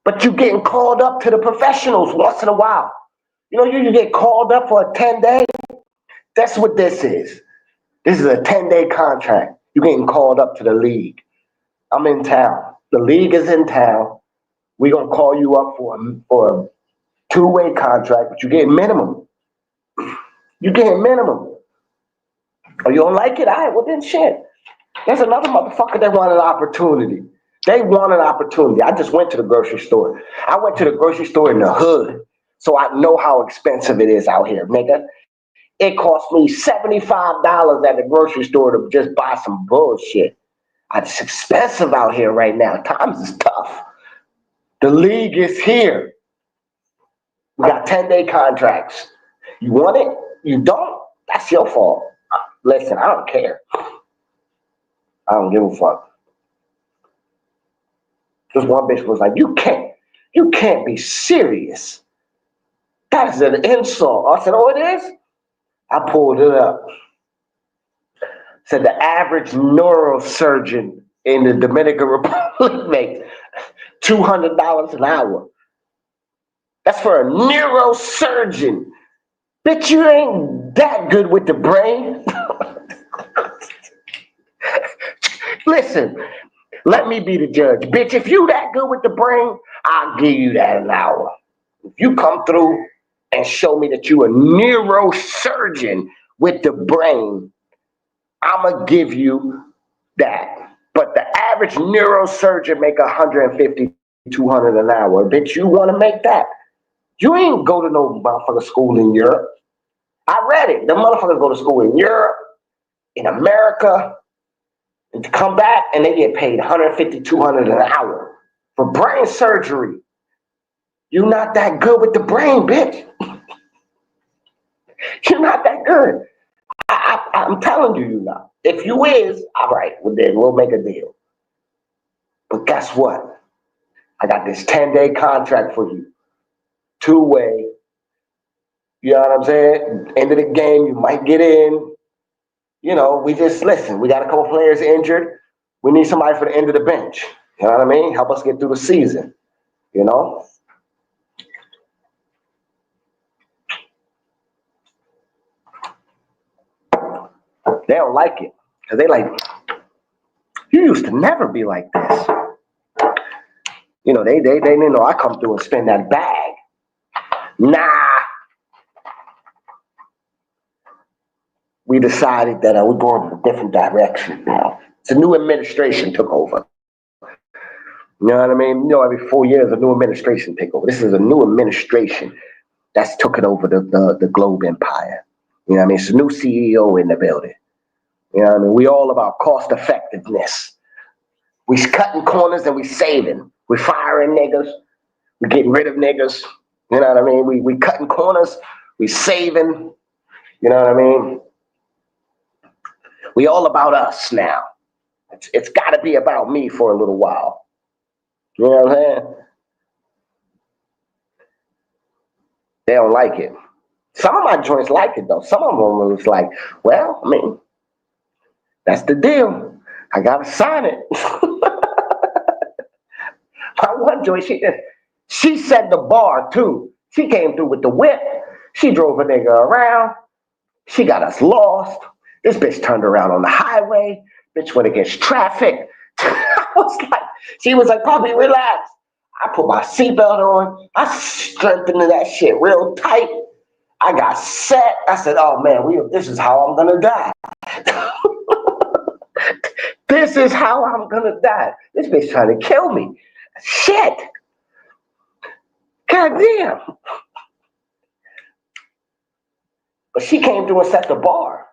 But you getting called up to the professionals once in a while. You get called up for a 10-day. That's what this is. This is a 10-day contract. You're getting called up to the league. I'm in town. The league is in town. We're going to call you up for a 2-way contract, but you're getting minimum. You're getting minimum. Oh, you don't like it? All right, well then shit. There's another motherfucker that wanted an opportunity. They want an opportunity. I just went to the grocery store. I went to the grocery store in the hood, so I know how expensive it is out here, nigga. It cost me $75 at the grocery store to just buy some bullshit. It's expensive out here right now. Times is tough. The league is here. We got 10-day contracts. You want it? You don't? That's your fault. Listen, I don't care. I don't give a fuck. Just one bitch was like, you can't be serious. That is an insult. I said, oh, it is? I pulled it up. Said the average neurosurgeon in the Dominican Republic makes $200 an hour. That's for a neurosurgeon. Bitch, you ain't that good with the brain. Listen, let me be the judge. Bitch, if you that good with the brain, I'll give you that an hour. If you come through and show me that you a neurosurgeon with the brain, I'm going to give you that. But the average neurosurgeon make 150, 200 an hour. Bitch, you want to make that? You ain't go to no motherfucker school in Europe. I read it. The motherfuckers go to school in Europe, in America, and to come back and they get paid 150, 200 an hour for brain surgery. You're not that good with the brain, bitch. You're not that good. I'm telling you, you're not. If you is, all right, well then we'll make a deal. But guess what? I got this 10-day contract for you. Two-way. You know what I'm saying? End of the game, you might get in. You know, we just, listen, we got a couple players injured. We need somebody for the end of the bench. You know what I mean? Help us get through the season. You know? They don't like it. Because they like, you used to never be like this. You know, they know I come through and spend that bag. Nah. We decided that we're going in a different direction now. It's a new administration took over. You know what I mean? You know, every 4 years a new administration take over. This is a new administration that's took it over the globe empire. You know what I mean? It's a new CEO in the building. You know what I mean? We all about cost effectiveness. We cutting corners and we saving. We firing niggas. We getting rid of niggas. You know what I mean? We cutting corners. We saving. You know what I mean? We all about us now. It's got to be about me for a little while. You know what I'm saying? They don't like it. Some of my joints like it though. Some of them was like, well, I mean, that's the deal. I gotta sign it. My one joint, she set the bar too. She came through with the whip. She drove a nigga around. She got us lost. This bitch turned around on the highway. Bitch went against traffic. I was like, she was like, probably relax. I put my seatbelt on. I strengthened that shit real tight. I got set. I said, oh man, this is how I'm gonna die. This is how I'm gonna die. This bitch trying to kill me. Shit. God damn. But she came through and set the bar.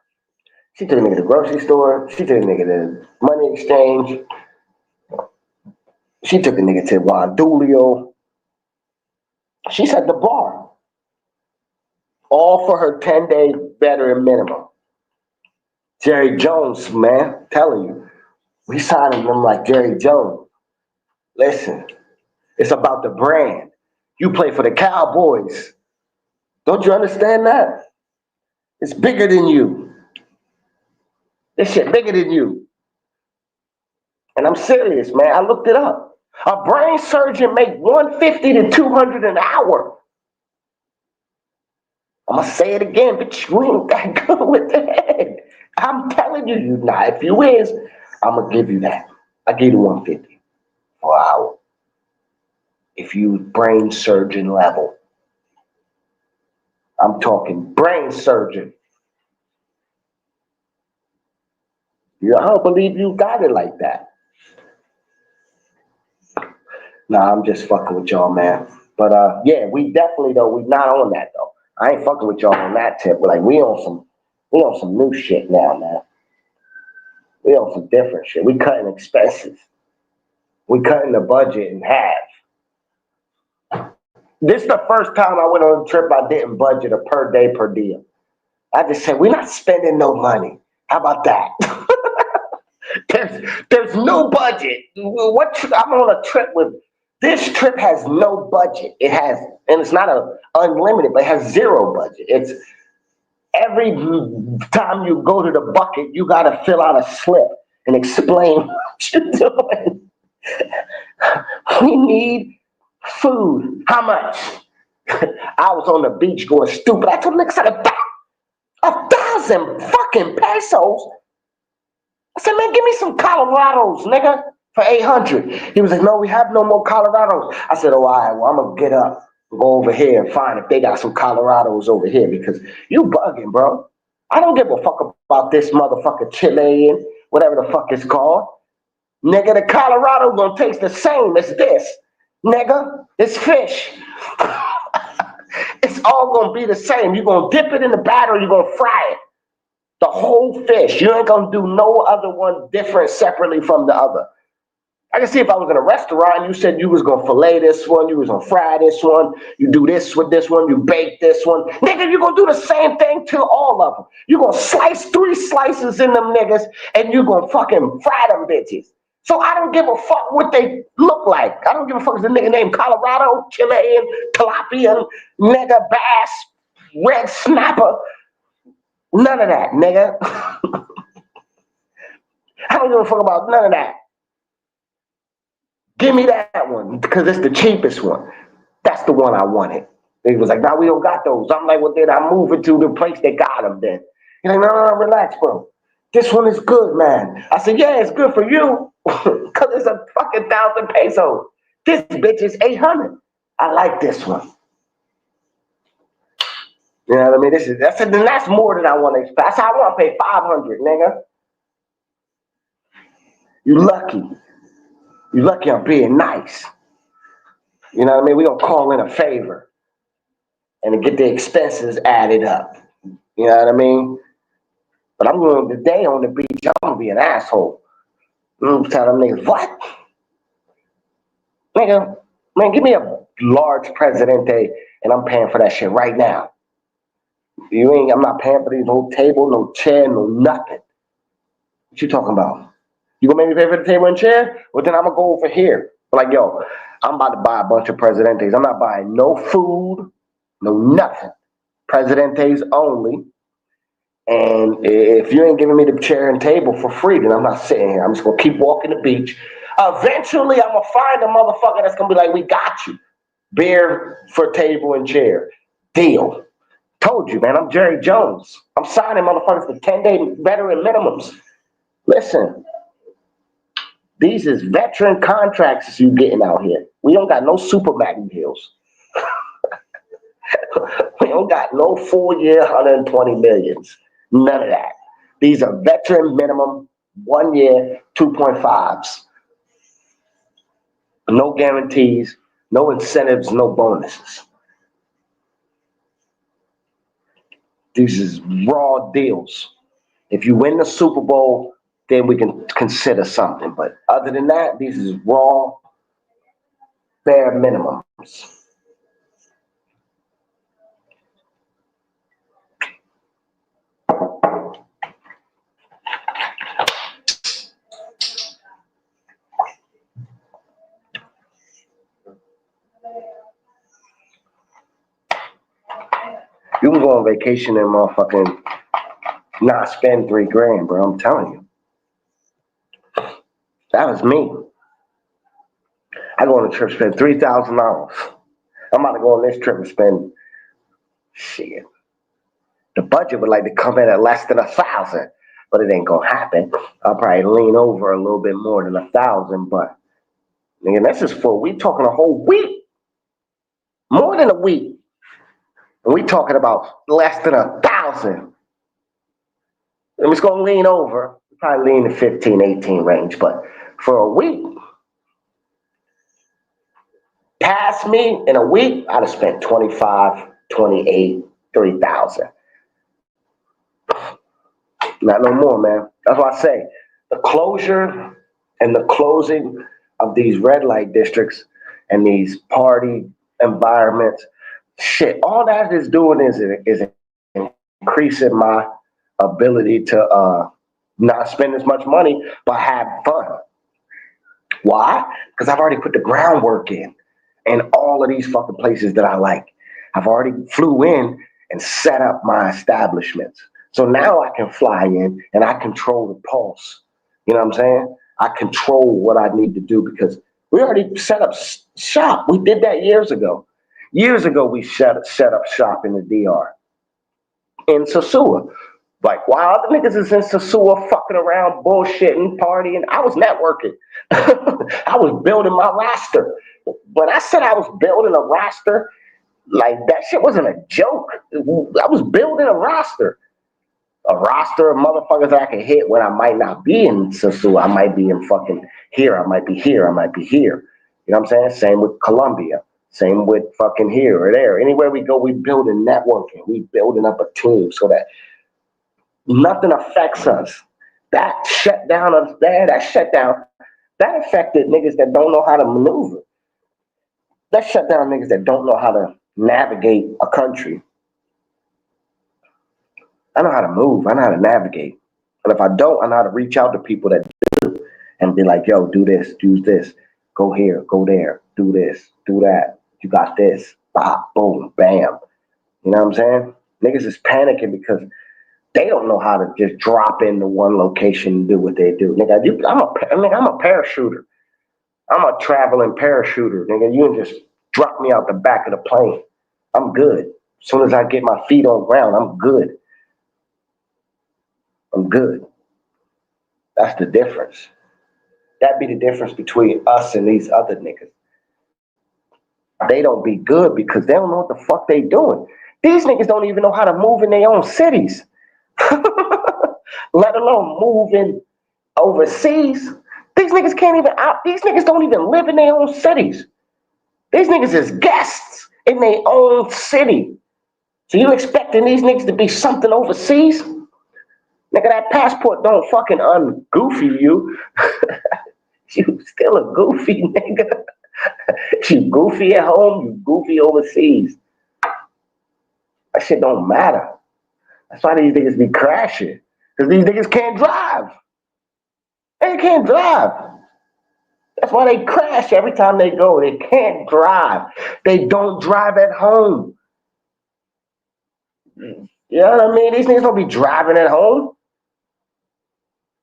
She took a nigga to the grocery store. She took a nigga to money exchange. She took a nigga to Wandulio. She set the bar. All for her 10-day veteran minimum. Jerry Jones, man, telling you. We signing them like Jerry Jones. Listen, it's about the brand. You play for the Cowboys. Don't you understand that? It's bigger than you. This shit bigger than you. And I'm serious, man. I looked it up. A brain surgeon make 150 to 200 an hour. I'm gonna say it again, but you ain't that good with the head. I'm telling you, you not. If you is, I'm gonna give you that. I give you 150 for an hour. If you brain surgeon level. I'm talking brain surgeon. I don't believe you got it like that. Nah, I'm just fucking with y'all, man. But yeah, we definitely though we not on that though. I ain't fucking with y'all on that tip. But like we on some new shit now, man. We on some different shit. We cutting expenses. We cutting the budget in half. This is the first time I went on a trip I didn't budget a per day per diem. I just said we're not spending no money. How about that? there's no budget. I'm on a trip with. This trip has no budget. It has, and it's not a unlimited, but it has zero budget. It's every time you go to the bucket, you got to fill out a slip and explain what you're doing. We need food. How much? I was on the beach going stupid. I told him, nigga, $1,000 fucking pesos. I said, man, give me some Colorados, nigga, for 800. He was like, no, we have no more Colorados. I said, oh, all right, well, I'm going to get up and go over here and find if they got some Colorados over here because you bugging, bro. I don't give a fuck about this motherfucker Chilean, whatever the fuck it's called. Nigga, the Colorado gonna taste the same as this. Nigga, it's fish. It's all gonna be the same. You're gonna dip it in the batter, you're gonna fry it. The whole fish. You ain't gonna do no other one different separately from the other. I can see if I was in a restaurant, you said you was gonna fillet this one, you was gonna fry this one, you do this with this one, you bake this one. Nigga, you gonna do the same thing to all of them. You gonna slice 3 slices in them niggas, and you gonna fucking fry them bitches. So I don't give a fuck what they look like. I don't give a fuck if the nigga named Colorado, Chilean, Tilapian, nigga, bass, red snapper. None of that, nigga. I don't give a fuck about none of that. Give me that one because it's the cheapest one. That's the one I wanted. He was like, "No, we don't got those." I'm like, "Well, then I'm moving to the place they got them." Then he's like, "No, relax, bro. This one is good, man." I said, "Yeah, it's good for you because it's a fucking 1,000 pesos. This bitch is 800. I like this one." You know what I mean? That's more than I want to expect. I said, "I want to pay 500, nigga." You lucky. You lucky I'm being nice. You know what I mean? We gonna call in a favor and get the expenses added up. You know what I mean? But I'm going today on the beach. I'm gonna be an asshole. I'm telling them niggas, what? Nigga, man, give me a large Presidente and I'm paying for that shit right now. I'm not paying for these no table, no chair, no nothing. What you talking about? You gonna make me pay for the table and chair? Well, then I'm gonna go over here. Like, yo, I'm about to buy a bunch of Presidentes. I'm not buying no food, no nothing. Presidentes only. And if you ain't giving me the chair and table for free, then I'm not sitting here. I'm just gonna keep walking the beach. Eventually, I'm gonna find a motherfucker that's gonna be like, "We got you. Beer for table and chair. Deal." Told you, man. I'm Jerry Jones. I'm signing motherfuckers for 10-day veteran minimums. Listen. These is veteran contracts you getting out here. We don't got no super Mac deals. We don't got no 4-year, 120 millions. None of that. These are veteran minimum, 1 year, 2.5s. No guarantees, no incentives, no bonuses. These is raw deals. If you win the Super Bowl, then we can consider something. But other than that, these is raw, bare minimums. You can go on vacation and motherfucking not spend $3,000, bro. I'm telling you. That was me. I go on a trip, spend $3,000. I'm about to go on this trip and spend shit. The budget would like to come in at less than 1,000, but it ain't gonna happen. I'll probably lean over a little bit more than 1,000, but nigga, this is for we talking a whole week, more than a week, and we talking about less than 1,000. I'm just gonna lean over, probably lean the 15, 18 range, but for a week. Past me in a week, I'd have spent 25, 28, 3,000. Not no more, man. That's why I say the closure and the closing of these red light districts and these party environments, shit, all that is doing is increasing my ability to not spend as much money but have fun. Why? Because I've already put the groundwork in all of these fucking places that I like. I've already flew in and set up my establishments. So now I can fly in and I control the pulse. You know what I'm saying? I control what I need to do because we already set up shop. We did that years ago. Years ago, we set up shop in the DR in Sosua. Like, while other niggas is in Sosua fucking around, bullshitting, partying, I was networking. I was building my roster. When I said I was building a roster, like that shit wasn't a joke. I was building a roster. A roster of motherfuckers that I can hit when I might not be in Sosua. I might be in fucking here. I might be here. I might be here. You know what I'm saying? Same with Colombia. Same with fucking here or there. Anywhere we go, we building networking. We building up a team so that nothing affects us. That shutdown of that shutdown, that affected niggas that don't know how to maneuver. That shut down niggas that don't know how to navigate a country. I know how to move. I know how to navigate. And if I don't, I know how to reach out to people that do and be like, yo, do this, do this, go here, go there, do this, do that. You got this. Bop, boom, bam. You know what I'm saying? Niggas is panicking because they don't know how to just drop into one location and do what they do. Nigga, I'm a parachuter. I'm a traveling parachuter. Nigga, you can just drop me out the back of the plane. I'm good. As soon as I get my feet on ground, I'm good. I'm good. That's the difference. That'd be the difference between us and these other niggas. They don't be good because they don't know what the fuck they doing. These niggas don't even know how to move in their own cities. Let alone moving overseas. These niggas can't even these niggas don't even live in their own cities. These niggas is guests in their own city. So you expecting these niggas to be something overseas? Nigga, that passport don't fucking ungoofy you. You still a goofy nigga. You goofy at home, you goofy overseas. That shit don't matter. That's why these niggas be crashing. Because these niggas can't drive. They can't drive. That's why they crash every time they go. They can't drive. They don't drive at home. You know what I mean? These niggas don't be driving at home.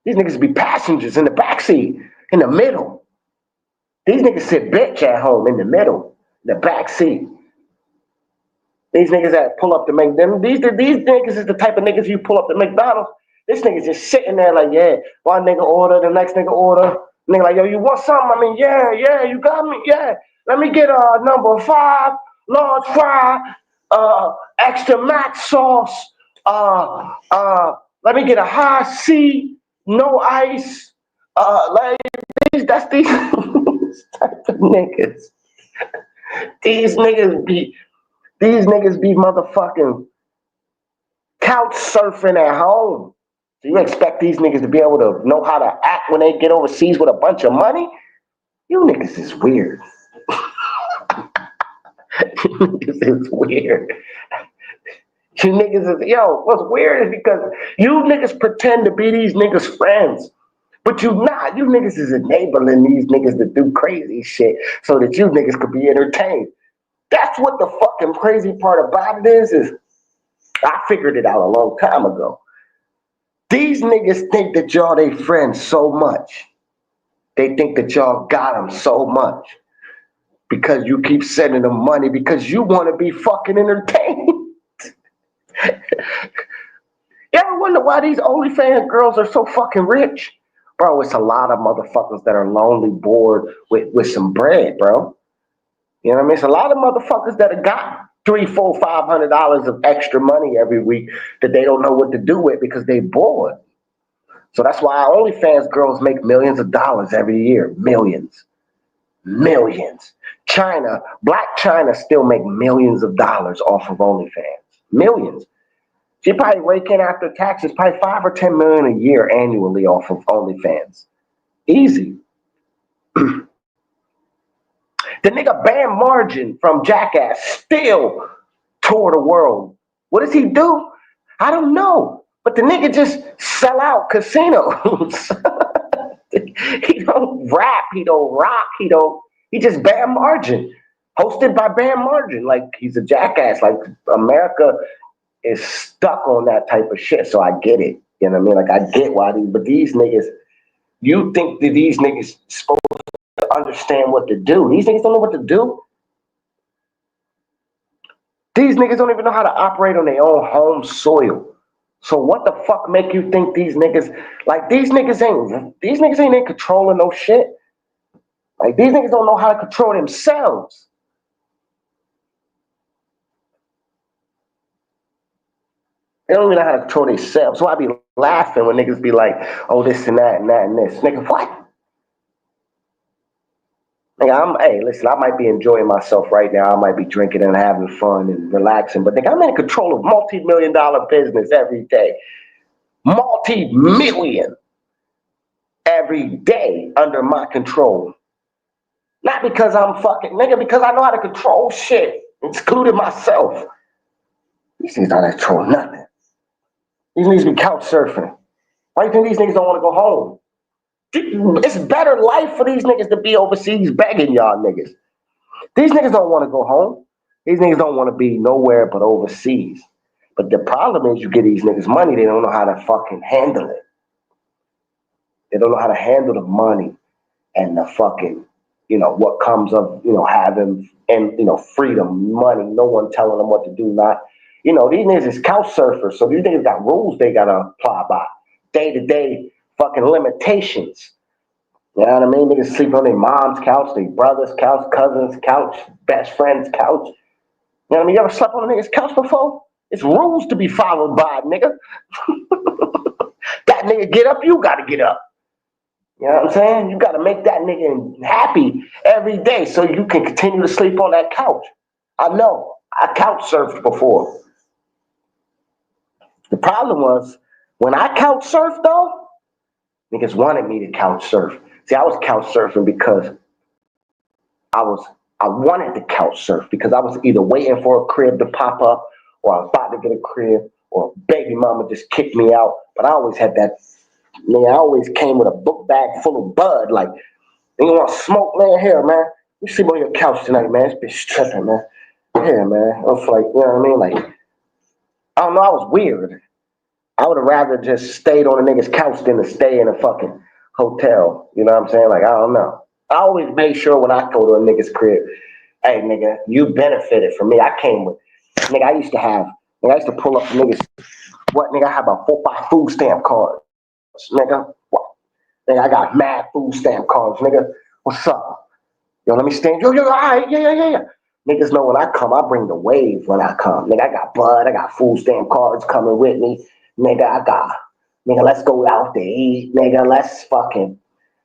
These niggas be passengers in the backseat, in the middle. These niggas sit bitch at home in the middle, the backseat. These niggas that pull up to make them, these niggas is the type of niggas you pull up to McDonald's. This nigga's just sitting there like, yeah, one nigga order, the next nigga order. Nigga like, yo, you want something? I mean, yeah, you got me, yeah. Let me get a number 5, large fry, extra max sauce, let me get a high C, no ice. Like that's these type of niggas. These niggas be motherfucking couch surfing at home. So you expect these niggas to be able to know how to act when they get overseas with a bunch of money? You niggas is weird. You niggas is weird. You niggas is, yo, what's weird is because you niggas pretend to be these niggas' friends. But you not. You niggas is enabling these niggas to do crazy shit so that you niggas could be entertained. That's what the fucking crazy part about it is I figured it out a long time ago. These niggas think that y'all they friends so much. They think that y'all got them so much because you keep sending them money because you want to be fucking entertained. You ever wonder why these OnlyFans girls are so fucking rich? Bro, it's a lot of motherfuckers that are lonely, bored with some bread, bro. You know what I mean? It's a lot of motherfuckers that have got $300, $400, $500 of extra money every week that they don't know what to do with because they bored. So that's why OnlyFans girls make millions of dollars every year. Millions. Millions. China, Black China still make millions of dollars off of OnlyFans. Millions. She probably rake in after taxes probably 5 or 10 million a year annually off of OnlyFans. Easy. The nigga Bam Margin from Jackass still tour the world. What does he do? I don't know. But the nigga just sell out casinos. He don't rap, he don't rock, he just Bam Margin. Hosted by Bam Margin. Like he's a jackass. Like America is stuck on that type of shit. So I get it. You know what I mean? Like I get why but these niggas, you think that these niggas supposed to understand what to do. These niggas don't know what to do. These niggas don't even know how to operate on their own home soil. So what the fuck make you think these niggas, like these niggas ain't in control of no shit. Like these niggas don't know how to control themselves. They don't even know how to control themselves. So I be laughing when niggas be like, oh, this and that and that and this. Nigga, what? Nigga, hey, listen, I might be enjoying myself right now. I might be drinking and having fun and relaxing, but nigga, I'm in control of multi-million-dollar business every day. Multi-million every day under my control. Not because I'm fucking, nigga, because I know how to control shit, including myself. These niggas don't control nothing. These niggas be couch surfing. Why do you think these niggas don't want to go home? It's better life for these niggas to be overseas begging y'all niggas. These niggas don't want to go home. These niggas don't want to be nowhere but overseas. But the problem is you get these niggas money, they don't know how to fucking handle it. They don't know how to handle the money and the fucking, what comes of, having, and, freedom, money, no one telling them what to do, not, these niggas is couch surfers, so these niggas got rules they gotta apply by, day-to-day fucking limitations. You know what I mean? Niggas sleep on their mom's couch, their brother's couch, cousin's couch, best friend's couch. You know what I mean? You ever slept on a nigga's couch before? It's rules to be followed by, nigga. That nigga get up, you gotta get up. You know what I'm saying? You gotta make that nigga happy every day so you can continue to sleep on that couch. I know. I couch surfed before. The problem was, when I couch surfed though, niggas wanted me to couch surf. See, I was couch surfing because I wanted to couch surf because I was either waiting for a crib to pop up or I was about to get a crib or baby mama just kicked me out. But I always had that, I always came with a book bag full of bud. Like, you want to smoke, man? Here, man. You sleep on your couch tonight, man. This bitch tripping, man. Yeah, man. I was like, you know what I mean? Like, I don't know. I was weird. I would have rather just stayed on a nigga's couch than to stay in a fucking hotel. You know what I'm saying? Like, I don't know. I always made sure when I go to a nigga's crib, hey, nigga, you benefited from me. I came with, nigga, I used to pull up the niggas, what, nigga, I have about 4 or 5 food stamp cards. Nigga, what? Nigga, I got mad food stamp cards, nigga. What's up? Yo, let me stand. Yo, all right, yeah. Niggas know when I come, I bring the wave when I come. Nigga, I got bud, I got food stamp cards coming with me. Nigga, let's go out to eat. Nigga, let's fucking,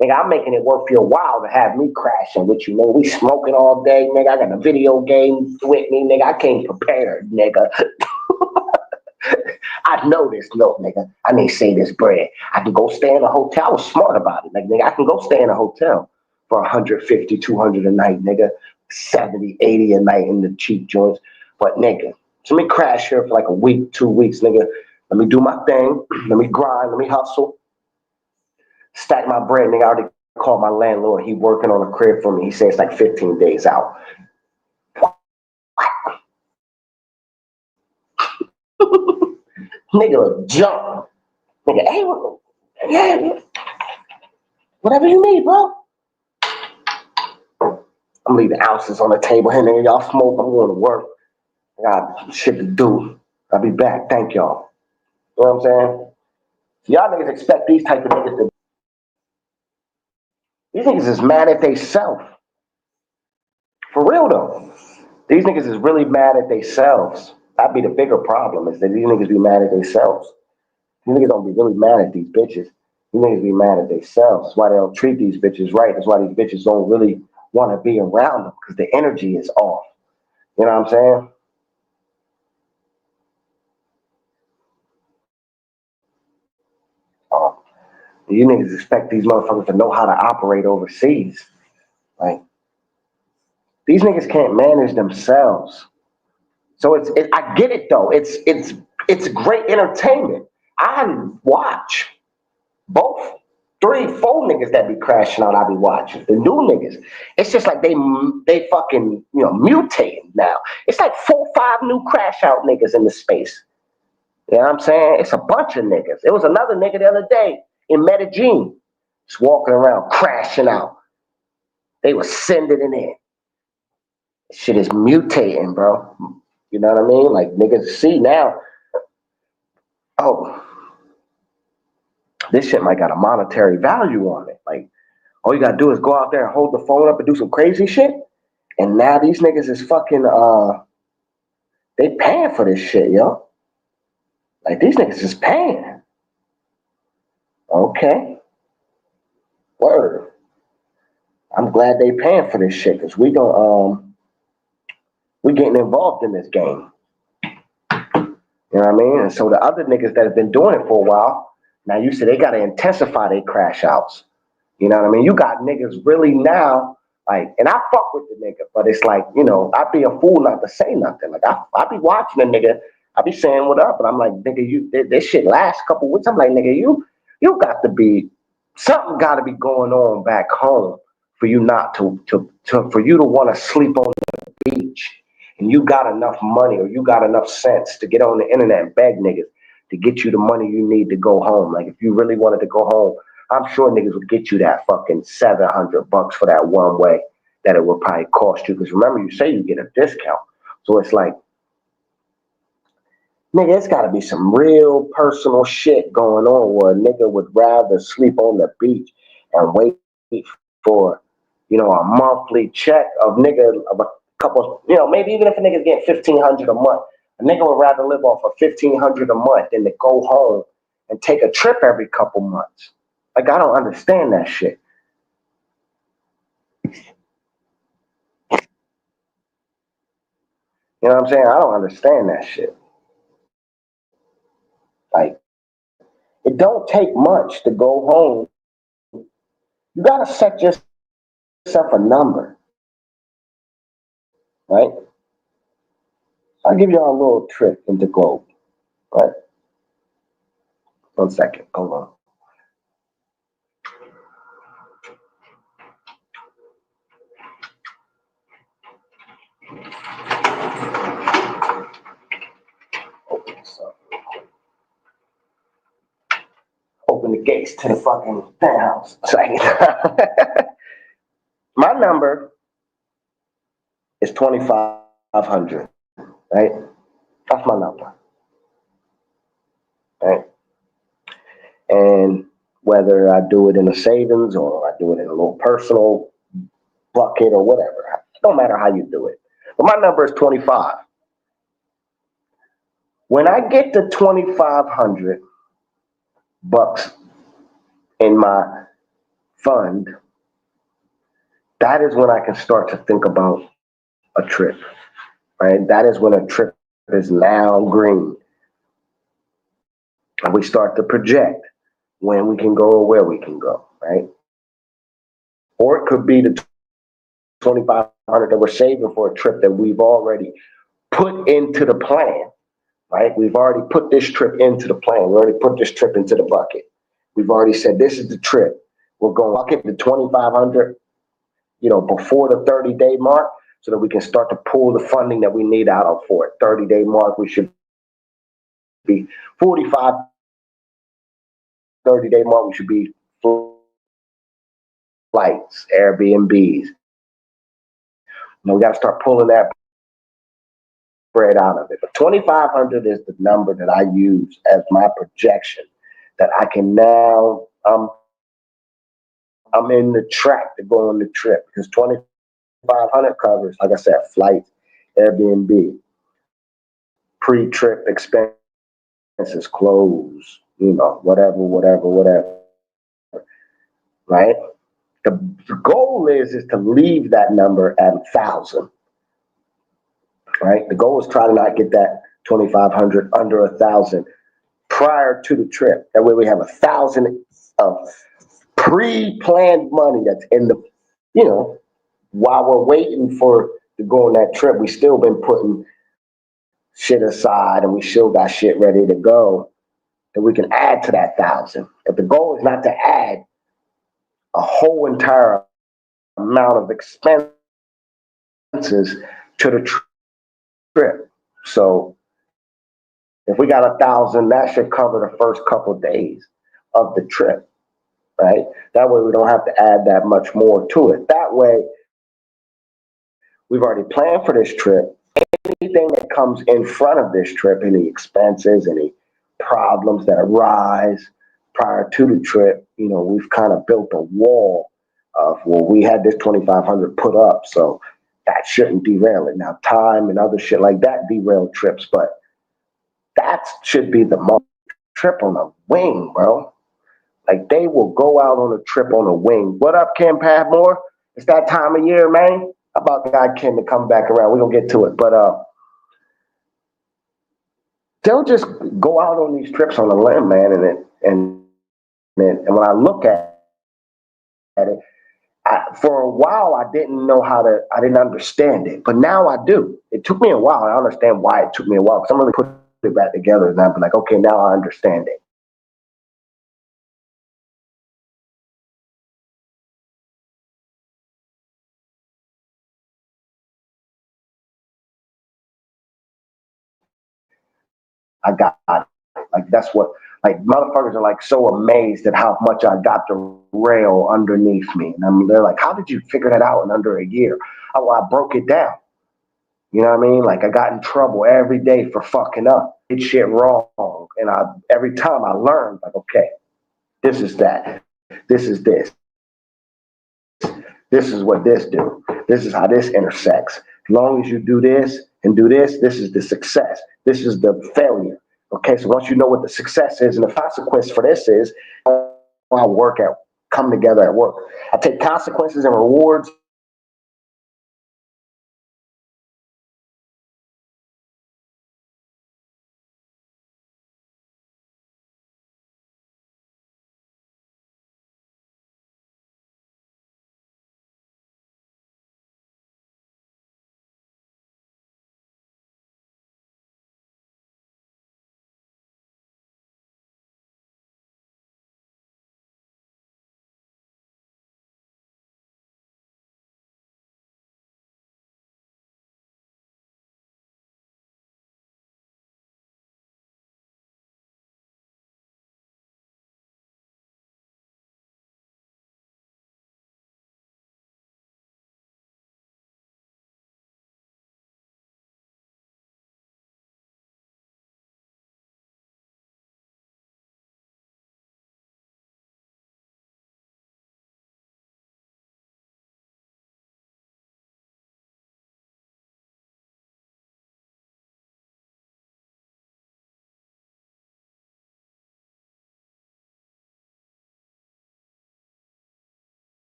nigga, I'm making it worth your while to have me crashing with you, nigga. We smoking all day, nigga. I got a video game with me, nigga. I came prepared, nigga. I know this, no, nigga. I may say this bread. I can go stay in a hotel. I was smart about it. Like, nigga, I can go stay in a hotel for 150, 200 a night, nigga. 70, 80 a night in the cheap joints. But, nigga, so let me crash here for like a week, 2 weeks, nigga. Let me do my thing. Let me grind. Let me hustle. Stack my bread, nigga. I already called my landlord. He working on a crib for me. He says it's like 15 days out. Nigga, jump. Nigga, hey, yeah, whatever you need, bro. I'm leaving ounces on the table. Hey, nigga, y'all smoke. I'm going to work. I got shit to do. I'll be back. Thank y'all. You know what I'm saying? Y'all niggas expect these type of niggas to. These niggas is mad at they self. For real, though. These niggas is really mad at themselves. That'd be the bigger problem, is that these niggas be mad at themselves. These niggas don't be really mad at these bitches. These niggas be mad at themselves. That's why they don't treat these bitches right. That's why these bitches don't really want to be around them because the energy is off. You know what I'm saying? You niggas expect these motherfuckers to know how to operate overseas. Like, these niggas can't manage themselves. So I get it though. It's great entertainment. I watch both 3, 4 niggas that be crashing out. I be watching the new niggas. It's just like they fucking mutating now. It's like 4, 5 new crash out niggas in the space. You know what I'm saying? It's a bunch of niggas. It was another nigga the other day in Medellin, just walking around crashing out. They was sending it in. Shit is mutating, bro. You know what I mean? Like niggas see now, oh, this shit might got a monetary value on it. Like, all you gotta do is go out there and hold the phone up and do some crazy shit. And now these niggas is fucking they paying for this shit, yo. Like these niggas is paying. Okay. Word. I'm glad they paying for this shit because we getting involved in this game. You know what I mean? And so the other niggas that have been doing it for a while, now you say they gotta intensify their crash outs. You know what I mean? You got niggas really now, like, and I fuck with the nigga, but it's like, I'd be a fool not to say nothing. Like, I be watching a nigga, I be saying what up, but I'm like, nigga, this shit last couple weeks. I'm like, nigga, you got to be, something got to be going on back home for you not for you to want to sleep on the beach. And you got enough money or you got enough sense to get on the internet and beg niggas to get you the money you need to go home. Like, if you really wanted to go home, I'm sure niggas would get you that fucking $700 for that one way that it would probably cost you. Because remember, you say you get a discount. So it's like, nigga, it's got to be some real personal shit going on where a nigga would rather sleep on the beach and wait for, a monthly check of a couple, maybe even if a nigga's getting $1,500 a month, a nigga would rather live off of $1,500 a month than to go home and take a trip every couple months. Like, I don't understand that shit. You know what I'm saying? I don't understand that shit. Like, it don't take much to go home. You gotta set yourself a number, right? I'll give y'all a little trick into Globe, right? 1 second, hold on. Open this up. Open the gates to the fucking penthouse. My number is 2,500, right? That's my number, right? And whether I do it in a savings or I do it in a little personal bucket or whatever, it don't matter how you do it. But my number is 25. When I get to 2,500 bucks in my fund, that is when I can start to think about a trip, right? That is when a trip is now green. And we start to project when we can go or where we can go, right? Or it could be the 2,500 that we're saving for a trip that we've already put into the plan, right? We've already put this trip into the plan. We already put this trip into the bucket. We've already said this is the trip. We're going to bucket the 2,500, before the 30-day mark so that we can start to pull the funding that we need out of for it. 30-day mark, we should be 45, 30-day mark, we should be flights, Airbnbs. We got to start pulling that bread out of it. But 2,500 is the number that I use as my projection that I can now, I'm in the track to go on the trip because 2,500 covers, like I said, flights, Airbnb, pre-trip expenses, clothes, whatever, right? The goal is to leave that number at 1,000, right? The goal is try to not get that 2,500 under 1,000 prior to the trip. That way we have 1,000 of pre-planned money that's in the, while we're waiting for to go on that trip, we still been putting shit aside and we still got shit ready to go that we can add to that 1,000. If the goal is not to add a whole entire amount of expenses to the trip. So if we got 1,000, that should cover the first couple of days of the trip, right? That way we don't have to add that much more to it. That way we've already planned for this trip. Anything that comes in front of this trip, any expenses, any problems that arise prior to the trip, we've kind of built a wall of, well, we had this 2,500 put up, so that shouldn't derail it. Now, time and other shit like that derail trips, but that should be the most trip on a wing, bro. Like, they will go out on a trip on a wing. What up, Kim Padmore? It's that time of year, man. About the guy Kim to come back around. We're going to get to it. But they'll just go out on these trips on a limb, man. And when I look at it, for a while, I didn't understand it. But now I do. It took me a while. I understand why it took me a while. Because I'm really putting it back together. And I'm like, okay, now I understand it. I got it. Like, that's what, like, motherfuckers are like so amazed at how much I got the rail underneath me. And they're like, how did you figure that out in under a year? Oh, well, I broke it down. You know what I mean? Like, I got in trouble every day for fucking up. Did shit wrong. And every time I learned, like, okay, this is that. This is this. This is what this do. This is how this intersects. As long as you do this and do this, this is the success. This is the failure. Okay, so once you know what the success is and the consequence for this is, I work at come together at work. I take consequences and rewards.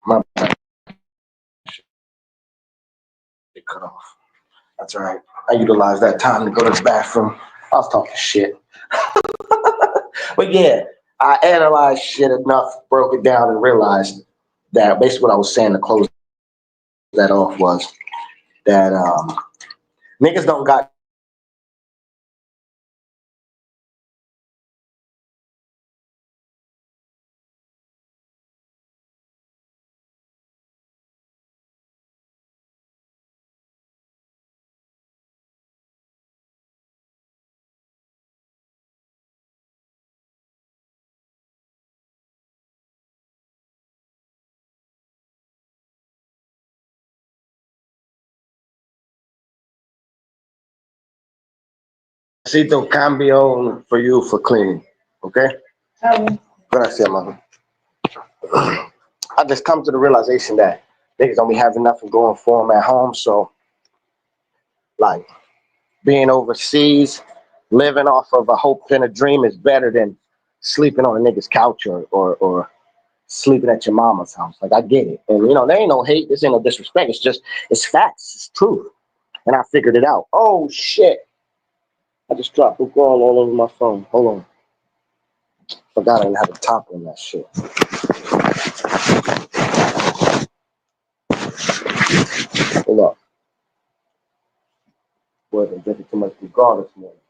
My shit cut off. That's all right. I utilized that time to go to the bathroom. I was talking shit. But yeah, I analyzed shit enough, broke it down, and realized that basically what I was saying to close that off was that niggas don't got necesito cambio for you for cleaning. Okay? Gracias, mama. I just come to the realization that niggas don't be having nothing going for them at home, so like being overseas, living off of a hope and a dream is better than sleeping on a nigga's couch or sleeping at your mama's house. Like I get it. And you know, there ain't no hate, this ain't no disrespect. It's just it's facts, it's truth. And I figured it out. Oh shit. I just dropped book all over my phone. Hold on. Forgot I didn't have a top on that shit. Hold up. Boy, I've been drinking too much Bugatti this morning.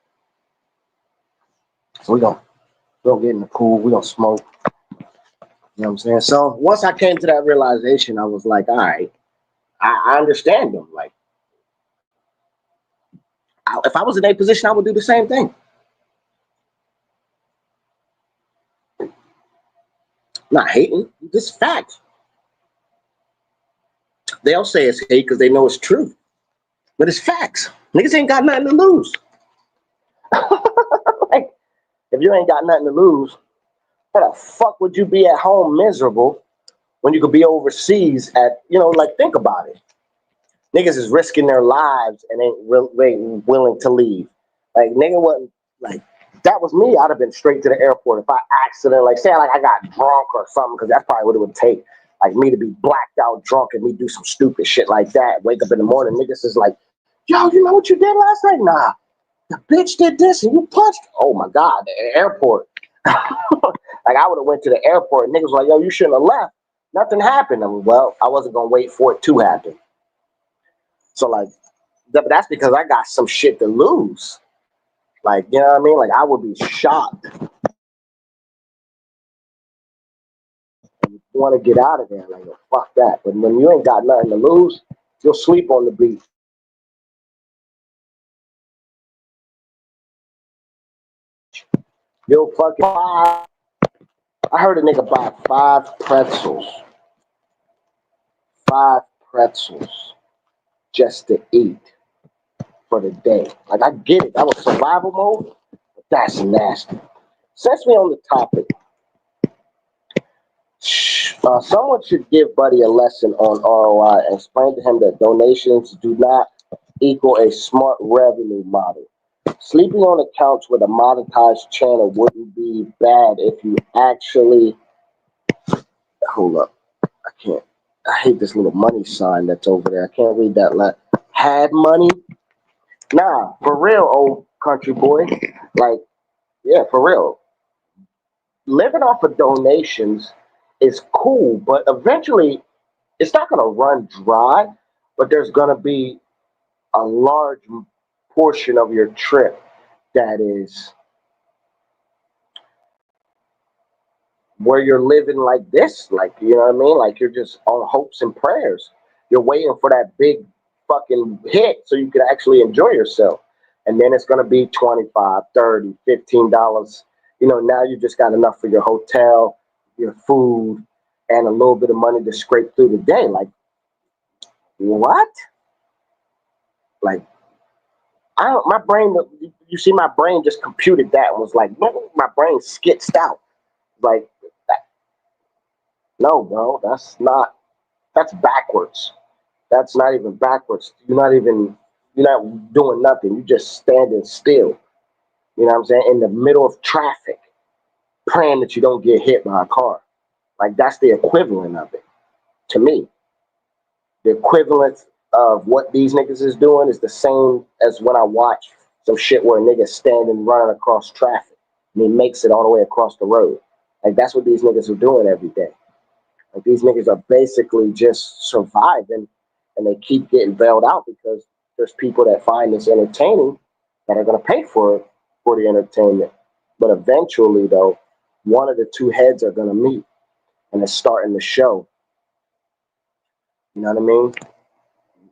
So we gonna get in the pool, we gonna smoke. You know what I'm saying? So once I came to that realization, I was like, all right, I understand them. Like, if I was in a position, I would do the same thing. Not hating, just fact. They'll say it's hate because they know it's true, but it's facts. Niggas ain't got nothing to lose. Like, if you ain't got nothing to lose, why the fuck would you be at home miserable when you could be overseas at, you know, like, think about it. Niggas is risking their lives and ain't willing to leave. Like, nigga wasn't, like, that was me. I'd have been straight to the airport if I accidentally, like, say, like, I got drunk or something, because that's probably what it would take. Like, me to be blacked out drunk and me do some stupid shit like that. Wake up in the morning, niggas is like, yo, you know what you did last night? Nah, the bitch did this and you punched. Oh, my God, the airport. Like, I would have went to the airport and niggas was like, yo, you shouldn't have left. Nothing happened. I mean, well, I wasn't going to wait for it to happen. So, like, that's because I got some shit to lose. Like, you know what I mean? Like, I would be shocked. You want to get out of there. Like, oh, fuck that. But when you ain't got nothing to lose, you'll sleep on the beach. You'll fucking buy. I heard a nigga buy 5 pretzels. 5 pretzels just to eat for the day. Like, I get it. That was survival mode, but that's nasty. Since we on the topic, someone should give Buddy a lesson on ROI and explain to him that donations do not equal a smart revenue model. Sleeping on a couch with a monetized channel wouldn't be bad if you actually. Hold up. I can't. I hate this little money sign that's over there. I can't read that. Had money? Nah, for real, old country boy. Like, yeah, for real. Living off of donations is cool, but eventually it's not going to run dry, but there's going to be a large portion of your trip that is where you're living like this, like, you know what I mean? Like, you're just on hopes and prayers. You're waiting for that big fucking hit so you can actually enjoy yourself. And then it's going to be $25, $30, $15. You know, now you just got enough for your hotel, your food, and a little bit of money to scrape through the day. Like, what? Like, I don't, my brain, you see, my brain just computed that and was like, my brain skitzed out. Like, no, bro, that's backwards. That's not even backwards. You're not doing nothing. You're just standing still. You know what I'm saying? In the middle of traffic, praying that you don't get hit by a car. Like, that's the equivalent of it to me. The equivalent of what these niggas is doing is the same as when I watch some shit where a nigga's standing running across traffic and he makes it all the way across the road. Like, that's what these niggas are doing every day. Like, these niggas are basically just surviving and they keep getting bailed out because there's people that find this entertaining that are going to pay for the entertainment. But eventually, though, one of the two heads are going to meet, and it's starting to show. You know what I mean?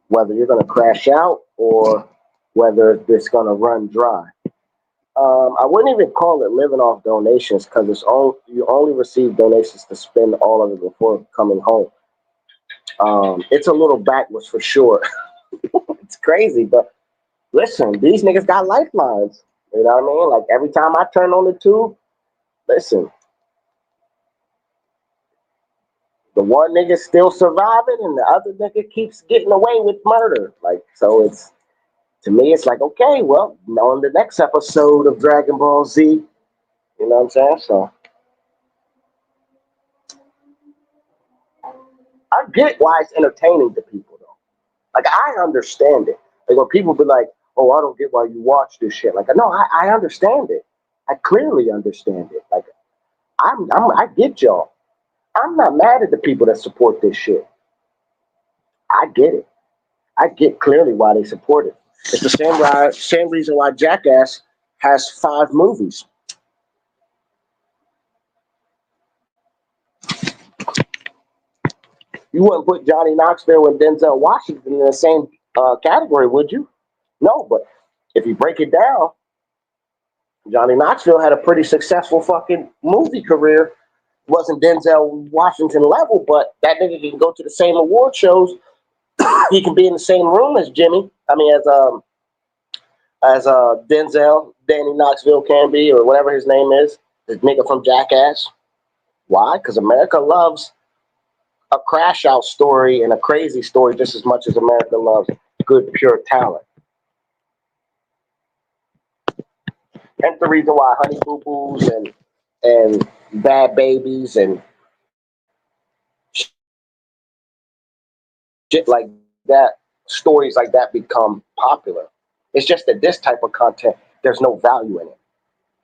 Whether you're going to crash out or whether it's going to run dry. I wouldn't even call it living off donations because you only receive donations to spend all of it before coming home. It's a little backwards for sure. It's crazy, but listen, these niggas got lifelines. You know what I mean? Like every time I turn on the tube, listen, the one nigga still surviving and the other nigga keeps getting away with murder. Like, so it's, to me, it's like, okay, well, on the next episode of Dragon Ball Z, you know what I'm saying? So I get why it's entertaining to people, though. Like, I understand it. Like, when people be like, oh, I don't get why you watch this shit. Like, no, I understand it. I clearly understand it. Like, I get y'all. I'm not mad at the people that support this shit. I get it. I get clearly why they support it. It's the same reason why Jackass has 5 movies. You wouldn't put Johnny Knoxville and Denzel Washington in the same category, would you? No, but if you break it down, Johnny Knoxville had a pretty successful fucking movie career. Wasn't Denzel Washington level, but that nigga can go to the same award shows. He can be in the same room as Jimmy. I mean, as Denzel, Danny Knoxville can be, or whatever his name is, the nigga from Jackass. Why? Because America loves a crash out story and a crazy story just as much as America loves good, pure talent. Hence the reason why Honey Boo Boos and Bad Babies and shit like that, stories like that become popular. It's just that this type of content, there's no value in it.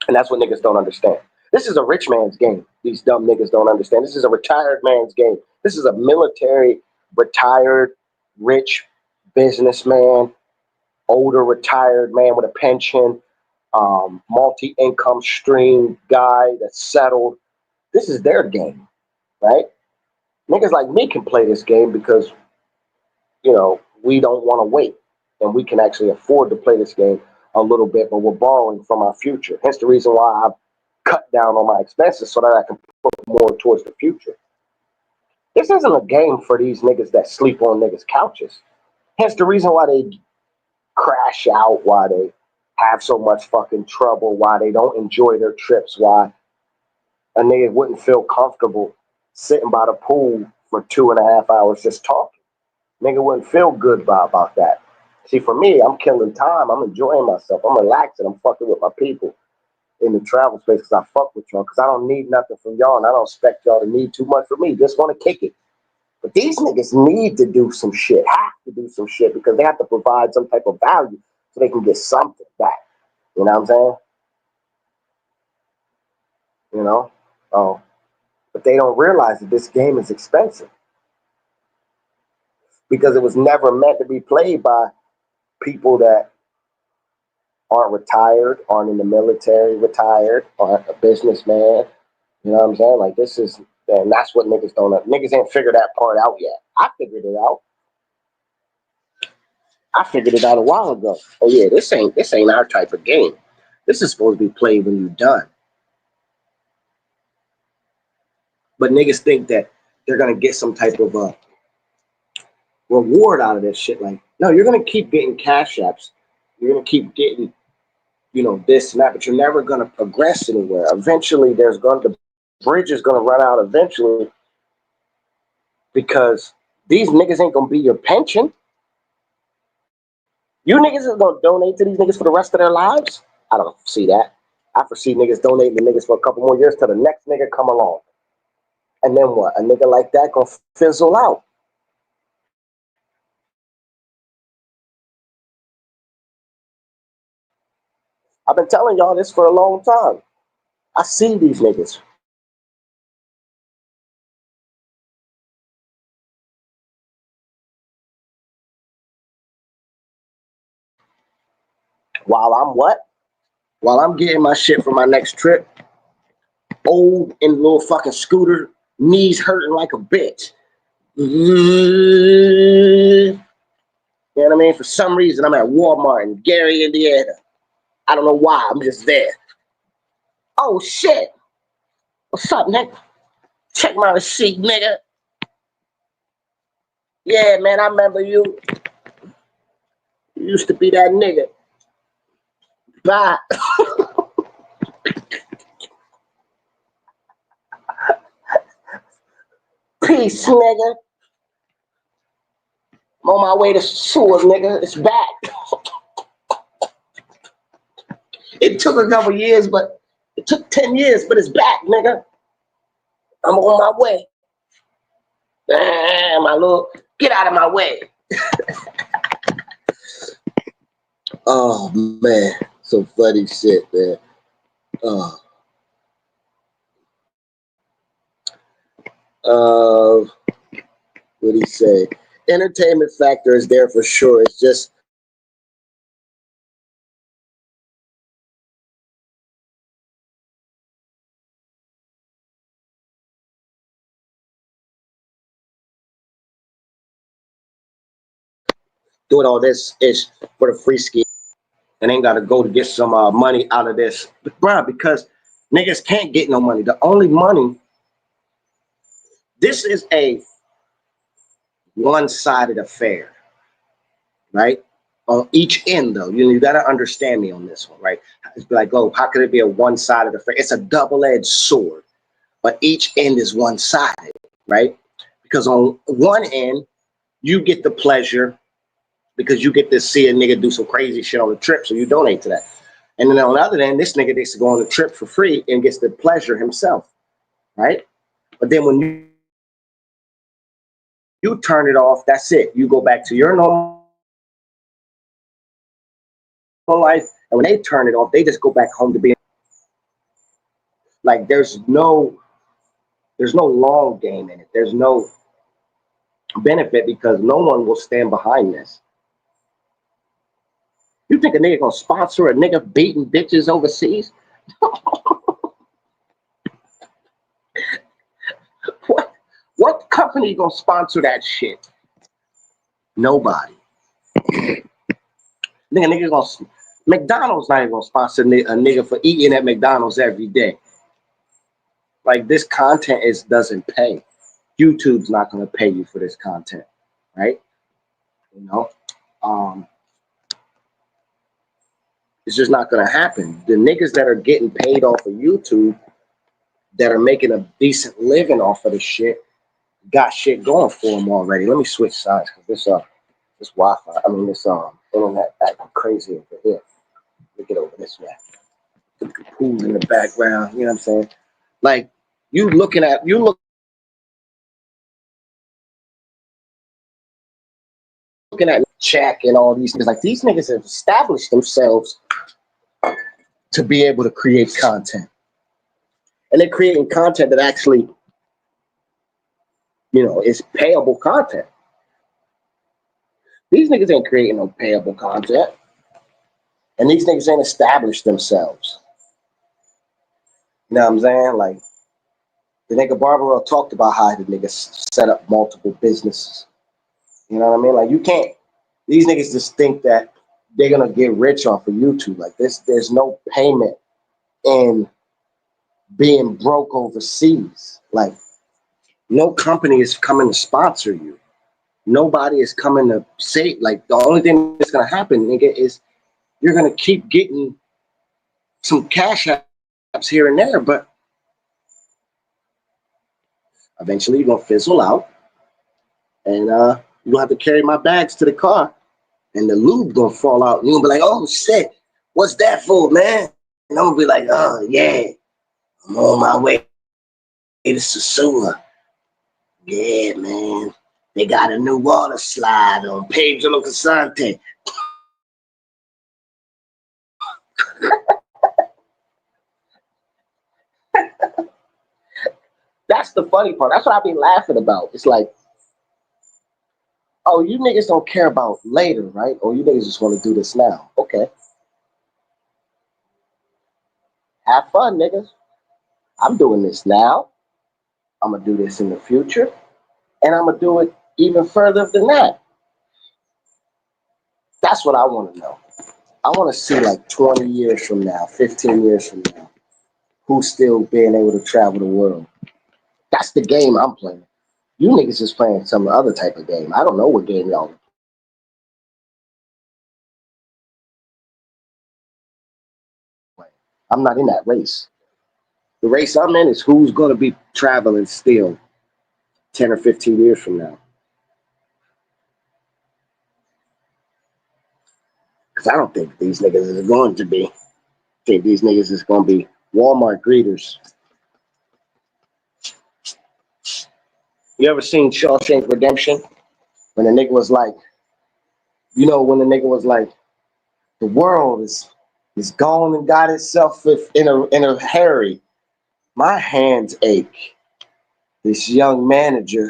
And that's what niggas don't understand. This is a rich man's game. These dumb niggas don't understand. This is a retired man's game. This is a military, retired, rich businessman, older retired man with a pension, multi-income stream guy that's settled. This is their game, right? Niggas like me can play this game because, you know, we don't want to wait. And we can actually afford to play this game a little bit, but we're borrowing from our future. Hence the reason why I've cut down on my expenses so that I can put more towards the future. This isn't a game for these niggas that sleep on niggas' couches. Hence the reason why they crash out, why they have so much fucking trouble, why they don't enjoy their trips, why a nigga wouldn't feel comfortable sitting by the pool for 2.5 hours just talking. Nigga wouldn't feel good about that. See, for me, I'm killing time. I'm enjoying myself. I'm relaxing. I'm fucking with my people in the travel space because I fuck with y'all because I don't need nothing from y'all and I don't expect y'all to need too much from me. Just want to kick it. But these niggas need to do some shit, have to do some shit because they have to provide some type of value so they can get something back. You know what I'm saying? You know? Oh, but they don't realize that this game is expensive because it was never meant to be played by people that aren't retired, aren't in the military retired, aren't a businessman. You know what I'm saying? Like this is, and that's what niggas don't, niggas ain't figured that part out yet. I figured it out. I figured it out a while ago. Oh yeah, this ain't our type of game. This is supposed to be played when you're done. But niggas think that they're gonna get some type of reward out of this shit. Like, no, you're gonna keep getting cash apps. You're gonna keep getting, you know, this and that, but you're never gonna progress anywhere. Eventually, the bridge is gonna run out eventually because these niggas ain't gonna be your pension. You niggas is gonna donate to these niggas for the rest of their lives? I don't see that. I foresee niggas donating to niggas for a couple more years till the next nigga come along. And then what? A nigga like that gonna fizzle out. I've been telling y'all this for a long time. I see these niggas. While I'm what? While I'm getting my shit for my next trip, old in little fucking scooter, knees hurting like a bitch. You know what I mean? For some reason, I'm at Walmart in Gary, Indiana. I don't know why. I'm just there. Oh shit! What's up, nigga? Check my receipt, nigga. Yeah, man, I remember you. You used to be that nigga. Bye. Peace, nigga. I'm on my way to sewer, nigga. It's back. It took a couple years, but it took 10 years, but it's back, nigga. I'm on my way. My little, get out of my way. Oh, man. Some funny shit, man. What do you say? Entertainment factor is there for sure. It's just doing all this is for the free ski and ain't got to go to get some money out of this. But, bruh, because niggas can't get no money. The only money, this is a one-sided affair, right? On each end, though, you got to understand me on this one, right? It's like, oh, how could it be a one-sided affair? It's a double-edged sword, but each end is one-sided, right? Because on one end, you get the pleasure because you get to see a nigga do some crazy shit on the trip, so you donate to that. And then on the other end, this nigga gets to go on the trip for free and gets the pleasure himself, right? But then when you turn it off, that's it. You go back to your normal life, and when they turn it off, they just go back home to being like there's no long game in it. There's no benefit because no one will stand behind this. You think a nigga gonna sponsor a nigga beating bitches overseas? What company gonna sponsor that shit? Nobody. Nigga gonna McDonald's not even gonna sponsor a nigga for eating at McDonald's every day. Like this content doesn't pay. YouTube's not gonna pay you for this content, right? You know, it's just not gonna happen. The niggas that are getting paid off of YouTube, that are making a decent living off of the shit, got shit going for them already. Let me switch sides because this Wi-Fi, this internet acting crazy over here. Let me get over this way. The pool in the background, you know what I'm saying? Like you looking at Shaq and all these niggas. Like these niggas have established themselves to be able to create content. And they're creating content that actually, is payable content. These niggas ain't creating no payable content. And these niggas ain't established themselves. You know what I'm saying? Like, the nigga Barbara talked about how the niggas set up multiple businesses. You know what I mean? Like, you can't, these niggas just think that they're going to get rich off of YouTube. Like, there's no payment in being broke overseas. Like, no company is coming to sponsor you. Nobody is coming to say, like, the only thing that's going to happen, nigga, is you're going to keep getting some cash apps here and there, but eventually you're going to fizzle out, and you're going to have to carry my bags to the car, and the lube going to fall out, and you're going to be like, oh, shit, what's that for, man? And I'm going to be like, oh, yeah, I'm on my way to Sasua. Yeah, man, they got a new water slide on Pedro Casante. That's the funny part. That's what I be laughing about. It's like, oh, you niggas don't care about later, right? Or you niggas just want to do this now. Okay. have fun, niggas. I'm doing this now. I'm gonna do this in the future, and I'm gonna do it even further than that. That's what I want to know. I want to see like 20 years from now, 15 years from now, who's still being able to travel the world. That's the game I'm playing. You niggas is playing some other type of game. I don't know what game y'all are playing. I'm not in that race. The race I'm in is who's going to be traveling still 10 or 15 years from now. Because I don't think these niggas is going to be. I think these niggas is going to be Walmart greeters. You ever seen Shawshank Redemption? When the nigga was like, when the nigga was like, the world is gone and got itself in a hurry. My hands ache. This young manager,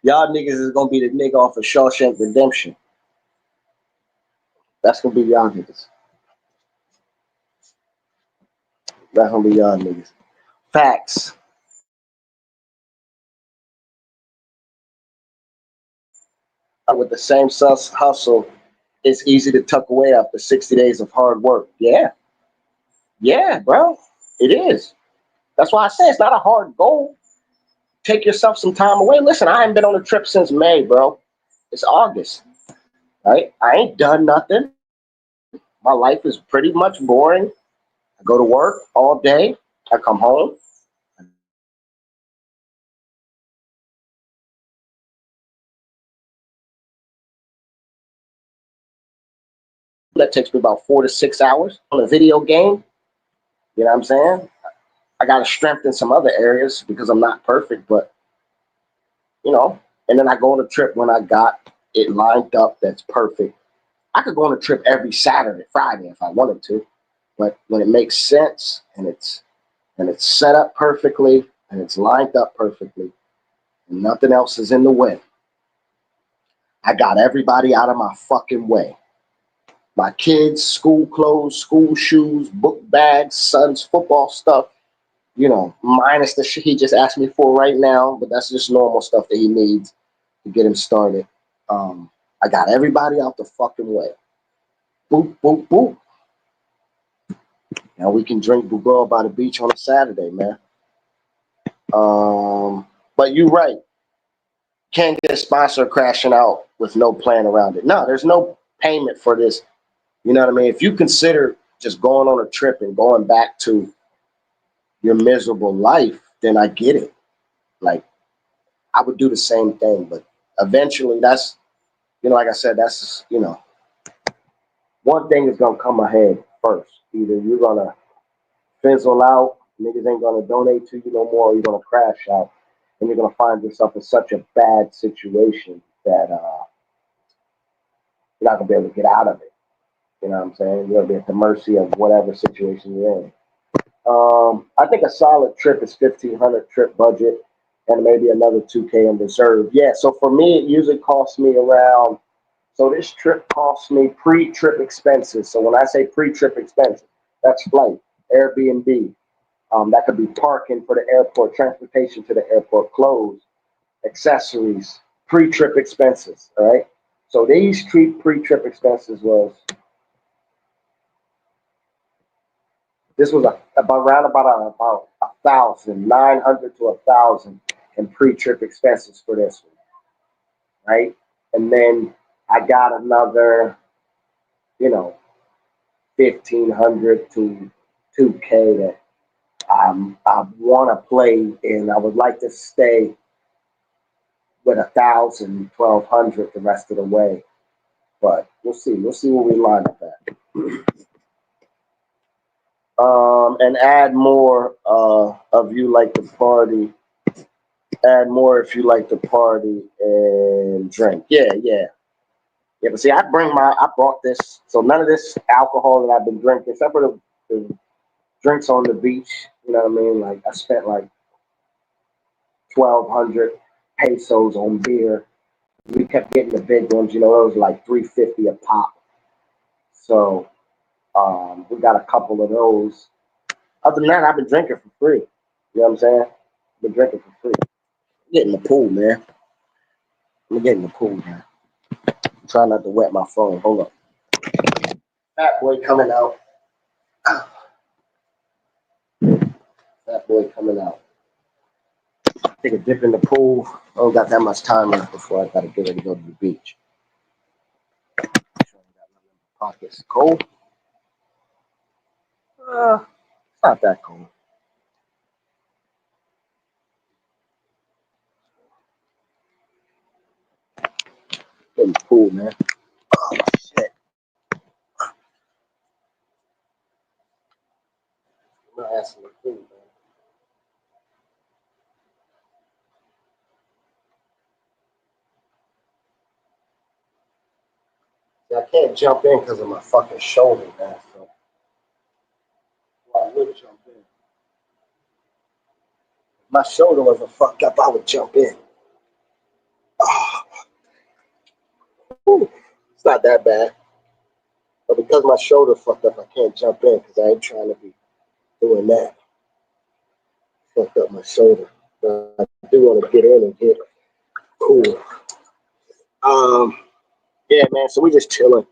y'all niggas is gonna be the nigga off of Shawshank Redemption. That's gonna be y'all niggas. That's gonna be y'all niggas. Facts. With the same hustle, it's easy to tuck away after 60 days of hard work. Yeah, bro, it is. That's why I say it's not a hard goal. Take yourself some time away. Listen, I haven't been on a trip since May, bro. It's August, right? I ain't done nothing. My life is pretty much boring. I go to work all day. I come home. That takes me about 4 to 6 hours on a video game. You know what I'm saying? I got to strengthen some other areas because I'm not perfect, but, and then I go on a trip when I got it lined up that's perfect. I could go on a trip every Saturday, Friday if I wanted to, but when it makes sense and it's set up perfectly and it's lined up perfectly and nothing else is in the way, I got everybody out of my fucking way. My kids, school clothes, school shoes, book bags, son's football stuff, minus the shit he just asked me for right now, but that's just normal stuff that he needs to get him started. I got everybody out the fucking way. Boop, boop, boop. Now we can drink Bugol by the beach on a Saturday, man. But you're right. Can't get a sponsor crashing out with no plan around it. No, there's no payment for this. You know what I mean? If you consider just going on a trip and going back to your miserable life, then I get it. Like, I would do the same thing, but eventually that's, like I said, that's, one thing is going to come ahead first. Either you're going to fizzle out, niggas ain't going to donate to you no more, or you're going to crash out, and you're going to find yourself in such a bad situation that you're not going to be able to get out of it. You know what I'm saying? You're going to be at the mercy of whatever situation you're in. I think a solid trip is 1,500 trip budget and maybe another 2K in reserve. Yeah, so for me, it usually costs me around, so this trip costs me pre-trip expenses. So when I say pre-trip expenses, that's flight, Airbnb. That could be parking for the airport, transportation to the airport, clothes, accessories, pre-trip expenses, all right? So these pre-trip expenses this was about 1,900 to 1,000 in pre-trip expenses for this one, right? And then I got another, 1,500 to 2K that I want to play in. I would like to stay with 1,000, 1,200 the rest of the way, but we'll see. We'll see where we line up at. And add more of you like to party. Add more if you like to party and drink. Yeah. But see, I brought this, so none of this alcohol that I've been drinking, except for the drinks on the beach. You know what I mean? Like, I spent like 1,200 pesos on beer. We kept getting the big ones, those like 350 a pop. So we got a couple of those. Other than that, I've been drinking for free. You know what I'm saying? Been drinking for free. Get in the pool, man. Let me get in the pool, man. Try not to wet my phone. Hold up. Fat boy coming out. Fat boy coming out. Take a dip in the pool. I don't got that much time left before I gotta get ready to go to the beach. Pockets cold. It's not that cold. Get in the pool, man. Oh shit. I'm not asking the pool, man. See, I can't jump in because of my fucking shoulder, man. So well, I would jump in. If my shoulder wasn't fucked up, I would jump in. Oh, whew. It's not that bad. But because my shoulder fucked up, I can't jump in because I ain't trying to be doing that. Fucked up my shoulder. But I do want to get in and get cool. Yeah, man. So we just chilling.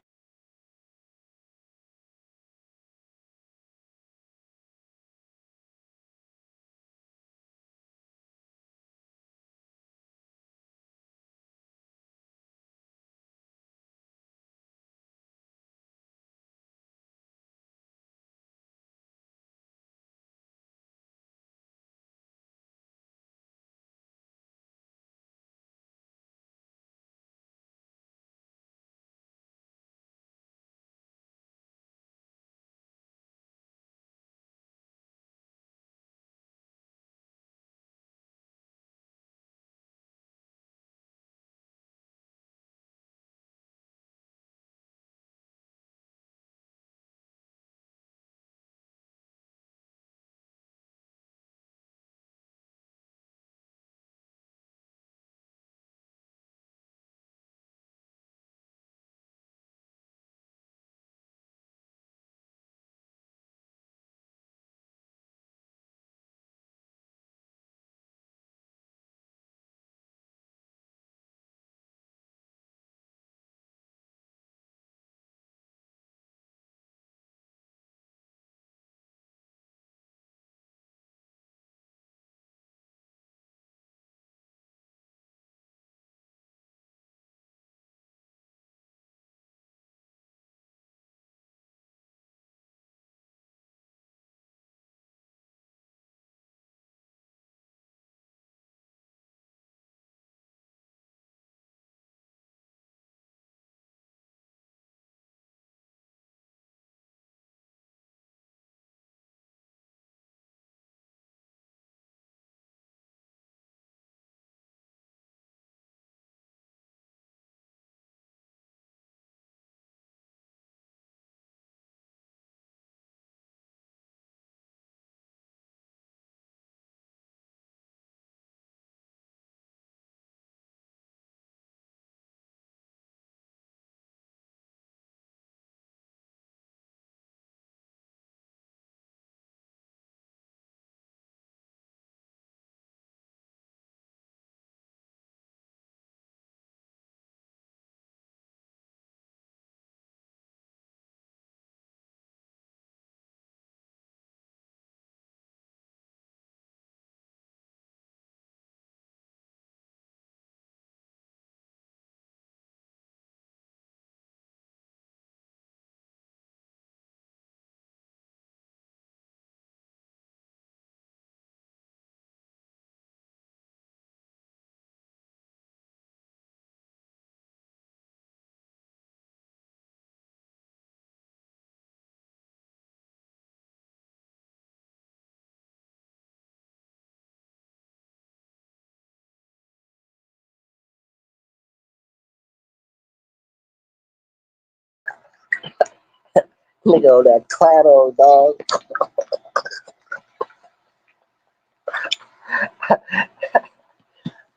Nigga on that claro, dog.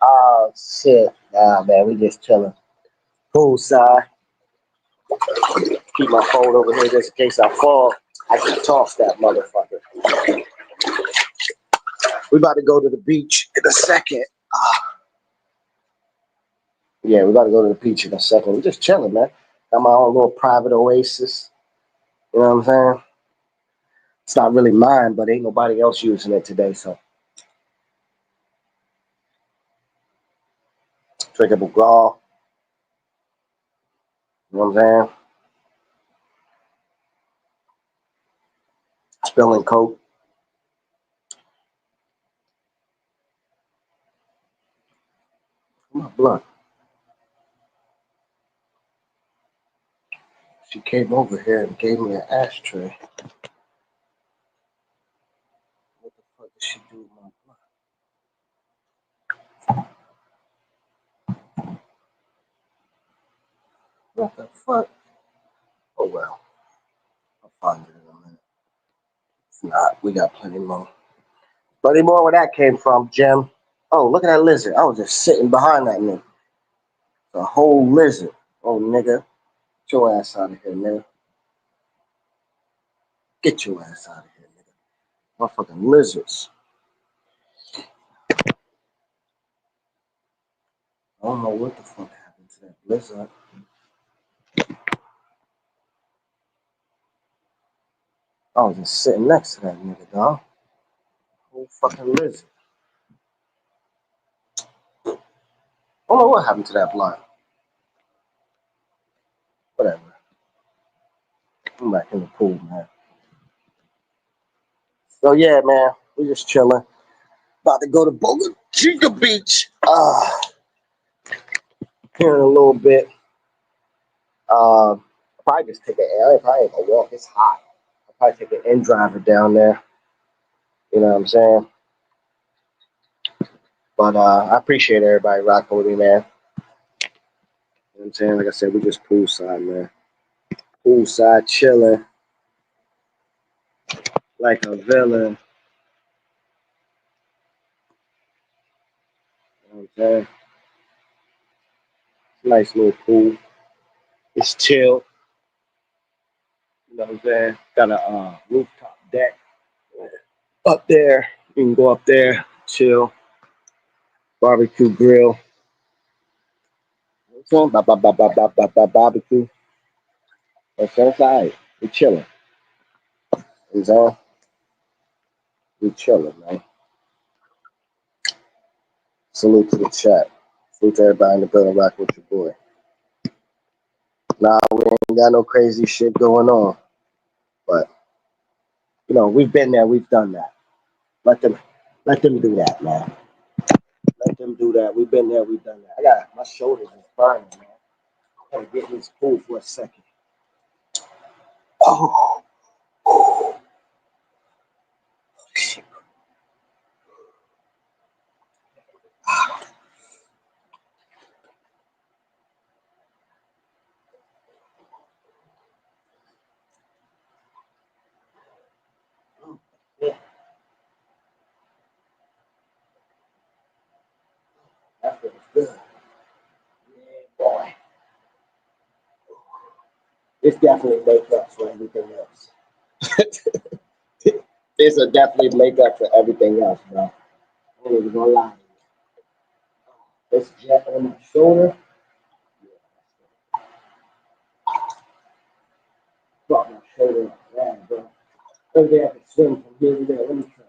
Oh shit. Nah, man, we just chilling. Poolside. Keep my phone over here just in case I fall. I can toss that motherfucker. We about to go to the beach in a second. Yeah, we about to go to the beach in a second. We're just chilling, man. Got my own little private oasis. You know what I'm saying? It's not really mine, but ain't nobody else using it today, so. Drinkable gall. You know what I'm saying? Spilling coke. My blunt. She came over here and gave me an ashtray. What the fuck did she do with my blunt? What the fuck? Oh well. I'll find it in a minute. If not, we got plenty more. Plenty more where that came from, Jim. Oh, look at that lizard. I was just sitting behind that nigga. The whole lizard. Oh, nigga. Get your ass out of here, nigga. Get your ass out of here, nigga. Motherfucking lizards. I don't know what the fuck happened to that lizard. I was just sitting next to that nigga, dog. Whole fucking lizard. I don't know what happened to that blind. Whatever. I'm back in the pool, man. So yeah, man, we just chilling. About to go to Boca Chica Beach. Here in a little bit. Probably just take I probably ain't gonna walk. It's hot. I'll probably take an in driver down there. You know what I'm saying? But I appreciate everybody rocking with me, man. You know what I'm saying? Like I said, we just poolside, man. Poolside chilling like a villain. You know what I'm saying? Nice little pool. It's chill. You know what I'm saying? Got a rooftop deck up there. You can go up there, chill, barbecue grill. You know what I'm saying? Barbecue. That's all right. We chilling. You know what I'm saying? We chilling, man. Salute to the chat. Salute to everybody in the building. Rock with your boy. Nah, we ain't got no crazy shit going on. But you know, we've been there, we've done that. Let them do that, man. Let them do that. We've been there, we've done that. I got my shoulders is burning, man. I gotta get in this pool for a second. Oh, shit. Yeah, that feels good. Yeah, boy. It's definitely make up for everything else. It's a definitely make up for everything else, bro. I ain't even gonna lie to you. This jet on my shoulder. Brought my shoulder up. Yeah, bro. Maybe I can swim from here to there. Let me try.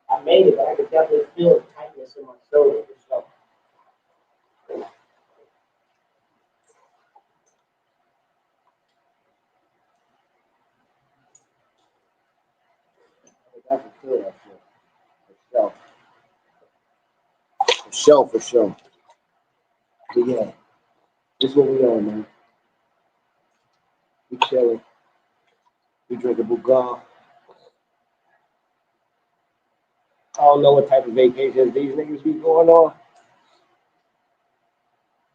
I made it, but I could definitely feel the tightness in my shoulder. So I can feel that shit. For sure. For sure, for sure. But yeah, this is what we on, man. We chilling. We drinking Bugal. I don't know what type of vacations these niggas be going on,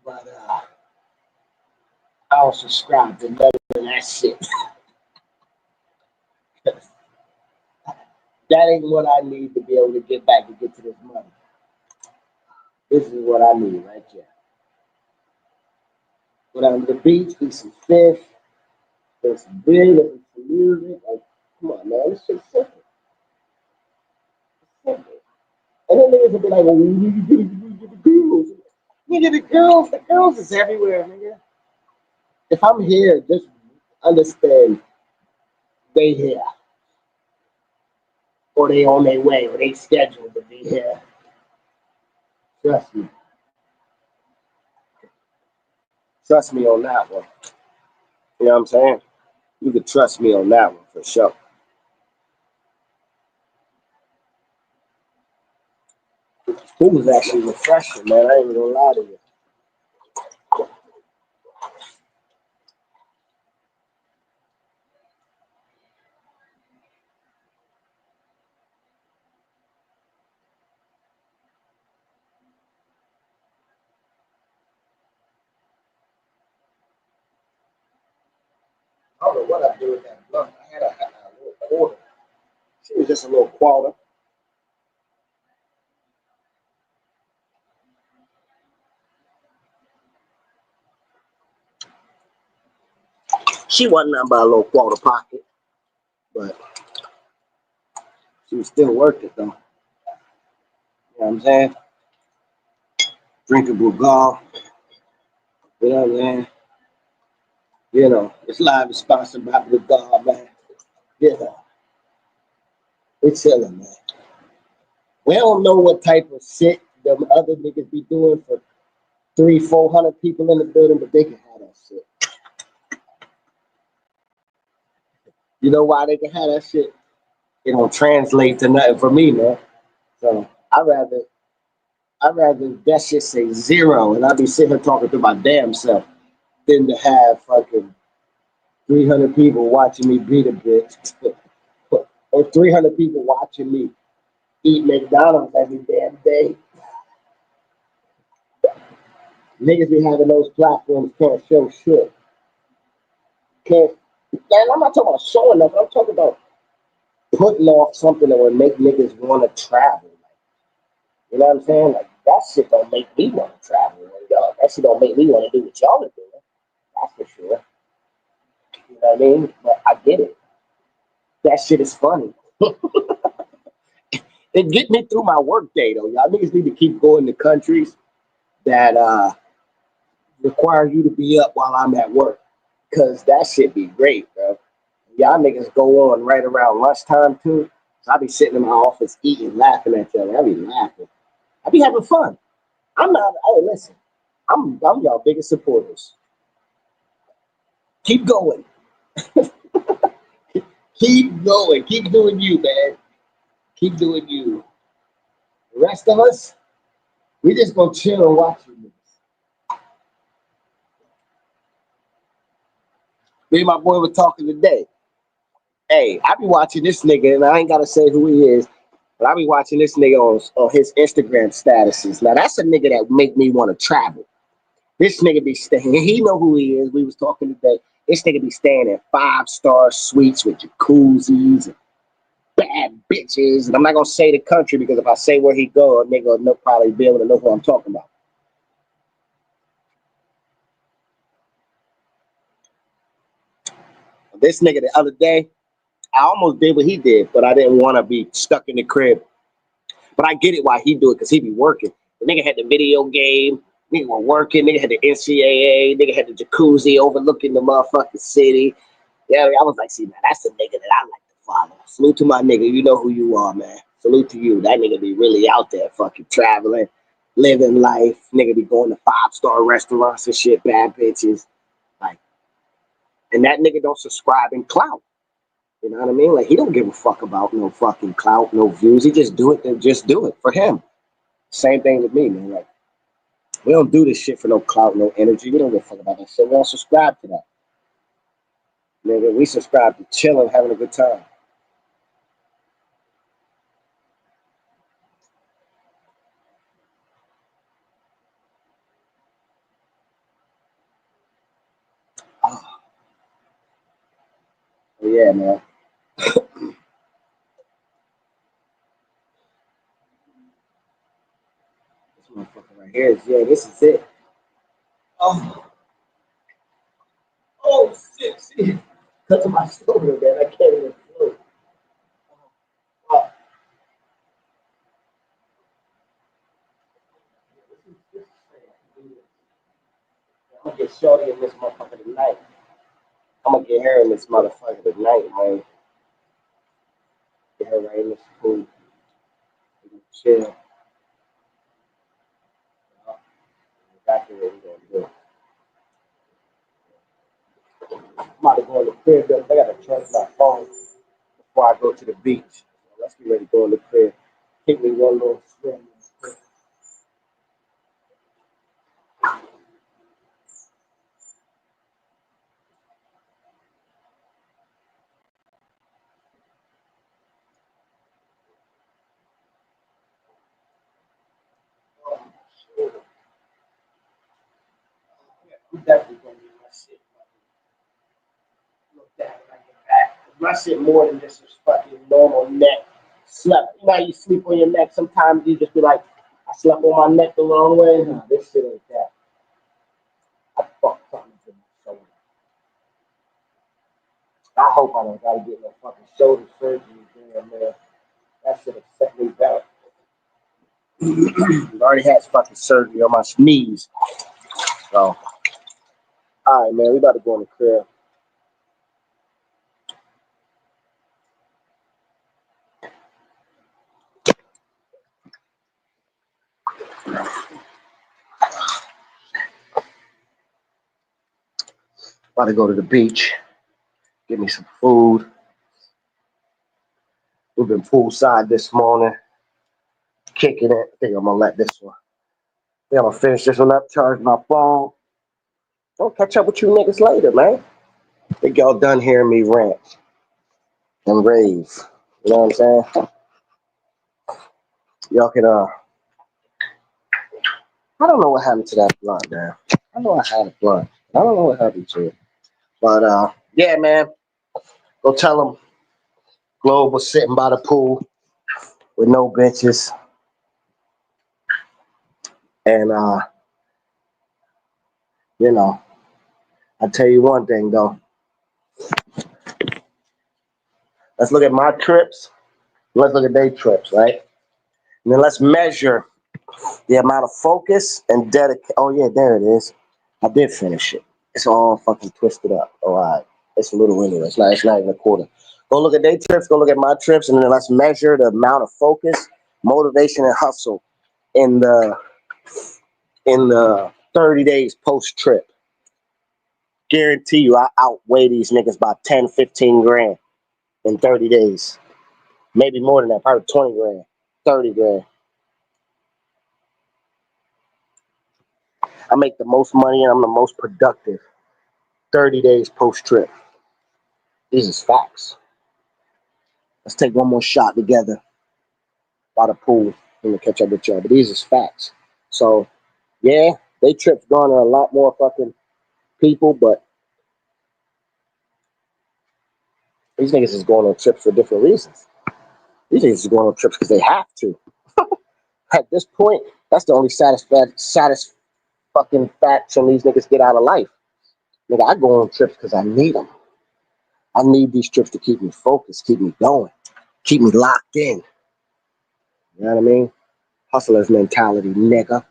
but I don't subscribe to none of that shit. That ain't what I need to be able to get back to get to this money. This is what I need right here. Go down to the beach, eat some fish, there's some beer, there's some music. Like, come on, man, this shit's simple. Simple. And then niggas will be like, well, we need to get the girls. Nigga, the girls is everywhere, nigga. If I'm here, just understand they here, or they on their way, or they scheduled to be here. Trust me. Trust me on that one. You know what I'm saying? You can trust me on that one for sure. Food was actually refreshing, man. I ain't even gonna lie to you. I don't know what I did with that blunt. I had a little quarter. She was just a little quarter. She wasn't nothing but a little quarter pocket, but she was still worth it though. You know what I'm saying? Drinkable gall. You know what I'm saying? You know, it's live is sponsored by the gall, man. You know, it's chilling, man. We don't know what type of shit the other niggas be doing for 300-400 people in the building, but they can have that shit. You know why they can have that shit? It don't translate to nothing for me, man. So I'd rather that shit say zero and I'd be sitting here talking to my damn self than to have fucking 300 people watching me beat a bitch or 300 people watching me eat McDonald's every damn day. Niggas be having those platforms can't show shit. Can't. And I'm not talking about showing up. I'm talking about putting off something that would make niggas want to travel. You know what I'm saying? Like that shit don't make me want to travel. Y'all. That shit don't make me want to do what y'all are doing. That's for sure. You know what I mean? But I get it. That shit is funny. It get me through my work day though. Y'all niggas need to keep going to countries that require you to be up while I'm at work. Cause that shit be great, bro. Y'all niggas go on right around lunchtime too. So I be sitting in my office eating, laughing at y'all. I be laughing. I be having fun. I'm not. Hey, listen. I'm y'all biggest supporters. Keep going. Keep going. Keep doing you, man. Keep doing you. The rest of us, we just gonna chill and watch you niggas. Me and my boy were talking today. Hey, I be watching this nigga, and I ain't gotta say who he is, but I be watching this nigga on his Instagram statuses. Now that's a nigga that make me want to travel. This nigga be staying. He know who he is. We was talking today. This nigga be staying in 5-star suites with jacuzzis and bad bitches. And I'm not gonna say the country because if I say where he go, a nigga will probably be able to know who I'm talking about. This nigga the other day, I almost did what he did, but I didn't want to be stuck in the crib. But I get it why he do it because he be working. The nigga had the video game. Nigga was working. Nigga had the NCAA. Nigga had the jacuzzi overlooking the motherfucking city. Yeah, I was like, see, man, that's the nigga that I like to follow. Salute to my nigga. You know who you are, man. Salute to you. That nigga be really out there fucking traveling, living life. Nigga be going to 5-star restaurants and shit, bad bitches. Like, and that nigga don't subscribe in clout. You know what I mean? Like, he don't give a fuck about no fucking clout, no views. He just do it and just do it for him. Same thing with me, man. Like, we don't do this shit for no clout, no energy. We don't give a fuck about that shit. We don't subscribe to that. Nigga, we subscribe to chilling, having a good time. Oh, yeah, man. Here's, yeah, this is it. Oh, shit. Cut to my shoulder, man. I can't even feel it. Oh, I'm gonna get shorty in this motherfucker tonight. I'm gonna get her in this motherfucker tonight, man. Get her right in this pool. Chill. Exactly what we're gonna do. I'm about to go in the crib, though. I gotta charge my phone before I go to the beach. So let's get ready to go in the crib. Take me one little swim. I'm definitely gonna get my shit. Look down when I get back. My shit more than just a fucking normal neck. Slept. You know how you sleep on your neck? Sometimes you just be like, I slept on my neck the wrong way. Nah, this shit ain't that. I fucked something to my shoulder. I hope I don't gotta get no fucking shoulder surgery again, man. That should have set me back. I already had fucking surgery on my knees. So, alright, man, we about to go in the crib. About to go to the beach. Get me some food. We've been poolside this morning, kicking it. I think I'm gonna let this one. I think I'm gonna finish this one up, charge my phone. I'll catch up with you niggas later, man. I think y'all done hearing me rant and rave. You know what I'm saying? Y'all can I don't know what happened to that blunt, man. I know I had a blunt. I don't know what happened to it. But yeah, man. Go tell them Globe was sitting by the pool with no benches. And you know, I'll tell you one thing though. Let's look at my trips. Let's look at their trips, right? And then let's measure the amount of focus and dedication. Oh yeah, there it is. I did finish it. It's all fucking twisted up. All right. It's a little anyway. It's not even a quarter. Go look at their trips, go look at my trips, and then let's measure the amount of focus, motivation, and hustle in the 30 days post trip. Guarantee you I outweigh these niggas by 10, 15 grand in 30 days. Maybe more than that, probably 20 grand, 30 grand. I make the most money and I'm the most productive 30 days post trip. These is facts. Let's take one more shot together by the pool and we'll catch up with y'all. But these is facts. So, yeah, they trips gone to a lot more fucking people, but these niggas is going on trips for different reasons. These niggas is going on trips because they have to. At this point, that's the only fucking faction these niggas get out of life. Nigga, I go on trips because I need them. I need these trips to keep me focused, keep me going, keep me locked in. You know what I mean? Hustler's mentality, nigga.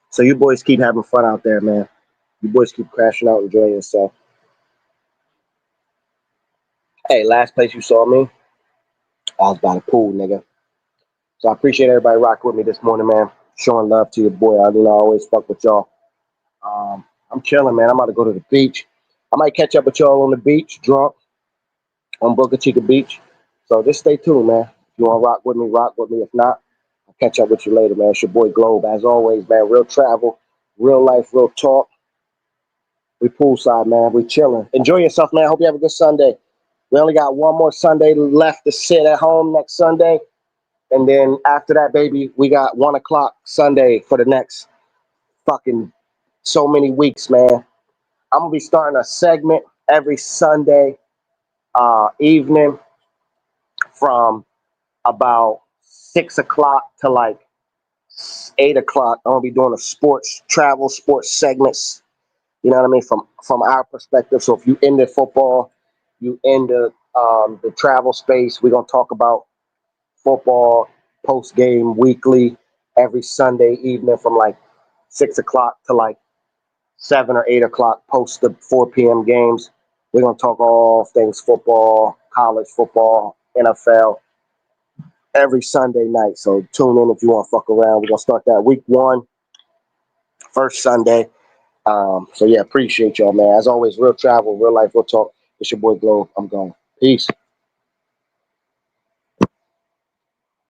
So you boys keep having fun out there, man. You boys keep crashing out, enjoying yourself. Hey, last place you saw me, I was by the pool, nigga. So I appreciate everybody rocking with me this morning, man. Showing love to your boy. I always fuck with y'all. I'm chilling, man. I'm about to go to the beach. I might catch up with y'all on the beach, drunk, on Boca Chica Beach. So just stay tuned, man. If you want to rock with me, rock with me. If not, I'll catch up with you later, man. It's your boy Globe. As always, man, real travel, real life, real talk. We poolside, man. We chilling. Enjoy yourself, man. Hope you have a good Sunday. We only got one more Sunday left to sit at home next Sunday. And then after that, baby, we got 1 o'clock Sunday for the next fucking so many weeks, man. I'm going to be starting a segment every Sunday evening from about 6 o'clock to like 8 o'clock. I'm gonna be doing a sports segments. You know what I mean? From our perspective. So if you into football, you into the travel space, we're gonna talk about football post game weekly every Sunday evening from like 6 o'clock to like 7 or 8 o'clock post the 4 p.m. games. We're gonna talk all things football, college football, NFL every Sunday night. So tune in if you want to fuck around. We're gonna start that week 1, first Sunday. So yeah, appreciate y'all, man. As always, real travel, real life, real talk. It's your boy Glow. I'm gone. Peace.